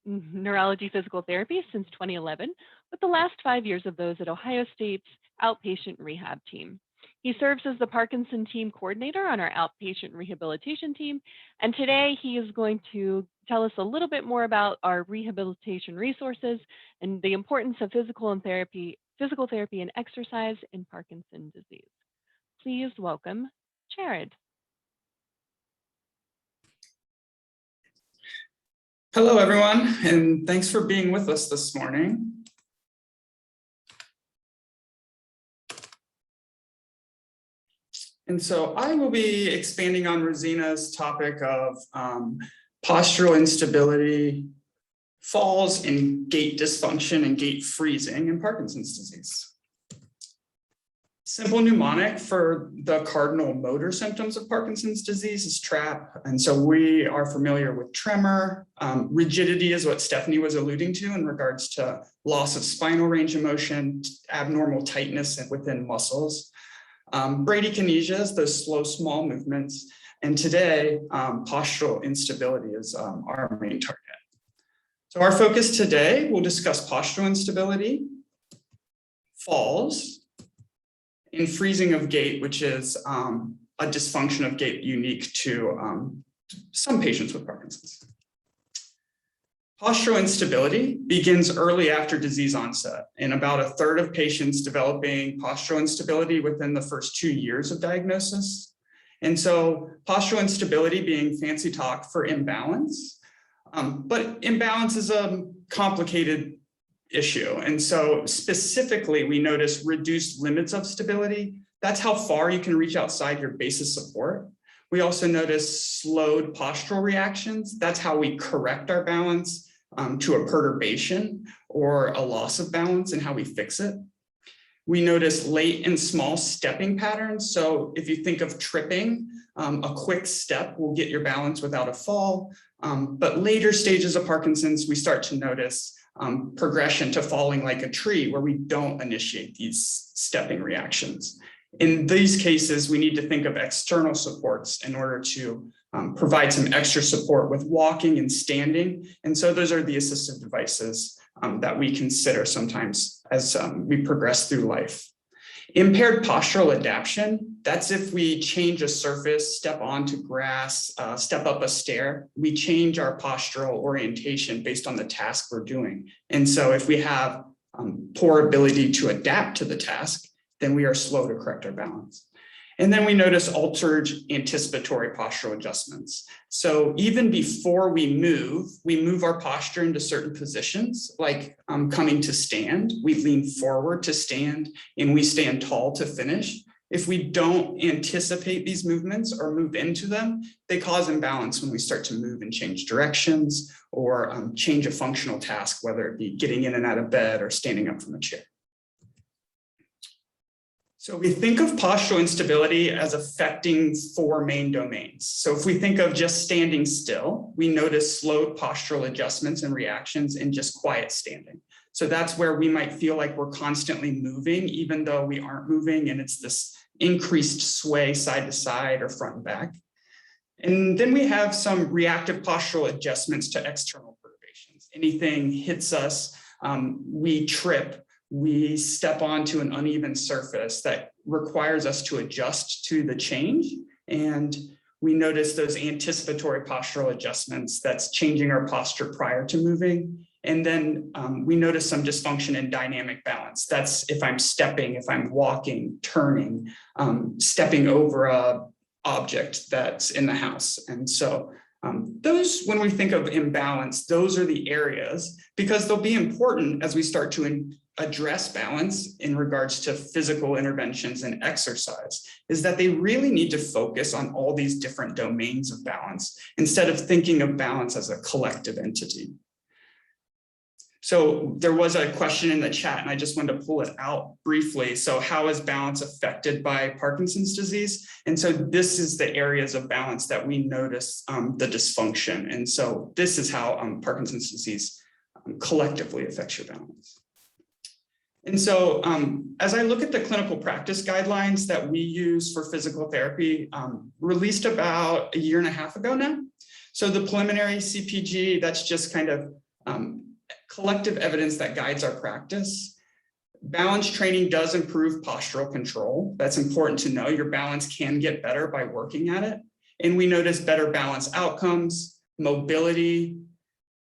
neurology physical therapy since 2011, with the last 5 years of those at Ohio State's outpatient rehab team. He serves as the Parkinson team coordinator on our outpatient rehabilitation team, and today he is going to tell us a little bit more about our rehabilitation resources and the importance of physical therapy and exercise in Parkinson's disease. Please welcome Jared. Hello, everyone, and thanks for being with us this morning. And so I will be expanding on Rosina's topic of postural instability, falls, and gait dysfunction and gait freezing in Parkinson's disease. Simple mnemonic for the cardinal motor symptoms of Parkinson's disease is TRAP. And so we are familiar with tremor. Rigidity is what Stephanie was alluding to in regards to loss of spinal range of motion, abnormal tightness within muscles. Bradykinesia is those slow, small movements. And today, postural instability is our main target. So our focus today, we'll discuss postural instability, falls, and freezing of gait, which is a dysfunction of gait unique to some patients with Parkinson's. Postural instability begins early after disease onset, and about a third of patients developing postural instability within the first 2 years of diagnosis. And so postural instability being fancy talk for imbalance, but imbalance is a complicated issue. And so specifically, we notice reduced limits of stability. That's how far you can reach outside your base of support. We also notice slowed postural reactions. That's how we correct our balance to a perturbation or a loss of balance and how we fix it. We notice late and small stepping patterns. So if you think of tripping, a quick step will get your balance without a fall. But later stages of Parkinson's, we start to notice progression to falling like a tree where we don't initiate these stepping reactions. In these cases, we need to think of external supports in order to provide some extra support with walking and standing. And so those are the assistive devices that we consider sometimes as we progress through life. Impaired postural adaptation, that's if we change a surface, step onto grass, step up a stair, we change our postural orientation based on the task we're doing. And so if we have poor ability to adapt to the task, then we are slow to correct our balance. And then we notice altered anticipatory postural adjustments. So even before we move our posture into certain positions, like coming to stand, we lean forward to stand and we stand tall to finish. If we don't anticipate these movements or move into them, they cause imbalance when we start to move and change directions or change a functional task, whether it be getting in and out of bed or standing up from a chair. So we think of postural instability as affecting 4 main domains. So if we think of just standing still, we notice slowed postural adjustments and reactions in just quiet standing. So that's where we might feel like we're constantly moving, even though we aren't moving, and it's this increased sway side to side or front and back. And then we have some reactive postural adjustments to external perturbations. Anything hits us, we trip, we step onto an uneven surface that requires us to adjust to the change. And we notice those anticipatory postural adjustments that's changing our posture prior to moving. And then we notice some dysfunction in dynamic balance. That's if I'm stepping, if I'm walking, turning, stepping over a object that's in the house. And so those, when we think of imbalance, those are the areas, because they'll be important as we start to address balance in regards to physical interventions and exercise, is that they really need to focus on all these different domains of balance instead of thinking of balance as a collective entity. So there was a question in the chat and I just wanted to pull it out briefly. So how is balance affected by Parkinson's disease? And so this is the areas of balance that we notice the dysfunction. And so this is how Parkinson's disease collectively affects your balance. And so as I look at the clinical practice guidelines that we use for physical therapy, released about 1.5 years ago now. So the preliminary CPG, that's just kind of collective evidence that guides our practice. Balance training does improve postural control. That's important to know. Your balance can get better by working at it. And we notice better balance outcomes, mobility.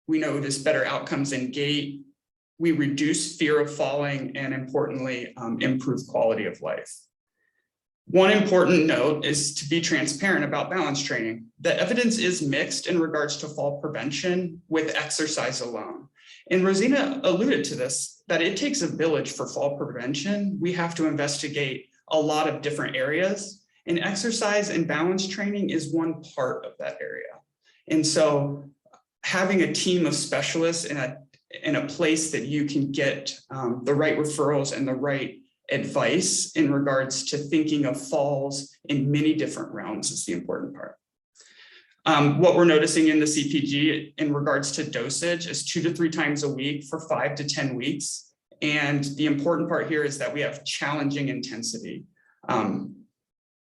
We notice better outcomes in gait. We reduce fear of falling and importantly, improve quality of life. One important note is to be transparent about balance training. The evidence is mixed in regards to fall prevention with exercise alone. And Rosina alluded to this, that it takes a village for fall prevention. We have to investigate a lot of different areas, and exercise and balance training is one part of that area. And so having a team of specialists in a place that you can get the right referrals and the right advice in regards to thinking of falls in many different realms is the important part. What we're noticing in the CPG in regards to dosage is 2 to 3 times a week for 5 to 10 weeks. And the important part here is that we have challenging intensity.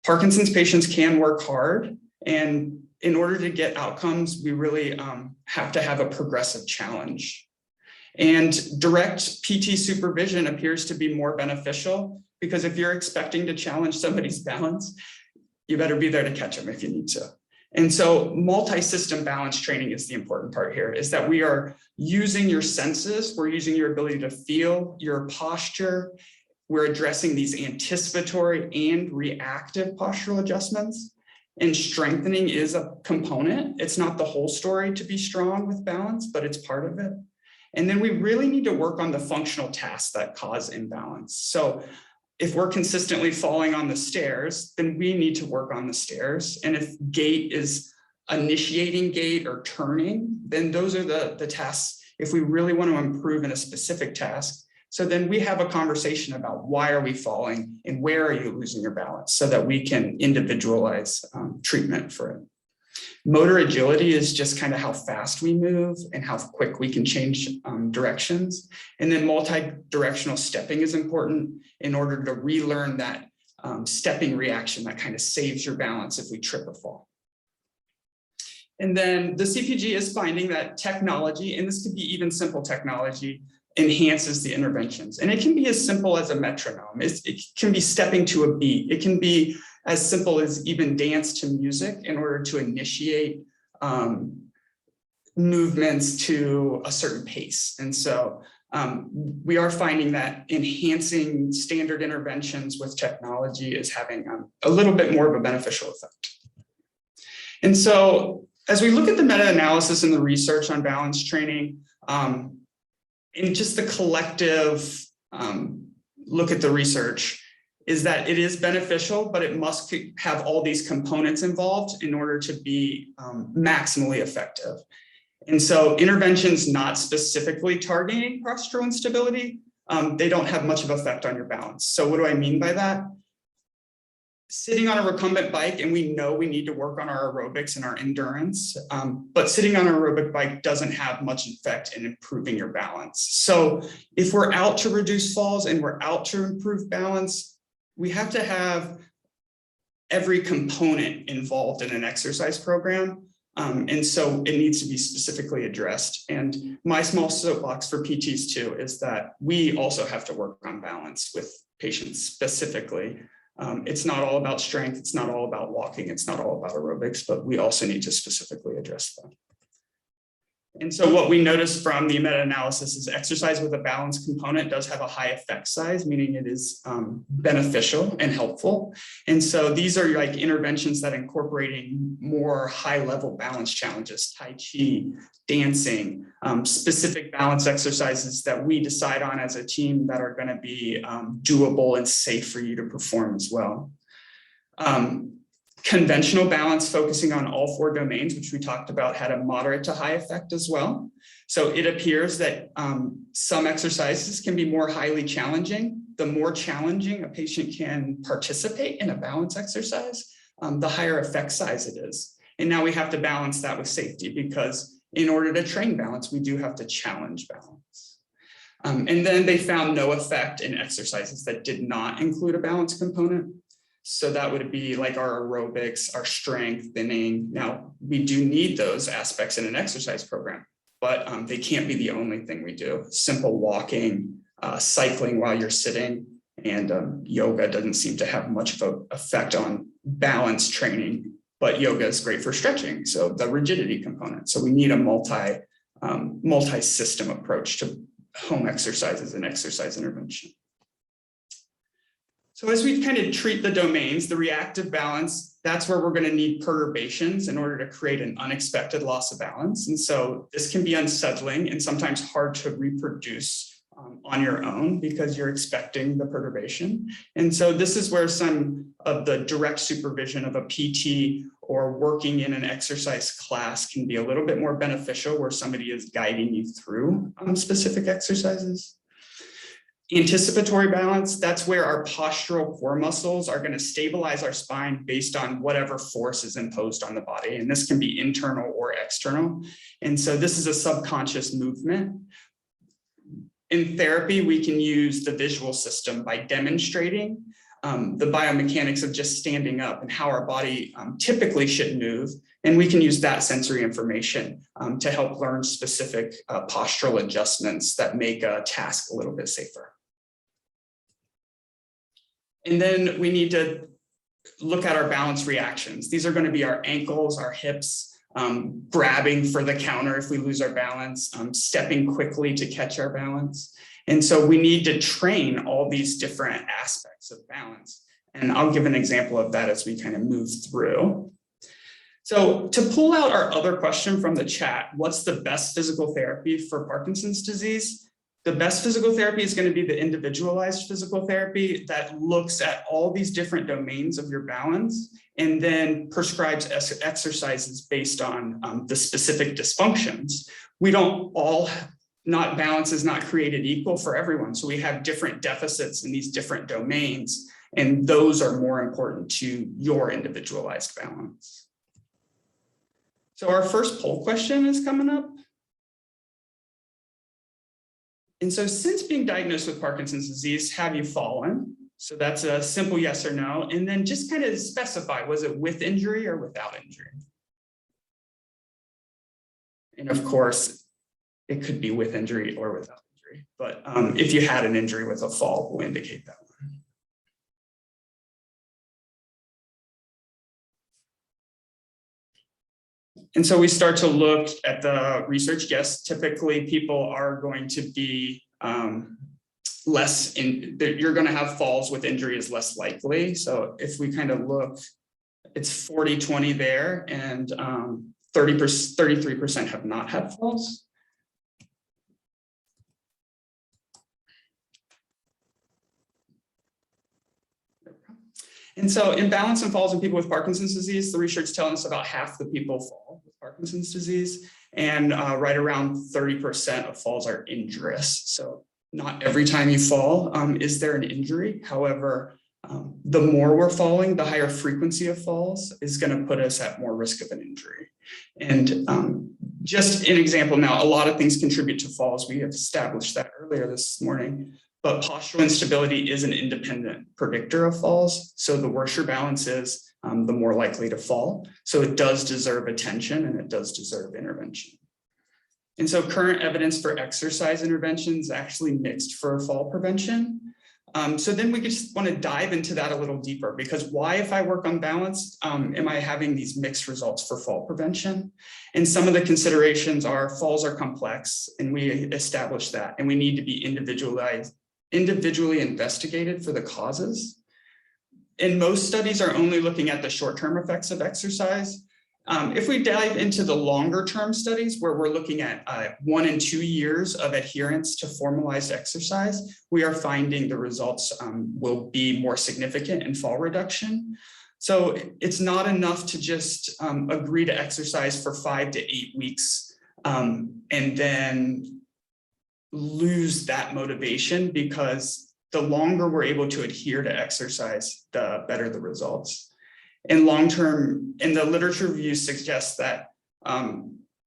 Parkinson's patients can work hard, and in order to get outcomes, we really have to have a progressive challenge. And direct PT supervision appears to be more beneficial, because if you're expecting to challenge somebody's balance, you better be there to catch them if you need to. And so multi-system balance training is the important part here, is that we are using your senses, we're using your ability to feel, your posture, we're addressing these anticipatory and reactive postural adjustments. And strengthening is a component. It's not the whole story to be strong with balance, but it's part of it. And then we really need to work on the functional tasks that cause imbalance. So if we're consistently falling on the stairs, then we need to work on the stairs. And if gait is initiating gait or turning, then those are the tasks. If we really want to improve in a specific task, so then we have a conversation about why are we falling and where are you losing your balance so that we can individualize treatment for it. Motor agility is just kind of how fast we move and how quick we can change directions. And then multi-directional stepping is important in order to relearn that stepping reaction that kind of saves your balance if we trip or fall. And then the CPG is finding that technology, and this could be even simple technology, enhances the interventions. And it can be as simple as a metronome. It can be stepping to a beat. It can be as simple as even dance to music in order to initiate movements to a certain pace. And so we are finding that enhancing standard interventions with technology is having a little bit more of a beneficial effect. And so as we look at the meta-analysis and the research on balance training, and just the collective look at the research is that it is beneficial, but it must have all these components involved in order to be maximally effective. And so interventions not specifically targeting postural instability, they don't have much of an effect on your balance. So what do I mean by that? Sitting on a recumbent bike, and we know we need to work on our aerobics and our endurance, but sitting on an aerobic bike doesn't have much effect in improving your balance. So if we're out to reduce falls and we're out to improve balance, we have to have every component involved in an exercise program. And so it needs to be specifically addressed. And my small soapbox for PTs too is that we also have to work on balance with patients specifically. It's not all about strength. It's not all about walking. It's not all about aerobics, but we also need to specifically address them. And so what we noticed from the meta-analysis is exercise with a balance component does have a high effect size, meaning it is beneficial and helpful. And so these are like interventions that incorporating more high-level balance challenges, Tai Chi, dancing, specific balance exercises that we decide on as a team that are going to be doable and safe for you to perform as well. Conventional balance focusing on all 4 domains, which we talked about, had a moderate to high effect as well. So it appears that some exercises can be more highly challenging. The more challenging a patient can participate in a balance exercise, the higher effect size it is. And now we have to balance that with safety, because in order to train balance, we do have to challenge balance. And then they found no effect in exercises that did not include a balance component. So that would be like our aerobics, our strengthening. Now, we do need those aspects in an exercise program, but they can't be the only thing we do. Simple walking, cycling while you're sitting, and yoga doesn't seem to have much of an effect on balance training, but yoga is great for stretching. So the rigidity component. So we need a multi-system approach to home exercises and exercise intervention. So as we kind of treat the domains, the reactive balance, that's where we're going to need perturbations in order to create an unexpected loss of balance. And so this can be unsettling and sometimes hard to reproduce on your own because you're expecting the perturbation. And so this is where some of the direct supervision of a PT or working in an exercise class can be a little bit more beneficial, where somebody is guiding you through specific exercises. Anticipatory balance, that's where our postural core muscles are going to stabilize our spine based on whatever force is imposed on the body. And this can be internal or external. And so this is a subconscious movement. In therapy, we can use the visual system by demonstrating the biomechanics of just standing up and how our body typically should move. And we can use that sensory information to help learn specific postural adjustments that make a task a little bit safer. And then we need to look at our balance reactions. These are going to be our ankles, our hips, grabbing for the counter if we lose our balance, stepping quickly to catch our balance. And so we need to train all these different aspects of balance. And I'll give an example of that as we kind of move through. So to pull out our other question from the chat, what's the best physical therapy for Parkinson's disease? The best physical therapy is going to be the individualized physical therapy that looks at all these different domains of your balance and then prescribes exercises based on the specific dysfunctions. We don't all, not balance is not created equal for everyone. So we have different deficits in these different domains, and those are more important to your individualized balance. So our first poll question is coming up. And so since being diagnosed with Parkinson's disease, have you fallen? So that's a simple yes or no. And then just kind of specify, was it with injury or without injury? And of course, it could be with injury or without injury. But if you had an injury with a fall, we'll indicate that one. And so we start to look at the research. Yes, typically people are going to be you're going to have falls with injury is less likely. So if we kind of look, it's 40-20 there, and 33% have not had falls. And so imbalance and falls in people with Parkinson's disease, the research telling us about half the people fall with Parkinson's disease, and right around 30% of falls are injurious. So not every time you fall is there an injury. However, the more we're falling, the higher frequency of falls is going to put us at more risk of an injury. And just an example now, a lot of things contribute to falls. We have established that earlier this morning. But postural instability is an independent predictor of falls. So the worse your balance is, the more likely to fall. So it does deserve attention and it does deserve intervention. And so current evidence for exercise intervention is actually mixed for fall prevention. So then we just want to dive into that a little deeper, because why, if I work on balance, am I having these mixed results for fall prevention? And some of the considerations are falls are complex, and we established that, and we need to be individually investigated for the causes. And most studies are only looking at the short-term effects of exercise. If we dive into the longer-term studies where we're looking at 1 and 2 years of adherence to formalized exercise, we are finding the results will be more significant in fall reduction. So it's not enough to just agree to exercise for 5 to 8 weeks and then lose that motivation, because the longer we're able to adhere to exercise, the better the results. In long-term, in the literature review suggests that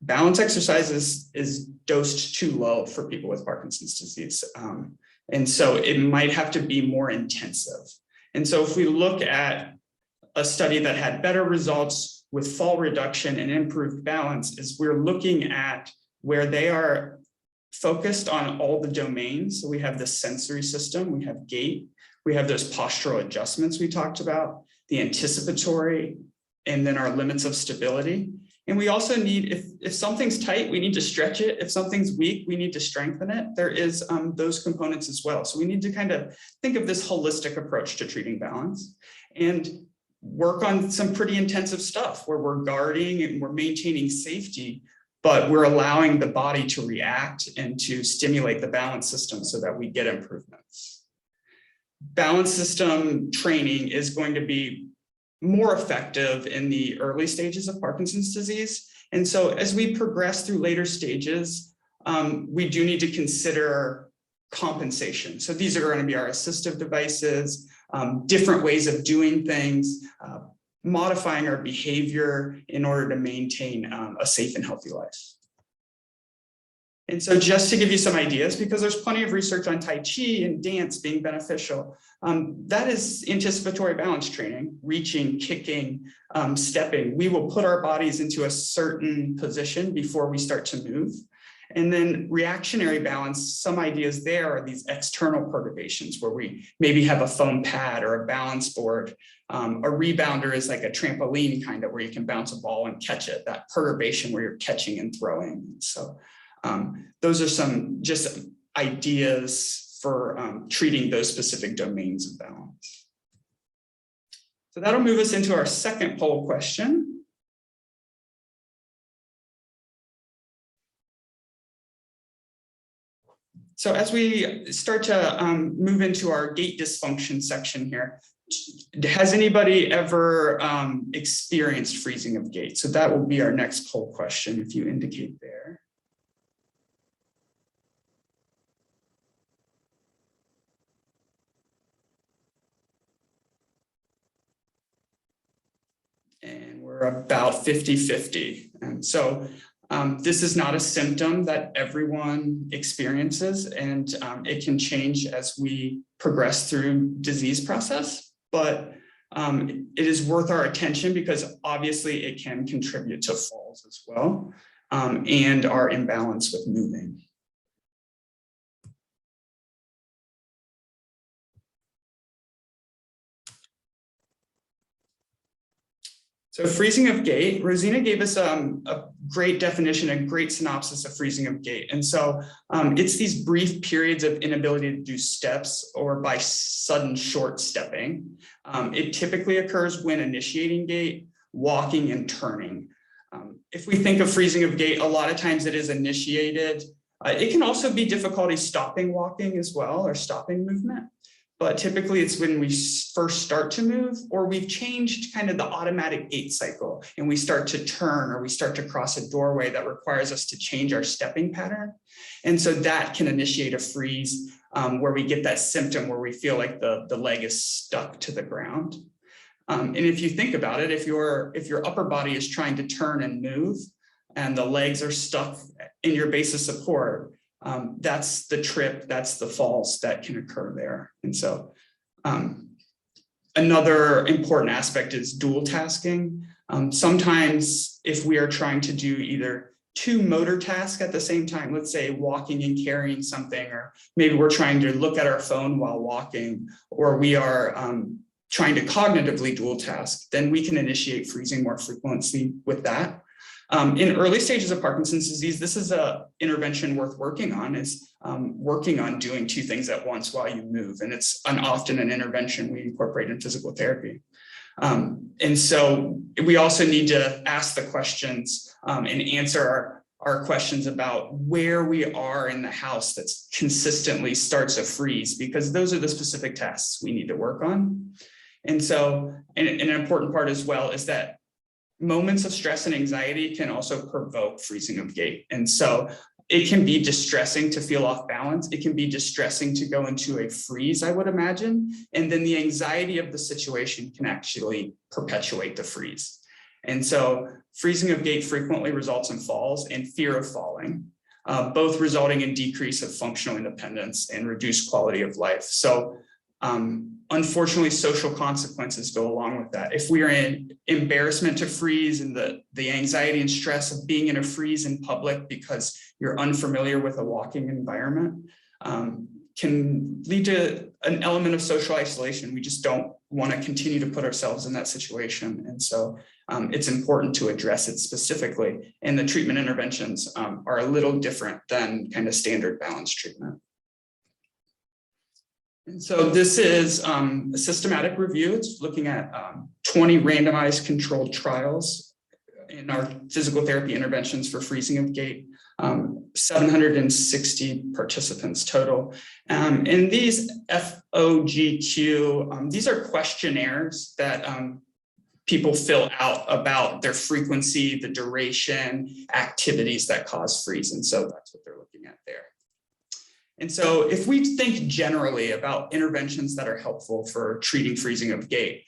balance exercise is dosed too low for people with Parkinson's disease. And so it might have to be more intensive. And so if we look at a study that had better results with fall reduction and improved balance, is we're looking at where they are focused on all the domains. So we have the sensory system, we have gait, we have those postural adjustments we talked about, the anticipatory, and then our limits of stability. And we also need, if something's tight, we need to stretch it. If something's weak, we need to strengthen it. There is those components as well. So we need to kind of think of this holistic approach to treating balance and work on some pretty intensive stuff where we're guarding and we're maintaining safety, but we're allowing the body to react and to stimulate the balance system so that we get improvements. Balance system training is going to be more effective in the early stages of Parkinson's disease. And so as we progress through later stages, we do need to consider compensation. So these are going to be our assistive devices, different ways of doing things, modifying our behavior in order to maintain a safe and healthy life. And so just to give you some ideas, because there's plenty of research on Tai Chi and dance being beneficial, that is anticipatory balance training, reaching, kicking, stepping. We will put our bodies into a certain position before we start to move. And then reactionary balance, some ideas there are these external perturbations where we maybe have a foam pad or a balance board. A rebounder is like a trampoline kind of where you can bounce a ball and catch it, that perturbation where you're catching and throwing. So those are some just ideas for treating those specific domains of balance. So that'll move us into our second poll question. So as we start to move into our gait dysfunction section here, has anybody ever experienced freezing of gait? So that will be our next poll question if you indicate there. And we're about 50-50. And so this is not a symptom that everyone experiences, and it can change as we progress through disease process, but it is worth our attention because obviously it can contribute to falls as well, and our imbalance with moving. So freezing of gait, Rosina gave us a great definition, a great synopsis of freezing of gait. And so it's these brief periods of inability to do steps or by sudden short stepping. It typically occurs when initiating gait, walking, and turning. If we think of freezing of gait, a lot of times it is initiated. It can also be difficulty stopping walking as well, or stopping movement. But typically it's when we first start to move, or we've changed kind of the automatic gait cycle and we start to turn, or we start to cross a doorway that requires us to change our stepping pattern. And so that can initiate a freeze where we get that symptom where we feel like the leg is stuck to the ground. And if you think about it, if your upper body is trying to turn and move and the legs are stuck in your base of support, that's the trip, that's the falls that can occur there. And so another important aspect is dual tasking. Sometimes if we are trying to do either two motor tasks at the same time, let's say walking and carrying something, or maybe we're trying to look at our phone while walking, or we are trying to cognitively dual task, then we can initiate freezing more frequently with that. In early stages of Parkinson's disease, this is an intervention worth working on, is working on doing two things at once while you move. And it's often an intervention we incorporate in physical therapy. And so we also need to ask the questions and answer our questions about where we are in the house that consistently starts a freeze, because those are the specific tasks we need to work on. And so an important part as well is that moments of stress and anxiety can also provoke freezing of gait. And so it can be distressing to feel off balance. It can be distressing to go into a freeze, I would imagine. And then the anxiety of the situation can actually perpetuate the freeze. And so freezing of gait frequently results in falls and fear of falling, both resulting in decrease of functional independence and reduced quality of life. So unfortunately, social consequences go along with that. If we are in embarrassment to freeze and the anxiety and stress of being in a freeze in public because you're unfamiliar with a walking environment, can lead to an element of social isolation. We just don't want to continue to put ourselves in that situation. And so it's important to address it specifically. And the treatment interventions are a little different than kind of standard balance treatment. And so this is a systematic review. It's looking at 20 randomized controlled trials in our physical therapy interventions for freezing of gait, 760 participants total. And these FOGQ, these are questionnaires that people fill out about their frequency, the duration, activities that cause freeze. And so that's what they're looking at there. And so if we think generally about interventions that are helpful for treating freezing of gait,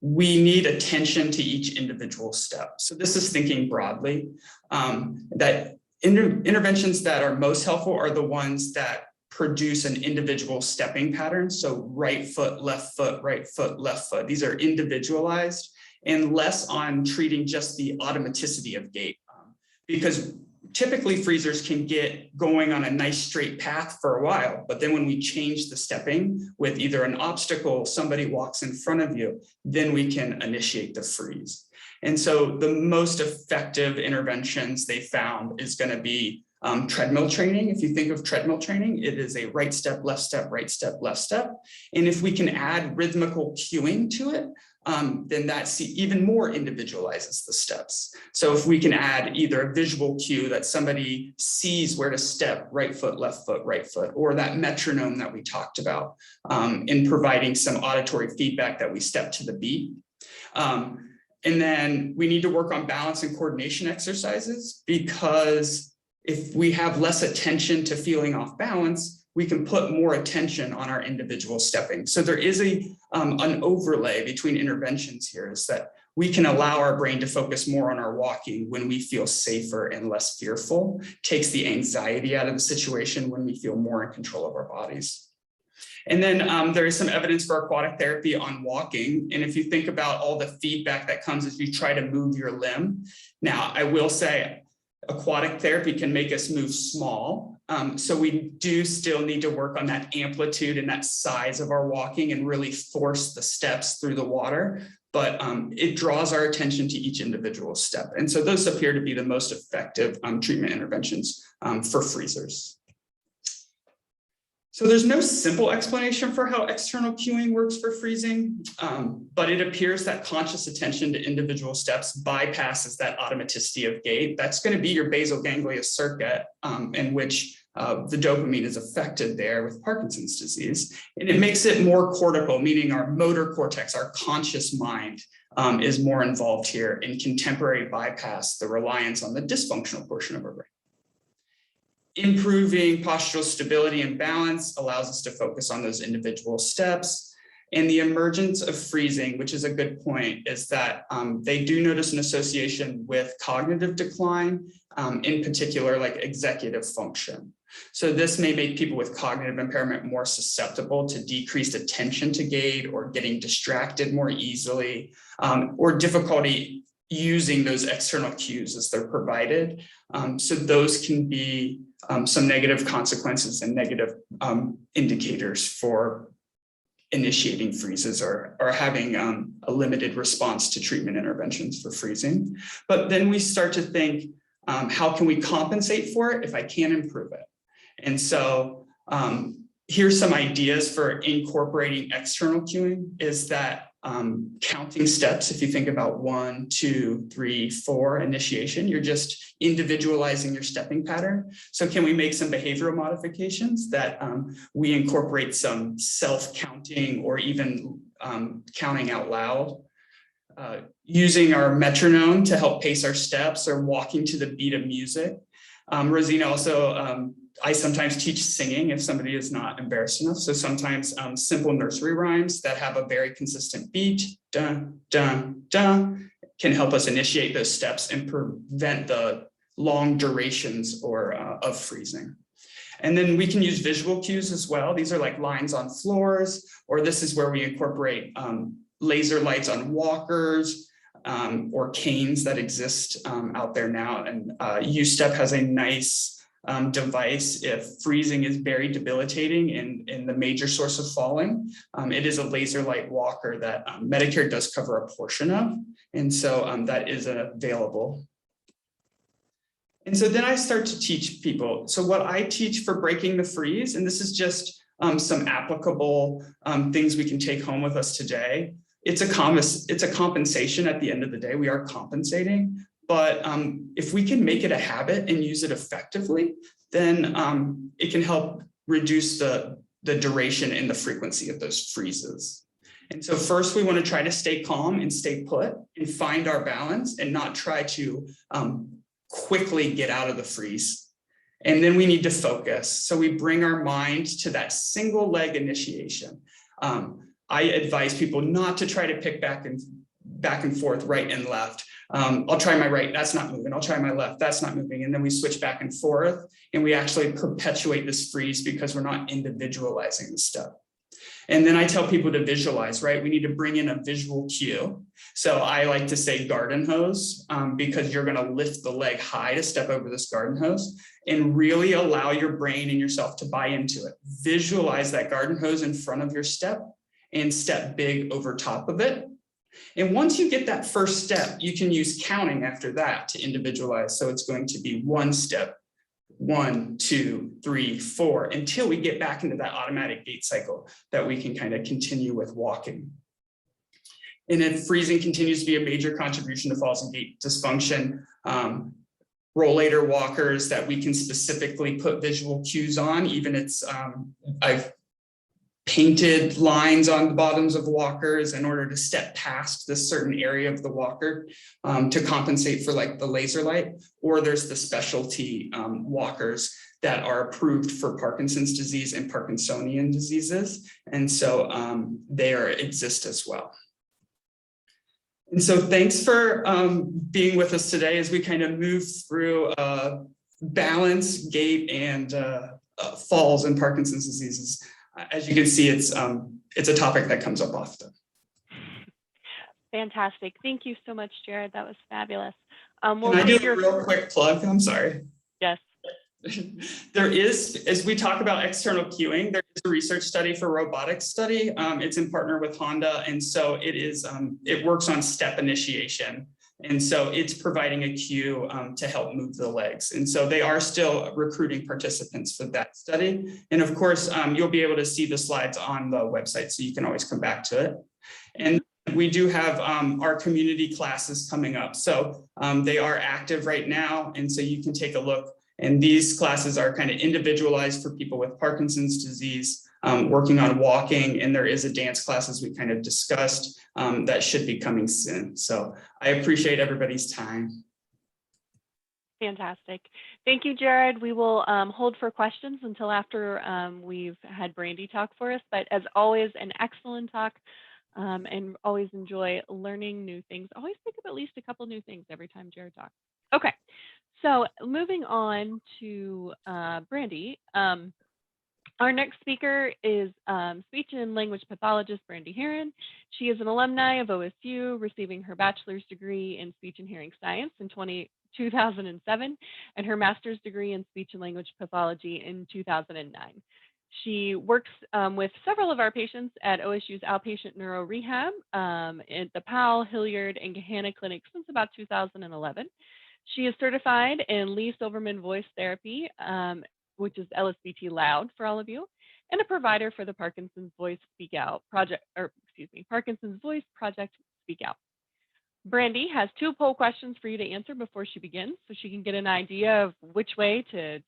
we need attention to each individual step. So this is thinking broadly, that interventions that are most helpful are the ones that produce an individual stepping pattern. So right foot, left foot, right foot, left foot. These are individualized and less on treating just the automaticity of gait, because typically freezers can get going on a nice straight path for a while, but then when we change the stepping with either an obstacle, somebody walks in front of you, then we can initiate the freeze. And so the most effective interventions they found is going to be treadmill training. If you think of treadmill training, it is a right step, left step, right step, left step. And if we can add rhythmical cueing to it, then that even more individualizes the steps. So if we can add either a visual cue that somebody sees where to step, right foot, right foot, or that metronome that we talked about, in providing some auditory feedback that we step to the beat. And then we need to work on balance and coordination exercises, because if we have less attention to feeling off balance, we can put more attention on our individual stepping. So there is an overlay between interventions here, is that we can allow our brain to focus more on our walking when we feel safer and less fearful, takes the anxiety out of the situation when we feel more in control of our bodies. And then there is some evidence for aquatic therapy on walking. And if you think about all the feedback that comes as you try to move your limb. Now, I will say aquatic therapy can make us move small. So we do still need to work on that amplitude and that size of our walking and really force the steps through the water. But it draws our attention to each individual step. And so those appear to be the most effective treatment interventions for freezers. So there's no simple explanation for how external cueing works for freezing, but it appears that conscious attention to individual steps bypasses that automaticity of gait. That's going to be your basal ganglia circuit, in which the dopamine is affected there with Parkinson's disease. And it makes it more cortical, meaning our motor cortex, our conscious mind, is more involved here and can temporarily bypass the reliance on the dysfunctional portion of our brain. Improving postural stability and balance allows us to focus on those individual steps. And the emergence of freezing, which is a good point, is that they do notice an association with cognitive decline, in particular, like executive function. So this may make people with cognitive impairment more susceptible to decreased attention to gait, or getting distracted more easily, or difficulty using those external cues as they're provided. So those can be some negative consequences and negative indicators for initiating freezes or having a limited response to treatment interventions for freezing. But then we start to think, how can we compensate for it if I can't improve it? And so here's some ideas for incorporating external cueing, is that counting steps. If you think about 1, 2, 3, 4 initiation, you're just individualizing your stepping pattern. So can we make some behavioral modifications that we incorporate some self-counting or even counting out loud, using our metronome to help pace our steps, or walking to the beat of music. Rosina also, I sometimes teach singing if somebody is not embarrassed enough. So sometimes simple nursery rhymes that have a very consistent beat, dun, dun, dun, can help us initiate those steps and prevent the long durations of freezing. And then we can use visual cues as well. These are like lines on floors, or this is where we incorporate laser lights on walkers, or canes that exist out there now. And U-Step has a nice device if freezing is very debilitating and the major source of falling. It is a laser light walker that Medicare does cover a portion of. And so that is available. And so then I start to teach people. So what I teach for breaking the freeze, and this is just some applicable things we can take home with us today. It's a compensation at the end of the day. We are compensating. But if we can make it a habit and use it effectively, then it can help reduce the duration and the frequency of those freezes. And so first, we want to try to stay calm and stay put and find our balance and not try to quickly get out of the freeze. And then we need to focus. So we bring our mind to that single leg initiation. I advise people not to try to pick back and forth, right and left. I'll try my right, that's not moving. I'll try my left, that's not moving. And then we switch back and forth, and we actually perpetuate this freeze because we're not individualizing the step. And then I tell people to visualize, right? We need to bring in a visual cue. So I like to say garden hose, because you're gonna lift the leg high to step over this garden hose and really allow your brain and yourself to buy into it. Visualize that garden hose in front of your step and step big over top of it. And once you get that first step, you can use counting after that to individualize. So it's going to be 1 step, 1, 2, 3, 4, until we get back into that automatic gait cycle that we can kind of continue with walking. And if freezing continues to be a major contribution to falls and gait dysfunction, rollator walkers that we can specifically put visual cues on, even I've painted lines on the bottoms of walkers in order to step past this certain area of the walker to compensate for like the laser light, or there's the specialty walkers that are approved for Parkinson's disease and Parkinsonian diseases. And so they exist as well. And so thanks for being with us today as we kind of move through balance, gait, and falls in Parkinson's diseases. As you can see, it's a topic that comes up often. Fantastic. Thank you so much, Jared. That was fabulous. Can I do a real quick plug? I'm sorry. Yes. There is, as we talk about external cueing, there is a research study for robotics study. It's in partner with Honda. And so it works on step initiation. And so it's providing a cue to help move the legs. And so they are still recruiting participants for that study. And of course, you'll be able to see the slides on the website, so you can always come back to it. And we do have our community classes coming up. So they are active right now. And so you can take a look. And these classes are kind of individualized for people with Parkinson's disease, working on walking, and there is a dance class, as we kind of discussed, that should be coming soon. So I appreciate everybody's time. Fantastic. Thank you, Jared. We will hold for questions until after we've had Brandy talk for us. But as always, an excellent talk, and always enjoy learning new things. Always pick up at least a couple new things every time Jared talks. Okay. So moving on to Brandy, our next speaker is speech and language pathologist Brandy Heron. She is an alumni of OSU, receiving her bachelor's degree in speech and hearing science in 2007 and her master's degree in speech and language pathology in 2009. She works with several of our patients at OSU's outpatient neuro rehab at the Powell, Hilliard, and Gahanna clinics since about 2011. She is certified in Lee Silverman voice therapy, which is LSBT loud for all of you, and a provider for the Parkinson's Voice Speak Out project, Parkinson's Voice Project Speak Out. Brandy has 2 poll questions for you to answer before she begins, so she can get an idea of which way to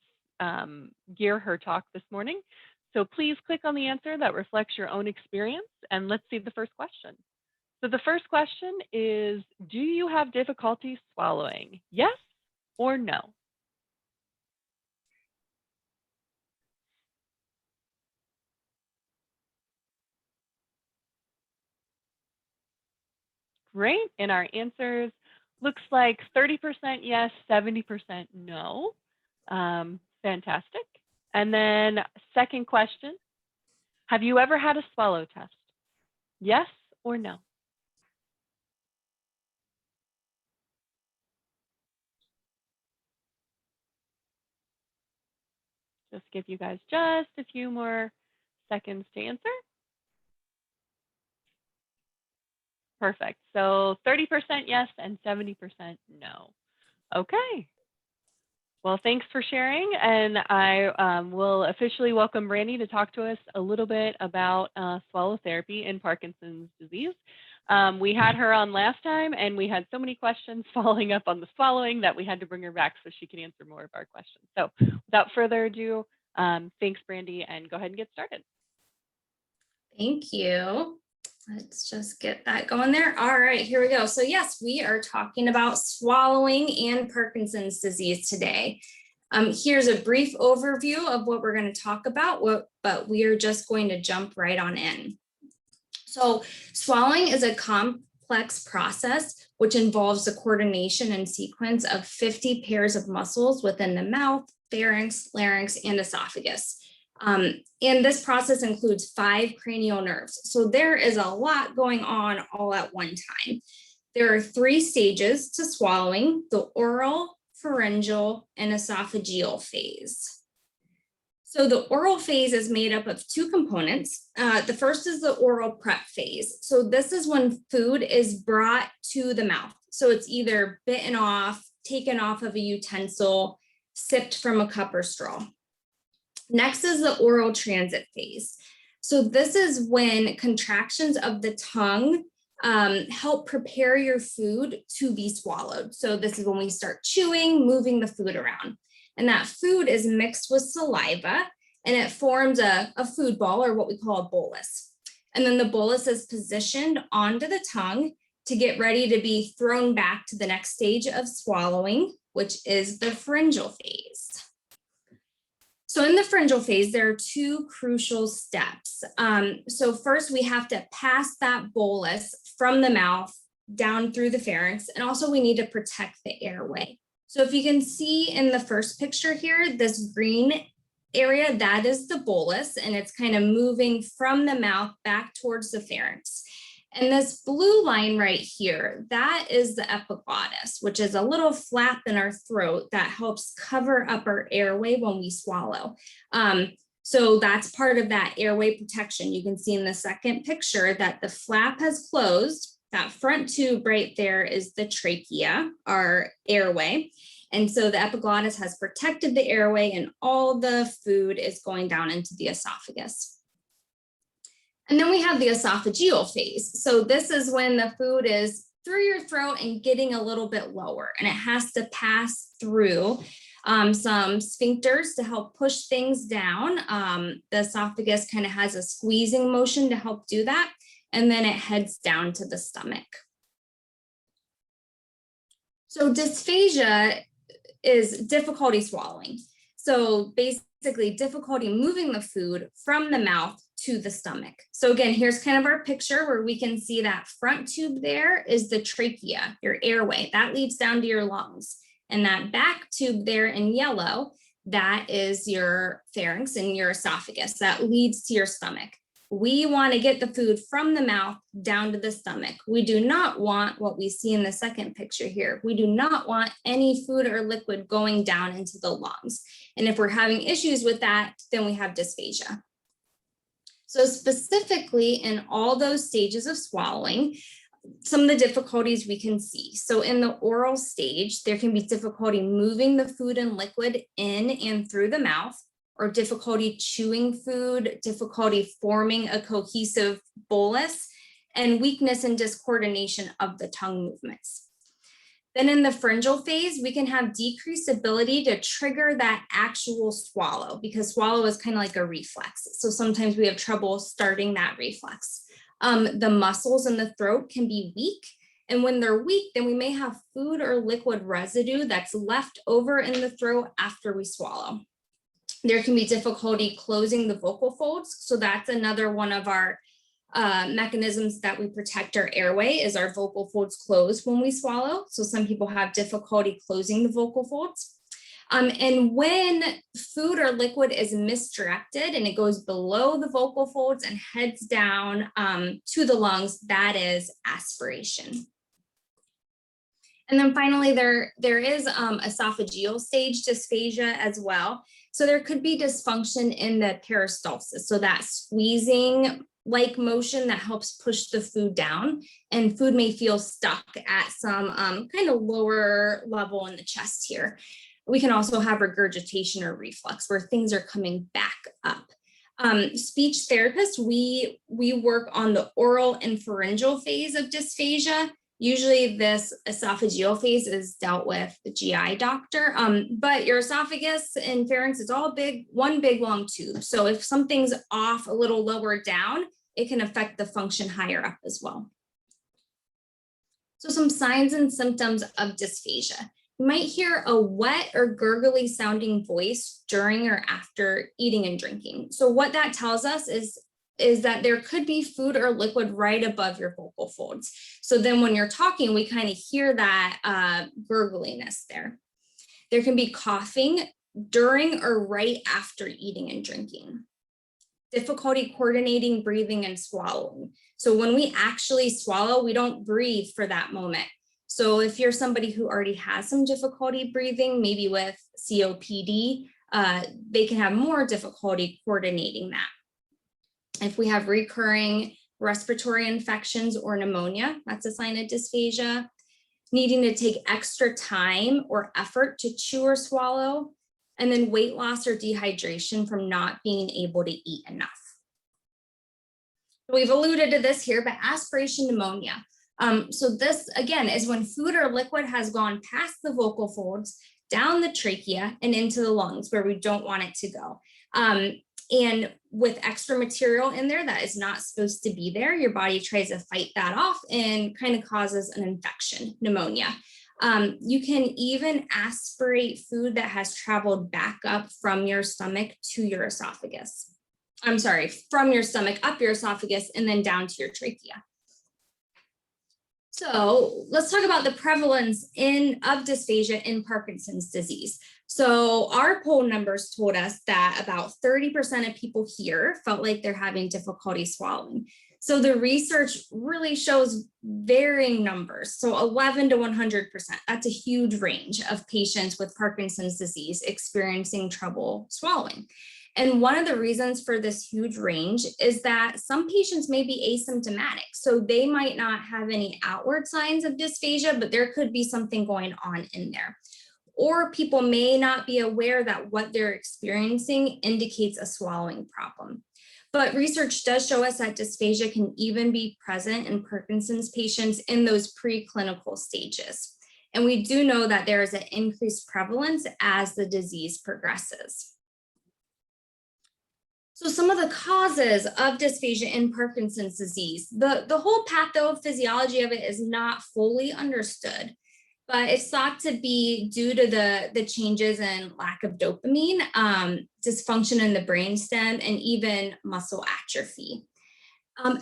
gear her talk this morning. So please click on the answer that reflects your own experience, and let's see the first question. So the first question is, do you have difficulty swallowing? Yes or no? Great. And our answers looks like 30% yes, 70% no. Fantastic. And then second question, have you ever had a swallow test? Yes or no? Just give you guys just a few more seconds to answer. Perfect. So 30% yes and 70% no. Okay. Well, thanks for sharing. And I will officially welcome Brandy to talk to us a little bit about swallow therapy in Parkinson's disease. We had her on last time, and we had so many questions following up on the swallowing that we had to bring her back so she can answer more of our questions. So without further ado, thanks, Brandy, and go ahead and get started. Thank you. Let's just get that going there. All right, here we go. So yes, we are talking about swallowing and Parkinson's disease today. Here's a brief overview of what we're going to talk about, but we are just going to jump right on in. So swallowing is a complex process which involves the coordination and sequence of 50 pairs of muscles within the mouth, pharynx, larynx, and esophagus. And this process includes 5 cranial nerves. So there is a lot going on all at one time. There are 3 stages to swallowing: the oral, pharyngeal, and esophageal phase. So the oral phase is made up of 2 components. The first is the oral prep phase. So this is when food is brought to the mouth. So it's either bitten off, taken off of a utensil, sipped from a cup or straw. Next is the oral transit phase. So this is when contractions of the tongue help prepare your food to be swallowed. So this is when we start chewing, moving the food around. And that food is mixed with saliva and it forms a food ball, or what we call a bolus. And then the bolus is positioned onto the tongue to get ready to be thrown back to the next stage of swallowing, which is the pharyngeal phase. So in the pharyngeal phase, there are two crucial steps. So first we have to pass that bolus from the mouth down through the pharynx, and also we need to protect the airway. So if you can see in the first picture here, this green area, that is the bolus, and it's kind of moving from the mouth back towards the pharynx. And this blue line right here, that is the epiglottis, which is a little flap in our throat that helps cover up our airway when we swallow. So that's part of that airway protection. You can see in the second picture that the flap has closed. That front tube right there is the trachea, our airway. And so the epiglottis has protected the airway and all the food is going down into the esophagus. And then we have the esophageal phase. So this is when the food is through your throat and getting a little bit lower, and it has to pass through some sphincters to help push things down. The esophagus kind of has a squeezing motion to help do that. And then it heads down to the stomach. So dysphagia is difficulty swallowing. So basically difficulty moving the food from the mouth to the stomach. So again, here's kind of our picture where we can see that front tube there is the trachea, your airway, that leads down to your lungs. And that back tube there in yellow, that is your pharynx and your esophagus, that leads to your stomach. We want to get the food from the mouth down to the stomach. We do not want what we see in the second picture here. We do not want any food or liquid going down into the lungs. And if we're having issues with that, then we have dysphagia. So specifically in all those stages of swallowing, some of the difficulties we can see. So in the oral stage, there can be difficulty moving the food and liquid in and through the mouth, or difficulty chewing food, difficulty forming a cohesive bolus, and weakness and discoordination of the tongue movements. Then in the pharyngeal phase, we can have decreased ability to trigger that actual swallow, because swallow is kind of like a reflex. So sometimes we have trouble starting that reflex. The muscles in the throat can be weak. And when they're weak, then we may have food or liquid residue that's left over in the throat after we swallow. There can be difficulty closing the vocal folds. So that's another one of our mechanisms that we protect our airway, is our vocal folds close when we swallow. So some people have difficulty closing the vocal folds. And when food or liquid is misdirected and it goes below the vocal folds and heads down to the lungs, that is aspiration. And then finally, there is esophageal stage dysphagia as well. So there could be dysfunction in the peristalsis. So that squeezing like motion that helps push the food down, and food may feel stuck at some kind of lower level in the chest here. We can also have regurgitation or reflux where things are coming back up. Speech therapists, we work on the oral and pharyngeal phase of dysphagia. Usually this esophageal phase is dealt with the GI doctor, but your esophagus and pharynx is all one big long tube. So if something's off a little lower down, it can affect the function higher up as well. So some signs and symptoms of dysphagia. You might hear a wet or gurgly sounding voice during or after eating and drinking. So what that tells us is that there could be food or liquid right above your vocal folds. So then when you're talking, we kind of hear that gurgliness there. There can be coughing during or right after eating and drinking. Difficulty coordinating breathing and swallowing. So when we actually swallow, we don't breathe for that moment. So if you're somebody who already has some difficulty breathing, maybe with COPD, they can have more difficulty coordinating that. If we have recurring respiratory infections or pneumonia, that's a sign of dysphagia. Needing to take extra time or effort to chew or swallow, and then weight loss or dehydration from not being able to eat enough. We've alluded to this here, but aspiration pneumonia. So this, again, is when food or liquid has gone past the vocal folds, down the trachea, and into the lungs where we don't want it to go. And with extra material in there that is not supposed to be there, your body tries to fight that off and kind of causes an infection, pneumonia. You can even aspirate food that has traveled back up from your stomach to your esophagus. I'm sorry, from your stomach up your esophagus and then down to your trachea. So let's talk about the prevalence of dysphagia in Parkinson's disease. So our poll numbers told us that about 30% of people here felt like they're having difficulty swallowing. So the research really shows varying numbers. So 11 to 100%, that's a huge range of patients with Parkinson's disease experiencing trouble swallowing. And one of the reasons for this huge range is that some patients may be asymptomatic. So they might not have any outward signs of dysphagia, but there could be something going on in there. Or people may not be aware that what they're experiencing indicates a swallowing problem. But research does show us that dysphagia can even be present in Parkinson's patients in those preclinical stages. And we do know that there is an increased prevalence as the disease progresses. So some of the causes of dysphagia in Parkinson's disease, the whole pathophysiology of it is not fully understood, but it's thought to be due to the changes in lack of dopamine, dysfunction in the brainstem, and even muscle atrophy.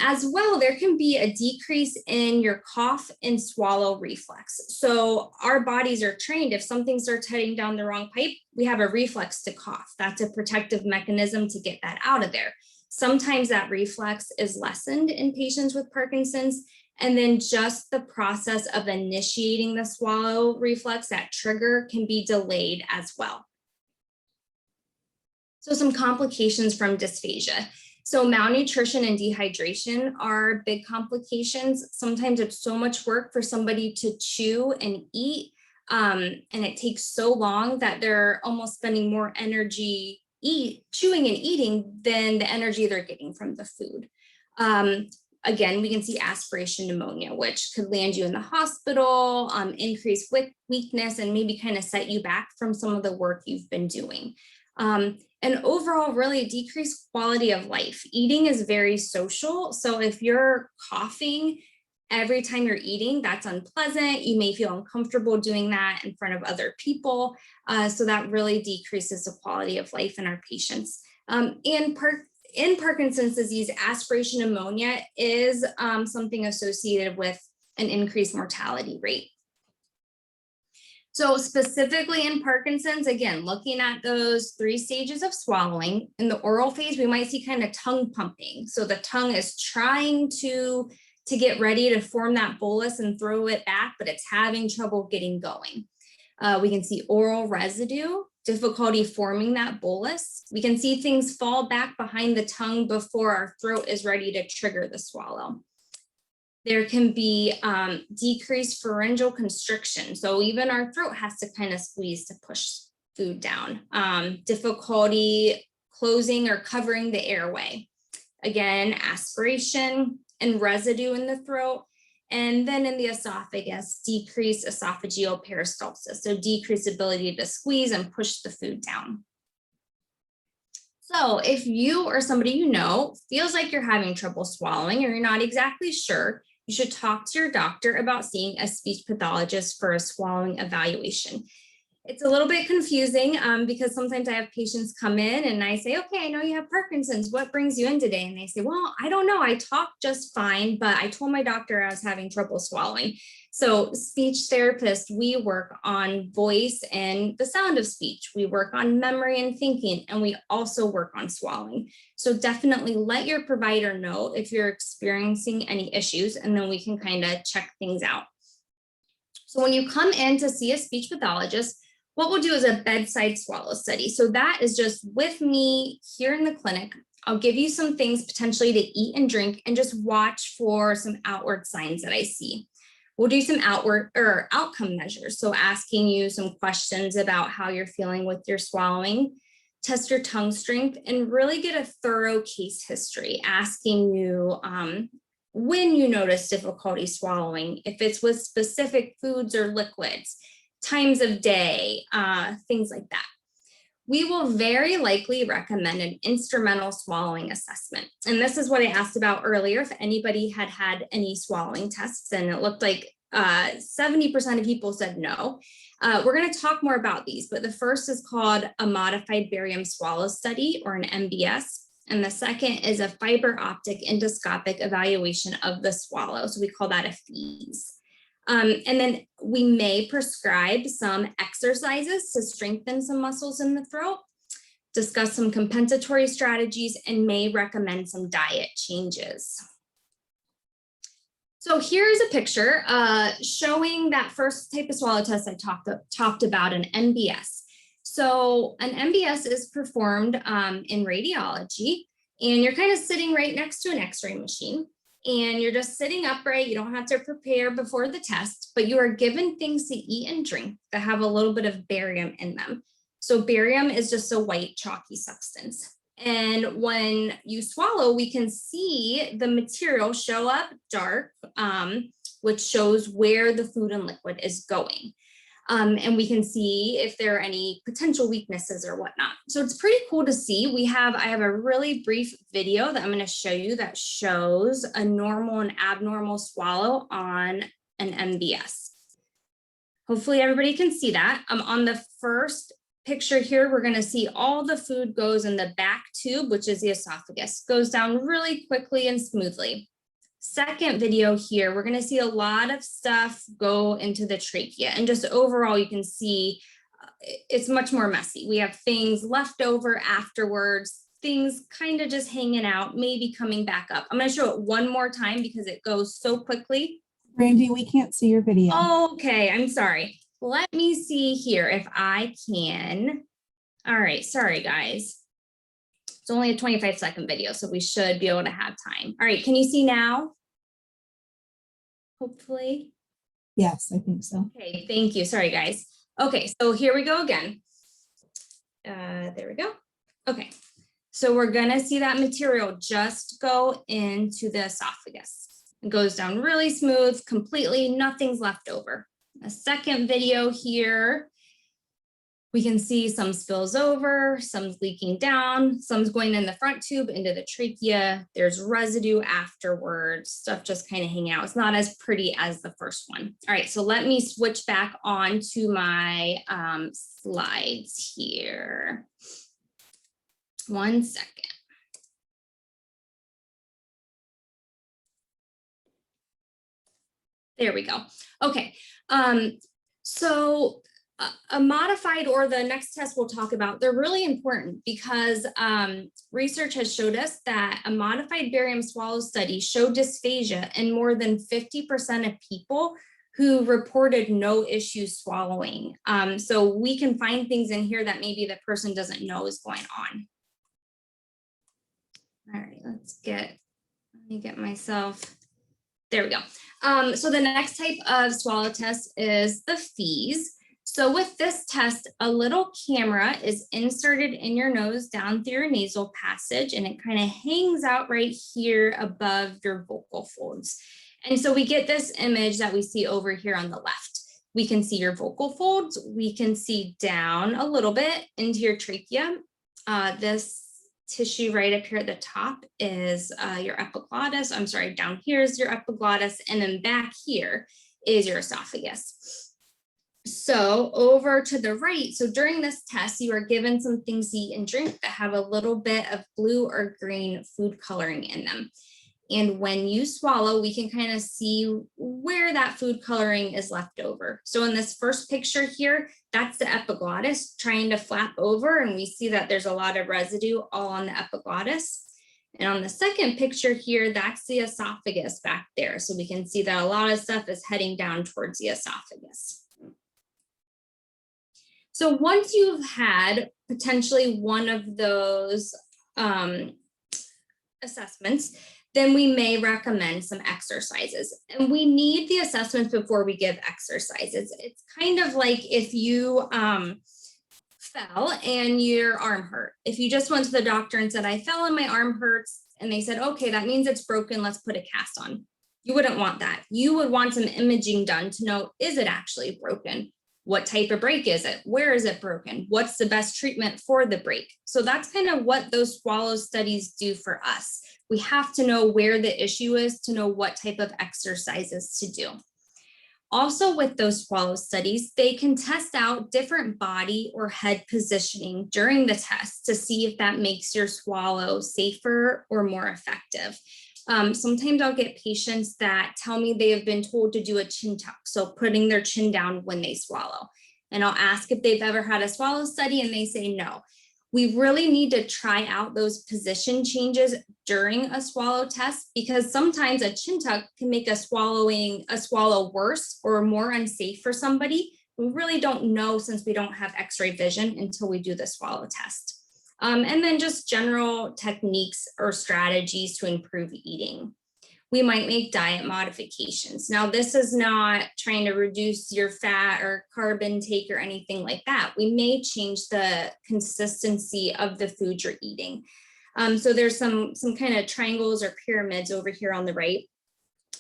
As well, there can be a decrease in your cough and swallow reflex. So our bodies are trained, if something starts heading down the wrong pipe, we have a reflex to cough. That's a protective mechanism to get that out of there. Sometimes that reflex is lessened in patients with Parkinson's, and then just the process of initiating the swallow reflex, that trigger, can be delayed as well. So some complications from dysphagia. So malnutrition and dehydration are big complications. Sometimes it's so much work for somebody to chew and eat, and it takes so long that they're almost spending more energy chewing and eating than the energy they're getting from the food. Again, we can see aspiration pneumonia, which could land you in the hospital, increase weakness, and maybe kind of set you back from some of the work you've been doing. And overall, really decreased quality of life. Eating is very social. So if you're coughing every time you're eating, that's unpleasant. You may feel uncomfortable doing that in front of other people. So that really decreases the quality of life in our patients. In Parkinson's disease, aspiration pneumonia is something associated with an increased mortality rate. So specifically in Parkinson's, again, looking at those 3 stages of swallowing, in the oral phase, we might see kind of tongue pumping. So the tongue is trying to get ready to form that bolus and throw it back, but it's having trouble getting going. We can see oral residue, difficulty forming that bolus. We can see things fall back behind the tongue before our throat is ready to trigger the swallow. There can be decreased pharyngeal constriction. So even our throat has to kind of squeeze to push food down. Difficulty closing or covering the airway. Again, aspiration and residue in the throat. And then in the esophagus, decreased esophageal peristalsis. So decreased ability to squeeze and push the food down. So if you or somebody you know feels like you're having trouble swallowing or you're not exactly sure, you should talk to your doctor about seeing a speech pathologist for a swallowing evaluation. It's a little bit confusing because sometimes I have patients come in and I say, okay, I know you have Parkinson's. What brings you in today? And they say, well, I don't know. I talk just fine, but I told my doctor I was having trouble swallowing. So speech therapists, we work on voice and the sound of speech. We work on memory and thinking, and we also work on swallowing. So definitely let your provider know if you're experiencing any issues, and then we can kind of check things out. So when you come in to see a speech pathologist, what we'll do is a bedside swallow study. So that is just with me here in the clinic. I'll give you some things potentially to eat and drink and just watch for some outward signs that I see. We'll do some outcome measures. So asking you some questions about how you're feeling with your swallowing, test your tongue strength, and really get a thorough case history, asking you when you notice difficulty swallowing, if it's with specific foods or liquids, times of day, things like that. We will very likely recommend an instrumental swallowing assessment. And this is what I asked about earlier, if anybody had had any swallowing tests, and it looked like 70% of people said no. We're going to talk more about these, but the first is called a modified barium swallow study, or an MBS. And the second is a fiber optic endoscopic evaluation of the swallow. So we call that a FEES. And then we may prescribe some exercises to strengthen some muscles in the throat, discuss some compensatory strategies, and may recommend some diet changes. So here's a picture showing that first type of swallow test I talked about, an MBS. So an MBS is performed in radiology, and you're kind of sitting right next to an X-ray machine, and you're just sitting upright. You don't have to prepare before the test, but you are given things to eat and drink that have a little bit of barium in them. So barium is just a white chalky substance. And when you swallow, we can see the material show up dark, which shows where the food and liquid is going. And we can see if there are any potential weaknesses or whatnot. So it's pretty cool to see. I have a really brief video that I'm going to show you that shows a normal and abnormal swallow on an MBS. Hopefully everybody can see that. On the first picture here, we're going to see all the food goes in the back tube, which is the esophagus, goes down really quickly and smoothly. Second video here, we're going to see a lot of stuff go into the trachea, and just overall you can see it's much more messy. We have things left over afterwards, things kind of just hanging out, maybe coming back up. I'm going to show it one more time because it goes so quickly. Brandy, we can't see your video. Oh, okay, I'm sorry. Let me see here if I can. All right, sorry guys. It's only a 25-second video, so we should be able to have time. All right, can you see now? Hopefully. Yes, I think so. Okay, thank you. Sorry, guys. Okay, so here we go again. There we go. Okay, so we're gonna see that material just go into the esophagus. It goes down really smooth, completely, nothing's left over. A second video here. We can see some spills over, some's leaking down, some's going in the front tube into the trachea. There's residue afterwards, stuff just kind of hanging out. It's not as pretty as the first one. All right, so let me switch back on to my slides here. 1 second. There we go. Okay, so a modified, or the next test we'll talk about, they're really important because research has showed us that a modified barium swallow study showed dysphagia in more than 50% of people who reported no issues swallowing. So we can find things in here that maybe the person doesn't know is going on. All right, let me get myself, there we go. So the next type of swallow test is the FEES. So with this test, a little camera is inserted in your nose down through your nasal passage, and it kind of hangs out right here above your vocal folds. And so we get this image that we see over here on the left. We can see your vocal folds. We can see down a little bit into your trachea. This tissue right up here at the top is your epiglottis. I'm sorry, down here is your epiglottis, and then back here is your esophagus. So over to the right, so during this test, you are given some things to eat and drink that have a little bit of blue or green food coloring in them. And when you swallow, we can kind of see where that food coloring is left over. So in this first picture here, that's the epiglottis trying to flap over, and we see that there's a lot of residue all on the epiglottis. And on the second picture here, that's the esophagus back there. So we can see that a lot of stuff is heading down towards the esophagus. So once you've had potentially one of those assessments, then we may recommend some exercises. And we need the assessments before we give exercises. It's kind of like if you fell and your arm hurt. If you just went to the doctor and said, I fell and my arm hurts, and they said, okay, that means it's broken, let's put a cast on. You wouldn't want that. You would want some imaging done to know, is it actually broken? What type of break is it? Where is it broken? What's the best treatment for the break? So that's kind of what those swallow studies do for us. We have to know where the issue is to know what type of exercises to do. Also with those swallow studies, they can test out different body or head positioning during the test to see if that makes your swallow safer or more effective. Sometimes I'll get patients that tell me they have been told to do a chin tuck, so putting their chin down when they swallow. And I'll ask if they've ever had a swallow study, and they say no. We really need to try out those position changes during a swallow test, because sometimes a chin tuck can make a swallow worse or more unsafe for somebody. We really don't know, since we don't have x-ray vision until we do the swallow test. And then just general techniques or strategies to improve eating. We might make diet modifications. Now, this is not trying to reduce your fat or carb intake or anything like that. We may change the consistency of the food you're eating. So there's some kind of triangles or pyramids over here on the right.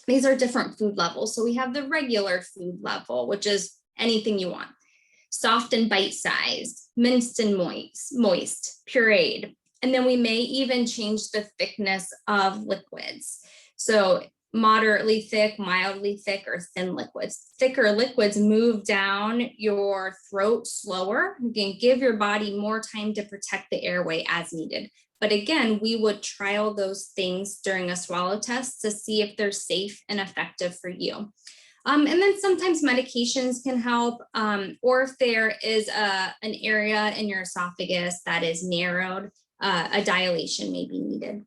These are different food levels. So we have the regular food level, which is anything you want. Soft and bite-sized, minced and moist, pureed. And then we may even change the thickness of liquids. So moderately thick, mildly thick, or thin liquids. Thicker liquids move down your throat slower. You can give your body more time to protect the airway as needed. But again, we would trial those things during a swallow test to see if they're safe and effective for you. And then sometimes medications can help, or if there is an area in your esophagus that is narrowed, a dilation may be needed.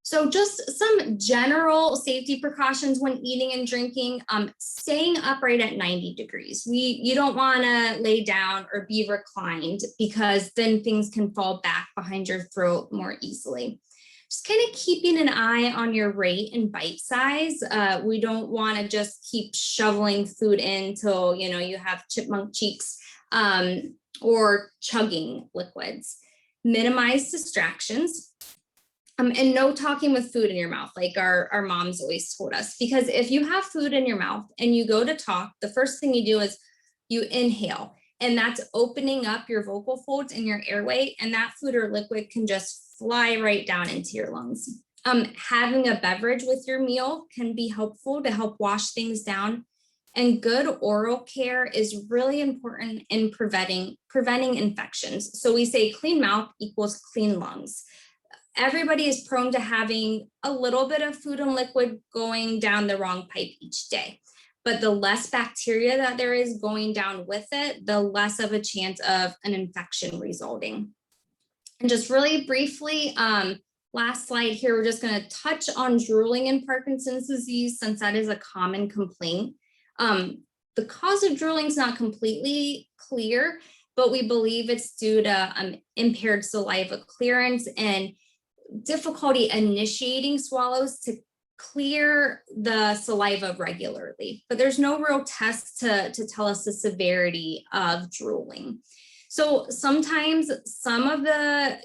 So just some general safety precautions when eating and drinking, staying upright at 90 degrees. You don't want to lay down or be reclined, because then things can fall back behind your throat more easily. Just kind of keeping an eye on your rate and bite size. We don't want to just keep shoveling food in till you have chipmunk cheeks, or chugging liquids. Minimize distractions. And no talking with food in your mouth, like our moms always told us, because if you have food in your mouth and you go to talk, the first thing you do is you inhale, and that's opening up your vocal folds in your airway, and that food or liquid can just fly right down into your lungs. Having a beverage with your meal can be helpful to help wash things down. And good oral care is really important in preventing infections. So we say clean mouth equals clean lungs. Everybody is prone to having a little bit of food and liquid going down the wrong pipe each day. But the less bacteria that there is going down with it, the less of a chance of an infection resulting. And just really briefly, last slide here, we're just going to touch on drooling in Parkinson's disease, since that is a common complaint. The cause of drooling is not completely clear, but we believe it's due to impaired saliva clearance and difficulty initiating swallows to clear the saliva regularly. But there's no real test to tell us the severity of drooling. So sometimes some of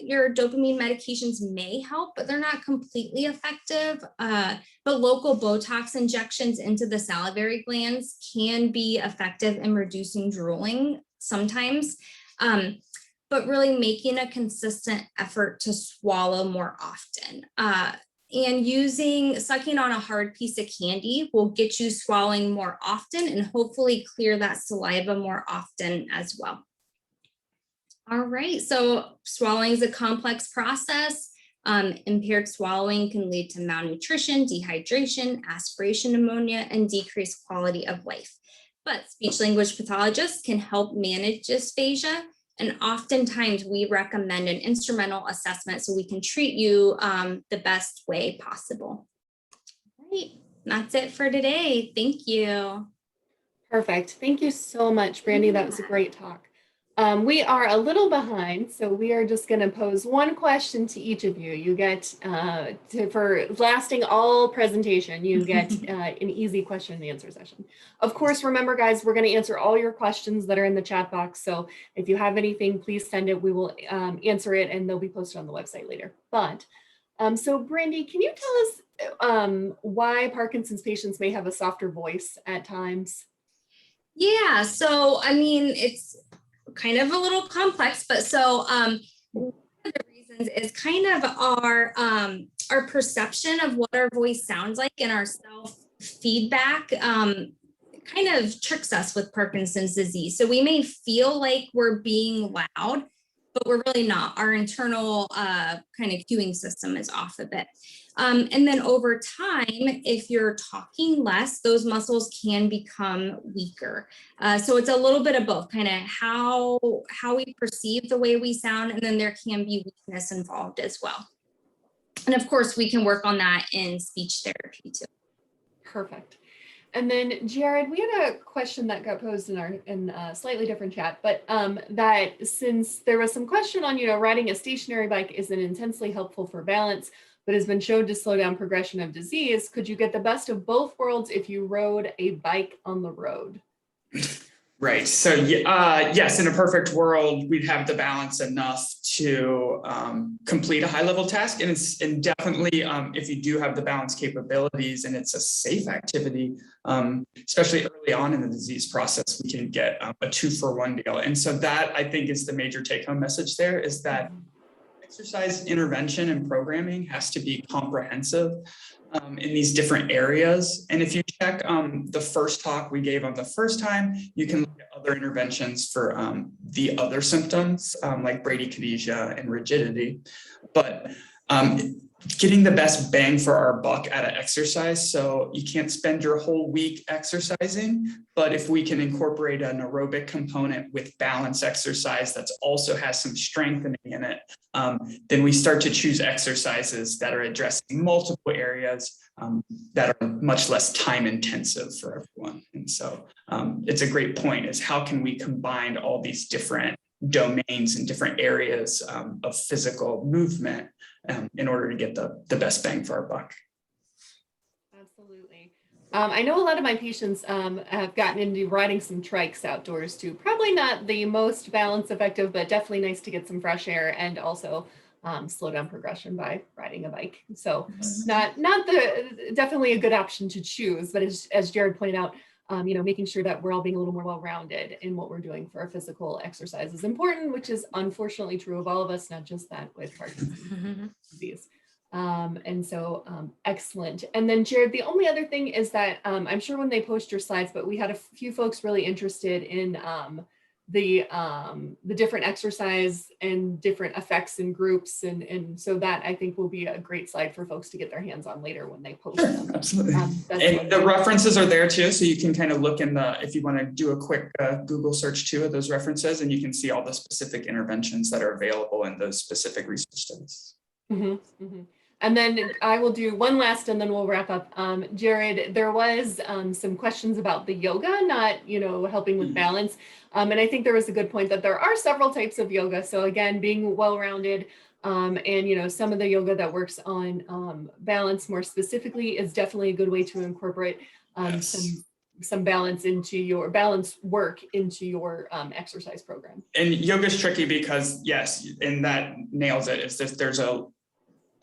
your dopamine medications may help, but they're not completely effective. But local Botox injections into the salivary glands can be effective in reducing drooling sometimes. But really making a consistent effort to swallow more often. And sucking on a hard piece of candy will get you swallowing more often and hopefully clear that saliva more often as well. All right, so swallowing is a complex process. Impaired swallowing can lead to malnutrition, dehydration, aspiration pneumonia, and decreased quality of life. But speech-language pathologists can help manage dysphagia, and oftentimes we recommend an instrumental assessment so we can treat you the best way possible. All right, that's it for today. Thank you. Perfect. Thank you so much, Brandy. That was a great talk. We are a little behind, so we are just going to pose one question to each of you. You get, for lasting all presentation, you get an easy question and answer session. Of course, remember guys, we're going to answer all your questions that are in the chat box. So if you have anything, please send it. We will answer it and they'll be posted on the website later. But, so Brandy, can you tell us why Parkinson's patients may have a softer voice at times? Yeah, so I mean, it's kind of a little complex, but so one of the reasons is kind of our perception of what our voice sounds like and our self-feedback kind of tricks us with Parkinson's disease. So we may feel like we're being loud, but we're really not. Our internal kind of cueing system is off a bit. And then over time, if you're talking less, those muscles can become weaker. So it's a little bit of both, kind of how we perceive the way we sound, and then there can be weakness involved as well. And of course, we can work on that in speech therapy too. Perfect. And then Jared, we had a question that got posed in a slightly different chat, but that since there was some question on, riding a stationary bike isn't intensely helpful for balance, but has been shown to slow down progression of disease, could you get the best of both worlds if you rode a bike on the road? Right. So yes, in a perfect world, we'd have the balance enough to complete a high-level task. And definitely, if you do have the balance capabilities and it's a safe activity, especially early on in the disease process, we can get a 2-for-1 deal. And so that, I think, is the major take-home message there, is that exercise intervention and programming has to be comprehensive in these different areas. And if you check the first talk we gave on the first time, you can look at other interventions for the other symptoms like bradykinesia and rigidity. But getting the best bang for our buck out of exercise. So you can't spend your whole week exercising, but if we can incorporate an aerobic component with balance exercise that also has some strengthening in it, then we start to choose exercises that are addressing multiple areas that are much less time intensive for everyone. And so it's a great point, is how can we combine all these different domains and different areas of physical movement in order to get the best bang for our buck. Absolutely. I know a lot of my patients have gotten into riding some trikes outdoors too. Probably not the most balance effective, but definitely nice to get some fresh air and also slow down progression by riding a bike. So definitely a good option to choose, but as Jared pointed out, making sure that we're all being a little more well-rounded in what we're doing for our physical exercise is important, which is unfortunately true of all of us, not just that with Parkinson's disease. And so excellent. And then Jared, the only other thing is that I'm sure when they post your slides, but we had a few folks really interested in the different exercise and different effects in groups. And so that I think will be a great slide for folks to get their hands on later when they post them. Absolutely. And the references are there too. So you can kind of look in if you want to do a quick Google search too of those references, and you can see all the specific interventions that are available in those specific research studies. Mm-hmm, mm-hmm. And then I will do one last and then we'll wrap up. Jared, there was some questions about the yoga, not, helping with balance. And I think there was a good point that there are several types of yoga. So again, being well-rounded and, some of the yoga that works on balance more specifically is definitely a good way to incorporate some balance into your balance work into your exercise program. And yoga is tricky because yes, and that nails it. It's just, there's a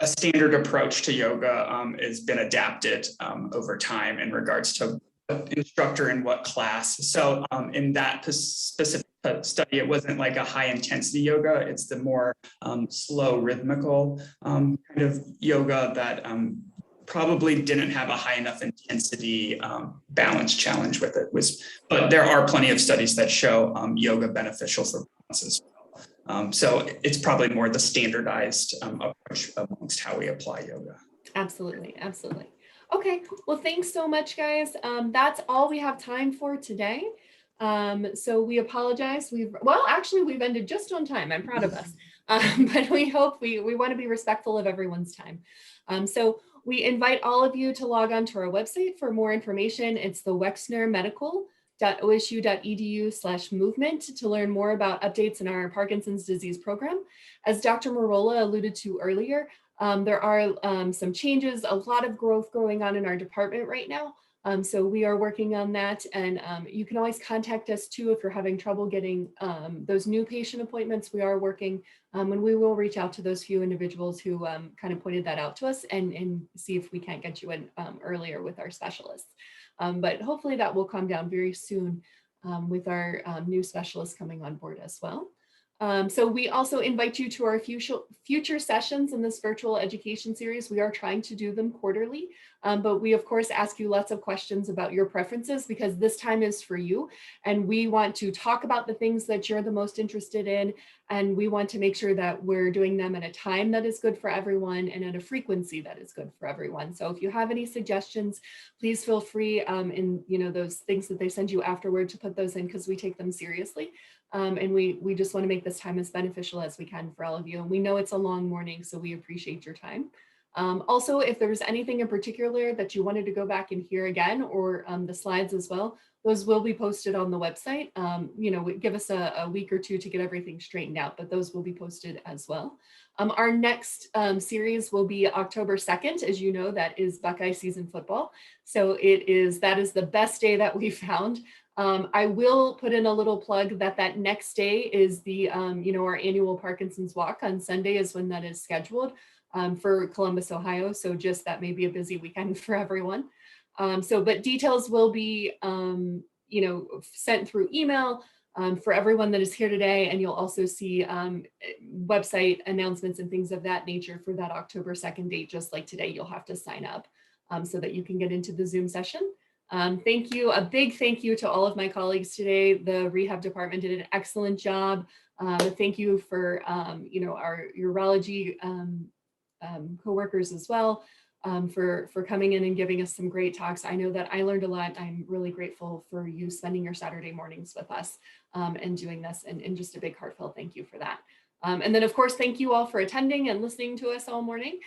standard approach to yoga has been adapted over time in regards to what instructor and what class. So in that specific study, it wasn't like a high intensity yoga. It's the more slow rhythmical kind of yoga that probably didn't have a high enough intensity balance challenge with it. But there are plenty of studies that show yoga beneficial for balance as well. So it's probably more the standardized approach amongst how we apply yoga. Absolutely. Absolutely. Okay. Well, thanks so much, guys. That's all we have time for today. So we apologize. We've ended just on time. I'm proud of us. But we hope we want to be respectful of everyone's time. So we invite all of you to log on to our website for more information. It's the Wexner Medical www.osu.edu/movement to learn more about updates in our Parkinson's disease program. As Dr. Merola alluded to earlier, there are some changes, a lot of growth going on in our department right now. So we are working on that, and you can always contact us too if you're having trouble getting those new patient appointments. We are working, and we will reach out to those few individuals who kind of pointed that out to us and see if we can't get you in earlier with our specialists. But hopefully that will come down very soon with our new specialists coming on board as well. So we also invite you to our future sessions in this virtual education series. We are trying to do them quarterly, but we of course ask you lots of questions about your preferences because this time is for you. And we want to talk about the things that you're the most interested in. And we want to make sure that we're doing them at a time that is good for everyone and at a frequency that is good for everyone. So if you have any suggestions, please feel free in those things that they send you afterward to put those in because we take them seriously. And we just want to make this time as beneficial as we can for all of you. And we know it's a long morning, so we appreciate your time. Also, if there was anything in particular that you wanted to go back and hear again, or the slides as well, those will be posted on the website. Give us a week or two to get everything straightened out, but those will be posted as well. Our next series will be October 2nd. As you know, that is Buckeye season football. So that is the best day that we found. I will put in a little plug that next day is the, our annual Parkinson's Walk on Sunday is when that is scheduled for Columbus, Ohio. So just that may be a busy weekend for everyone. But details will be, sent through email for everyone that is here today. And you'll also see website announcements and things of that nature for that October 2nd date. Just like today, you'll have to sign up so that you can get into the Zoom session. Thank you. A big thank you to all of my colleagues today. The rehab department did an excellent job. Thank you for, our urology coworkers as well for coming in and giving us some great talks. I know that I learned a lot. I'm really grateful for you spending your Saturday mornings with us and doing this, and just a big heartfelt thank you for that. And then of course, thank you all for attending and listening to us all morning.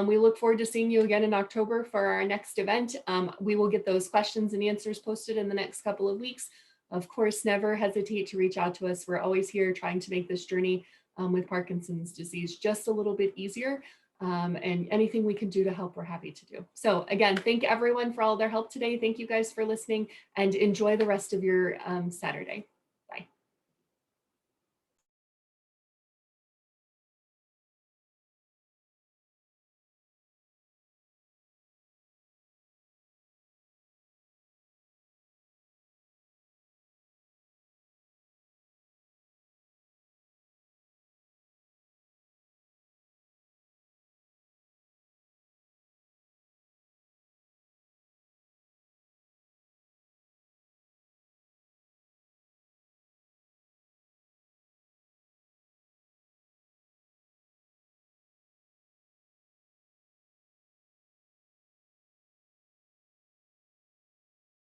We look forward to seeing you again in October for our next event. We will get those questions and answers posted in the next couple of weeks. Of course, never hesitate to reach out to us. We're always here trying to make this journey with Parkinson's disease just a little bit easier. And anything we can do to help, we're happy to do. So again, thank everyone for all their help today. Thank you guys for listening and enjoy the rest of your Saturday.